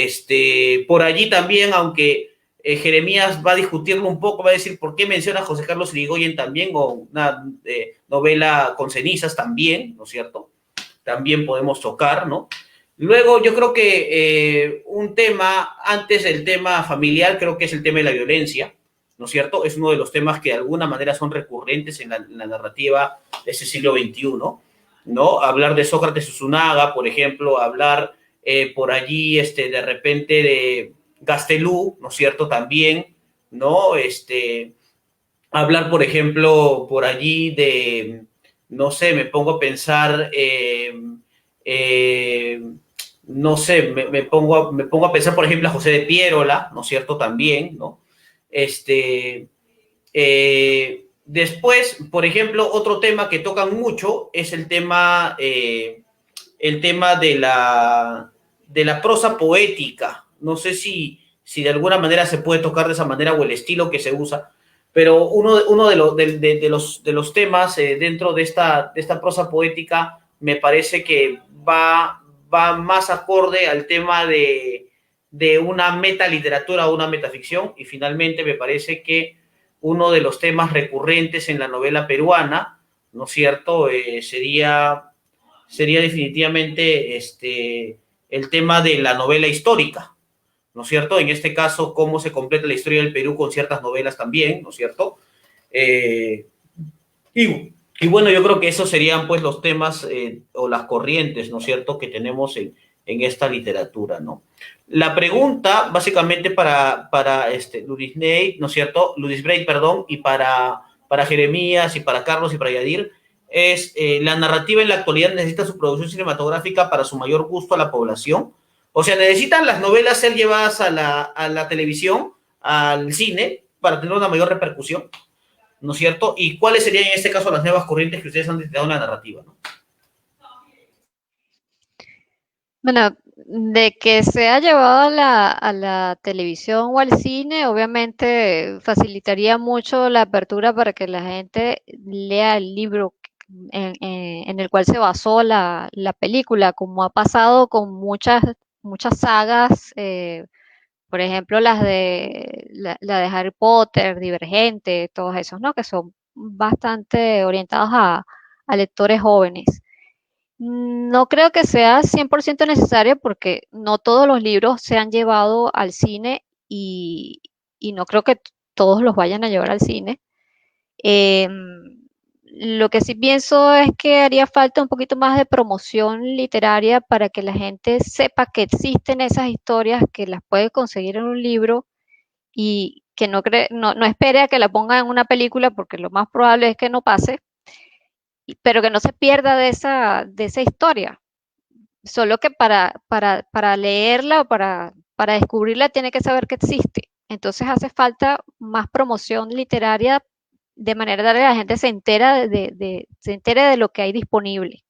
[SPEAKER 1] Por allí también, aunque Jeremías va a discutirlo un poco, va a decir por qué menciona a José Carlos Irigoyen también, o una novela con cenizas también, ¿no es cierto? También podemos tocar, ¿no? Luego, yo creo que un tema, antes del tema familiar, creo que es el tema de la violencia, ¿no es cierto? Es uno de los temas que de alguna manera son recurrentes en la narrativa de ese siglo XXI, ¿no? Hablar de Sócrates Usunaga, por ejemplo, hablar por allí de repente de Gastelú, ¿no es cierto? También, ¿no? Hablar, por ejemplo, por allí no sé, me pongo a pensar, eh, no sé, me pongo a pensar, por ejemplo, a José de Piérola, ¿no es cierto? También, ¿no? Este, después, por ejemplo, otro tema que tocan mucho es el tema de la prosa poética. No sé si de alguna manera se puede tocar de esa manera o el estilo que se usa, pero uno de los temas dentro de esta prosa poética me parece que va más acorde al tema de una metaliteratura o una metaficción, y finalmente me parece que uno de los temas recurrentes en la novela peruana, ¿no es cierto?, sería definitivamente el tema de la novela histórica, ¿no es cierto? En este caso, cómo se completa la historia del Perú con ciertas novelas también, ¿no es cierto? Eh, y bueno, yo creo que esos serían pues los temas o las corrientes, ¿no es cierto?, que tenemos en esta literatura, ¿no? La pregunta, básicamente para Ludis Ney, ¿no es cierto?, Ludis Break, perdón, y para Jeremías y para Carlos y para Yadir, es la narrativa en la actualidad necesita su producción cinematográfica para su mayor gusto a la población. O sea, necesitan las novelas ser llevadas a la televisión, al cine, para tener una mayor repercusión, ¿no es cierto? ¿Y cuáles serían en este caso las nuevas corrientes que ustedes han detectado en la narrativa, ¿no?
[SPEAKER 2] Bueno, de que sea llevado a la televisión o al cine, obviamente facilitaría mucho la apertura para que la gente lea el libro en el cual se basó la película, como ha pasado con muchas sagas, por ejemplo, la de Harry Potter, Divergente, todos esos, ¿no? Que son bastante orientados a lectores jóvenes. No creo que sea 100% necesario porque no todos los libros se han llevado al cine y no creo que todos los vayan a llevar al cine. Lo que sí pienso es que haría falta un poquito más de promoción literaria para que la gente sepa que existen esas historias, que las puede conseguir en un libro y que no espere a que la pongan en una película porque lo más probable es que no pase, pero que no se pierda de esa historia. Solo que para leerla o para descubrirla tiene que saber que existe. Entonces hace falta más promoción literaria de manera tal que la gente se entere de lo que hay disponible.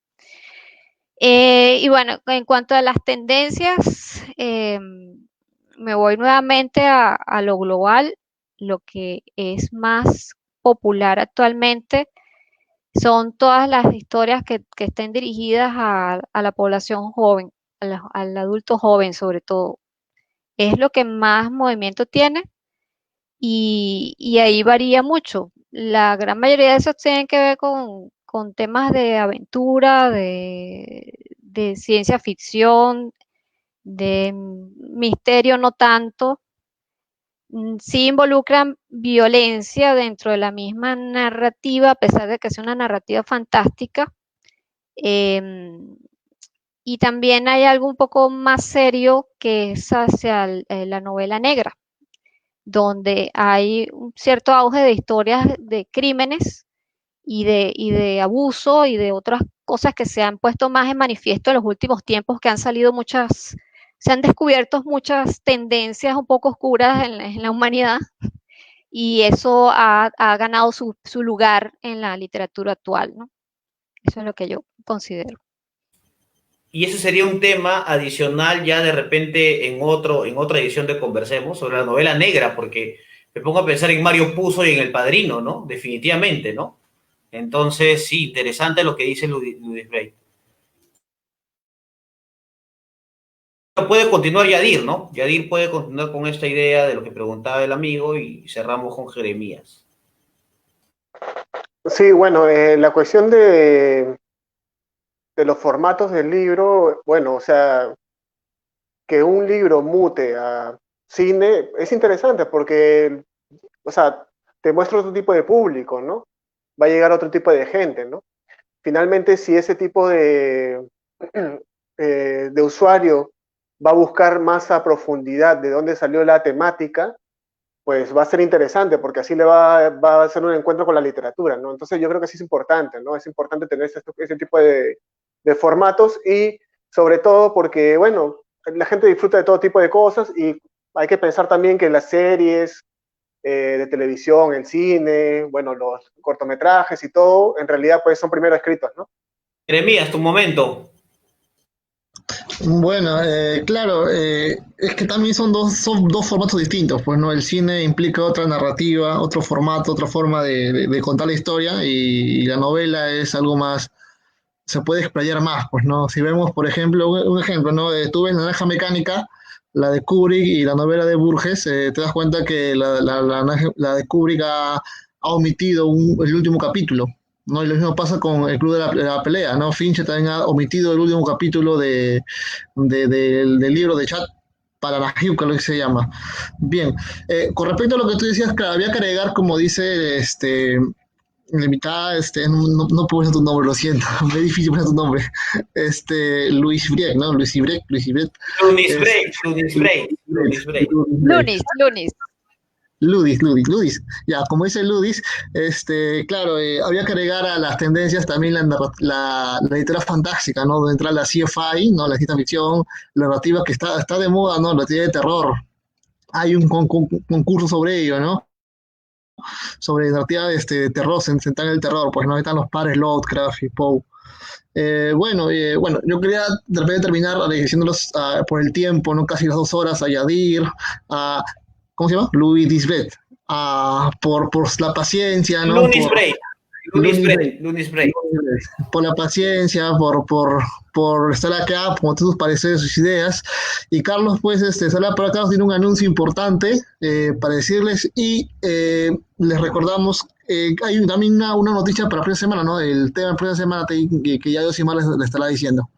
[SPEAKER 2] Y bueno, en cuanto a las tendencias, me voy nuevamente a lo global. Lo que es más popular actualmente son todas las historias que estén dirigidas a la población joven, al adulto joven sobre todo. Es lo que más movimiento tiene y ahí varía mucho. La gran mayoría de esos tienen que ver con temas de aventura, de ciencia ficción, de misterio no tanto. Sí involucran violencia dentro de la misma narrativa, a pesar de que es una narrativa fantástica. Em, y también hay algo un poco más serio que es hacia la novela negra, donde hay un cierto auge de historias de crímenes y de abuso y de otras cosas que se han puesto más en manifiesto en los últimos tiempos, que han salido se han descubierto muchas tendencias un poco oscuras en la humanidad y eso ha ganado su lugar en la literatura actual, ¿no? Eso es lo que yo considero.
[SPEAKER 1] Y eso sería un tema adicional ya de repente en otra edición de Conversemos sobre la novela negra, porque me pongo a pensar en Mario Puzo y en El Padrino, ¿no? Definitivamente, ¿no? Entonces, sí, interesante lo que dice Ludis Bray. Puede continuar Yadir, ¿no? Yadir puede continuar con esta idea de lo que preguntaba el amigo y cerramos con Jeremías.
[SPEAKER 3] Sí, bueno, la cuestión de los formatos del libro, bueno, o sea, que un libro mute a cine es interesante porque, o sea, te muestra otro tipo de público, ¿no? Va a llegar a otro tipo de gente, ¿no? Finalmente, si ese tipo de usuario va a buscar más a profundidad de dónde salió la temática, pues va a ser interesante porque así le va a hacer un encuentro con la literatura, ¿no? Entonces yo creo que sí es importante, ¿no? Es importante tener ese tipo de formatos y sobre todo porque, bueno, la gente disfruta de todo tipo de cosas y hay que pensar también que las series de televisión, el cine, bueno, los cortometrajes y todo, en realidad pues son primero escritos, ¿no?
[SPEAKER 1] Jeremías, tu momento.
[SPEAKER 4] Bueno, claro, es que también son dos formatos distintos, pues, ¿no? El cine implica otra narrativa, otro formato, otra forma de contar la historia y la novela es algo más, se puede explayar más, pues, ¿no? Si vemos, por ejemplo, un ejemplo, ¿no? Tú ves Naranja Mecánica, la de Kubrick y la novela de Burgess, te das cuenta que la de Kubrick ha omitido el último capítulo, ¿no? Y lo mismo pasa con el Club de la Pelea, ¿no? Fincher también ha omitido el último capítulo del libro de Chat para la que lo que se llama. Bien, con respecto a lo que tú decías, claro, había que agregar, como dice la invitada, no puedo decir tu nombre, lo siento, es difícil poner tu nombre. Luis Briek, ¿no? Luis Ibret.
[SPEAKER 1] Lunis Break, Lunis Break, Lunis Break.
[SPEAKER 2] Lunis.
[SPEAKER 4] Ludis. Ya, como dice Ludis, claro, había que agregar a las tendencias también la literatura fantástica, ¿no? Donde entra la sci-fi, ¿no? La ciencia ficción, la narrativa que está de moda, ¿no? La teoría de terror. Hay un concurso sobre ello, ¿no? Sobre narrativa de terror, central en el terror, pues no ahí están los padres Lovecraft y Poe. Bueno, yo quería de repente terminar diciéndolos por el tiempo, ¿no? Casi las 2 horas a Yadir, a ¿cómo se llama? Louis Disbet, por la paciencia, ¿no?
[SPEAKER 1] Lunis Break, Lunis Break, Lunis Break.
[SPEAKER 4] Por la paciencia, por estar acá, por tus pareceres, sus ideas. Y Carlos, pues, sale por acá, tiene un anuncio importante para decirles y les recordamos, hay también una noticia para la próxima semana, ¿no? El tema de la próxima semana que ya Josimar les estará diciendo.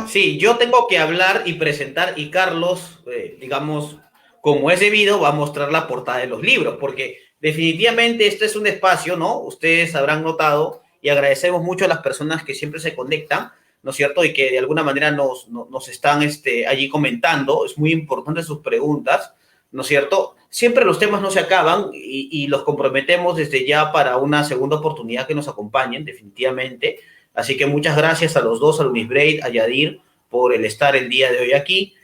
[SPEAKER 1] Sí, yo tengo que hablar y presentar y Carlos, digamos, como es debido, va a mostrar la portada de los libros, porque definitivamente este es un espacio, ¿no? Ustedes habrán notado y agradecemos mucho a las personas que siempre se conectan, ¿no es cierto? Y que de alguna manera nos están allí comentando. Es muy importante sus preguntas, ¿no es cierto? Siempre los temas no se acaban y los comprometemos desde ya para una segunda oportunidad que nos acompañen, definitivamente. Así que muchas gracias a los dos, a Lunis Braid, a Yadir, por el estar el día de hoy aquí.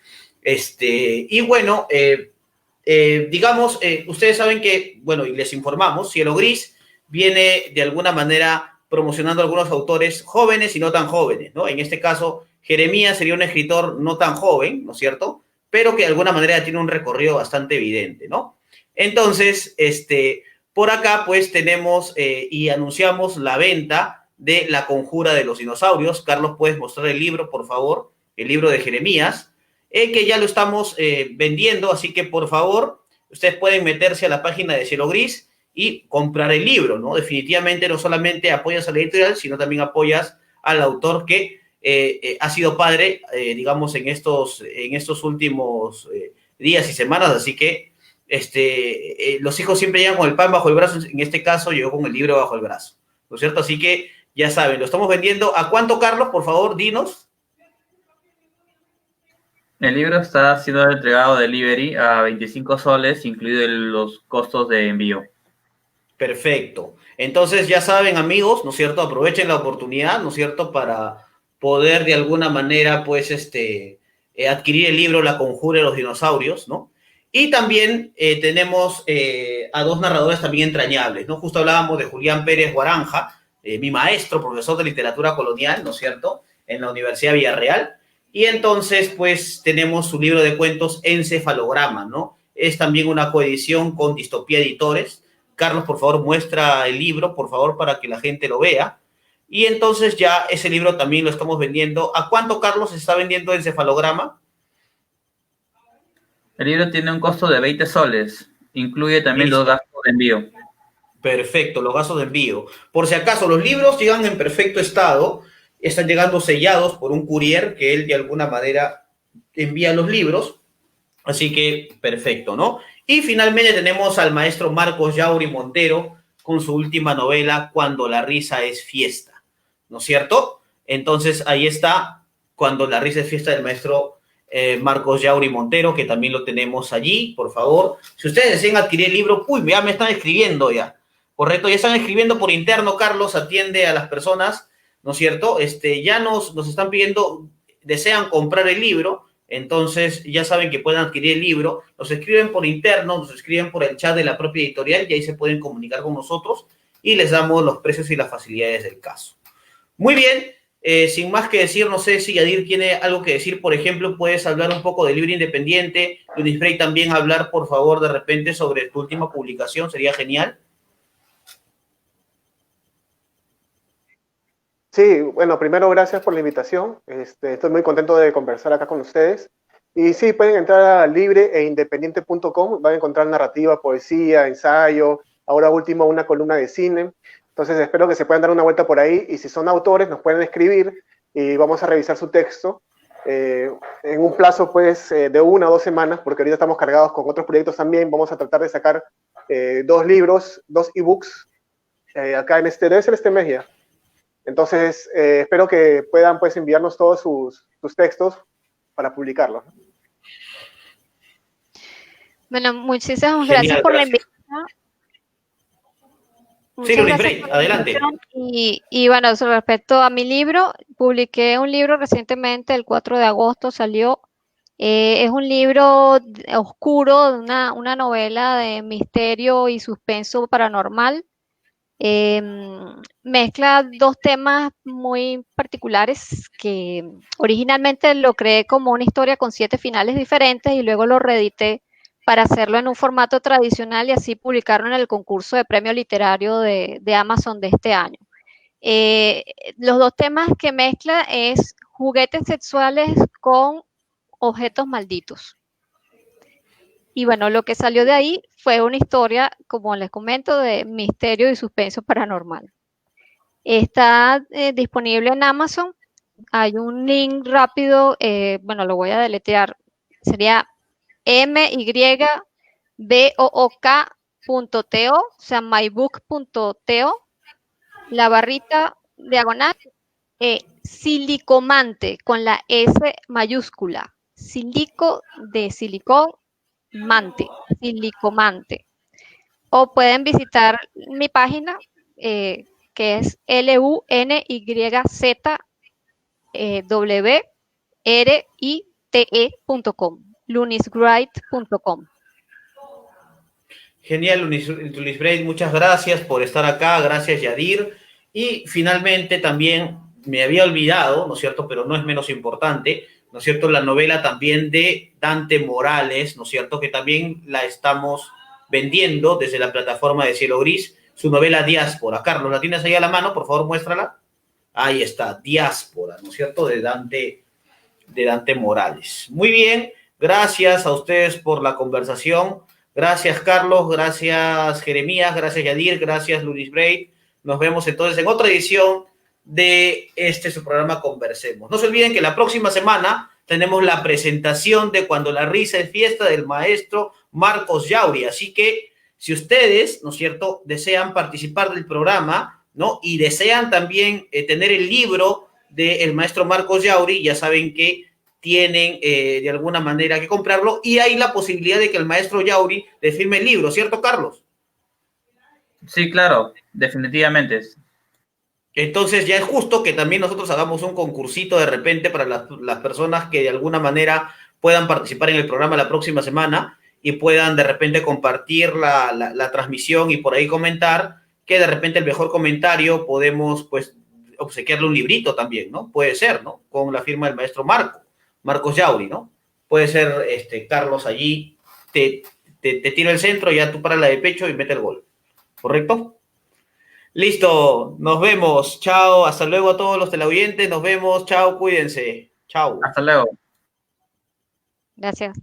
[SPEAKER 1] Y bueno, digamos, ustedes saben que, bueno, y les informamos, Cielo Gris viene de alguna manera promocionando a algunos autores jóvenes y no tan jóvenes, ¿no? En este caso, Jeremías sería un escritor no tan joven, ¿no es cierto? Pero que de alguna manera tiene un recorrido bastante evidente, ¿no? Entonces, por acá, pues, tenemos y anunciamos la venta de La Conjura de los Dinosaurios. Carlos, ¿puedes mostrar el libro, por favor? El libro de Jeremías, que ya lo estamos vendiendo, así que, por favor, ustedes pueden meterse a la página de Cielo Gris y comprar el libro, ¿no? Definitivamente no solamente apoyas a la editorial, sino también apoyas al autor que ha sido padre, digamos, en estos últimos días y semanas, así que los hijos siempre llegan con el pan bajo el brazo, en este caso llegó con el libro bajo el brazo, ¿no es cierto? Así que ya saben, lo estamos vendiendo. ¿A cuánto, Carlos? Por favor, dinos.
[SPEAKER 5] El libro está siendo entregado delivery a 25 soles, incluidos los costos de envío.
[SPEAKER 1] Perfecto. Entonces, ya saben, amigos, ¿no es cierto? Aprovechen la oportunidad, ¿no es cierto? Para poder de alguna manera, pues, adquirir el libro La Conjura de los Dinosaurios, ¿no? Y también tenemos a dos narradores también entrañables, ¿no? Justo hablábamos de Julián Pérez Guaranja, mi maestro, profesor de literatura colonial, ¿no es cierto?, en la Universidad Villarreal. Y entonces, pues, tenemos su libro de cuentos Encefalograma, ¿no? Es también una coedición con Distopía Editores. Carlos, por favor, muestra el libro, por favor, para que la gente lo vea. Y entonces ya ese libro también lo estamos vendiendo. ¿A cuánto, Carlos, se está vendiendo Encefalograma?
[SPEAKER 5] El libro tiene un costo de 20 soles. Incluye también los gastos de envío.
[SPEAKER 1] Perfecto, los gastos de envío. Por si acaso, los libros llegan en perfecto estado, están llegando sellados por un courier que él de alguna manera envía los libros, así que perfecto, ¿no? Y finalmente tenemos al maestro Marcos Yauri Montero con su última novela, Cuando la risa es fiesta, ¿no es cierto? Entonces ahí está, Cuando la risa es fiesta del maestro Marcos Yauri Montero, que también lo tenemos allí, por favor. Si ustedes desean adquirir el libro, uy, ya me están escribiendo ya, correcto, ya están escribiendo por interno, Carlos atiende a las personas, ¿no es cierto? Ya nos están pidiendo, desean comprar el libro, entonces ya saben que pueden adquirir el libro, nos escriben por interno, nos escriben por el chat de la propia editorial y ahí se pueden comunicar con nosotros y les damos los precios y las facilidades del caso. Muy bien, sin más que decir, no sé si Yadir tiene algo que decir, por ejemplo, puedes hablar un poco del libro independiente, Luis Frey también hablar, por favor, de repente sobre tu última publicación, sería genial.
[SPEAKER 3] Sí, bueno, primero gracias por la invitación. Estoy muy contento de conversar acá con ustedes. Y sí, pueden entrar a libreindependiente.com, van a encontrar narrativa, poesía, ensayo, ahora último una columna de cine. Entonces espero que se puedan dar una vuelta por ahí y si son autores nos pueden escribir y vamos a revisar su texto en un plazo pues de 1 o 2 semanas, porque ahorita estamos cargados con otros proyectos también. Vamos a tratar de sacar 2 libros, 2 ebooks acá debe ser este mes ya. Entonces, espero que puedan pues enviarnos todos sus textos para publicarlos.
[SPEAKER 2] Bueno, muchísimas gracias por la invitación.
[SPEAKER 1] Sí, Luis Frey, adelante.
[SPEAKER 2] Y bueno, respecto a mi libro, publiqué un libro recientemente, el 4 de agosto salió. Es un libro oscuro, una novela de misterio y suspenso paranormal. Mezcla 2 temas muy particulares que originalmente lo creé como una historia con 7 finales diferentes y luego lo reedité para hacerlo en un formato tradicional y así publicarlo en el concurso de premio literario de Amazon de este año. Los 2 temas que mezcla es juguetes sexuales con objetos malditos. Y bueno, lo que salió de ahí fue una historia, como les comento, de misterio y suspenso paranormal. Está disponible en Amazon. Hay un link rápido, bueno, lo voy a deletrear. Sería mybook.to, o sea, mybook.to, la barrita diagonal, silicomante, con la S mayúscula. Silico de silicón, mante, silicomante. O pueden visitar mi página, que es lunyzwrite.com, luniswrite.com.
[SPEAKER 1] Genial, Luis Frey, muchas gracias por estar acá, gracias Yadir. Y finalmente también me había olvidado, ¿no es cierto?, pero no es menos importante, ¿no es cierto?, la novela también de Dante Morales, ¿no es cierto?, que también la estamos vendiendo desde la plataforma de Cielo Gris, su novela Diáspora. Carlos, ¿la tienes ahí a la mano? Por favor, muéstrala. Ahí está, Diáspora, ¿no es cierto?, de Dante Morales. Muy bien, gracias a ustedes por la conversación. Gracias, Carlos, gracias, Jeremías, gracias, Yadir, gracias, Luis Frey. Nos vemos entonces en otra edición de su programa Conversemos. No se olviden que la próxima semana tenemos la presentación de Cuando la risa es fiesta del maestro Marcos Yauri. Así que si ustedes, ¿no es cierto?, desean participar del programa, ¿no?, y desean también tener el libro del maestro Marcos Yauri, ya saben que tienen de alguna manera que comprarlo y hay la posibilidad de que el maestro Yauri le firme el libro, ¿cierto, Carlos?
[SPEAKER 5] Sí, claro, definitivamente.
[SPEAKER 1] Entonces ya es justo que también nosotros hagamos un concursito de repente para las personas que de alguna manera puedan participar en el programa la próxima semana y puedan de repente compartir la transmisión y por ahí comentar, que de repente el mejor comentario podemos pues obsequiarle un librito también, ¿no? Puede ser, ¿no? Con la firma del maestro Marcos Yauri, ¿no? Puede ser Carlos allí, te tira el centro, ya tú para la de pecho y mete el gol. ¿Correcto? Listo, nos vemos. Chao, hasta luego a todos los televidentes. Nos vemos. Chao, cuídense. Chao.
[SPEAKER 5] Hasta luego.
[SPEAKER 2] Gracias.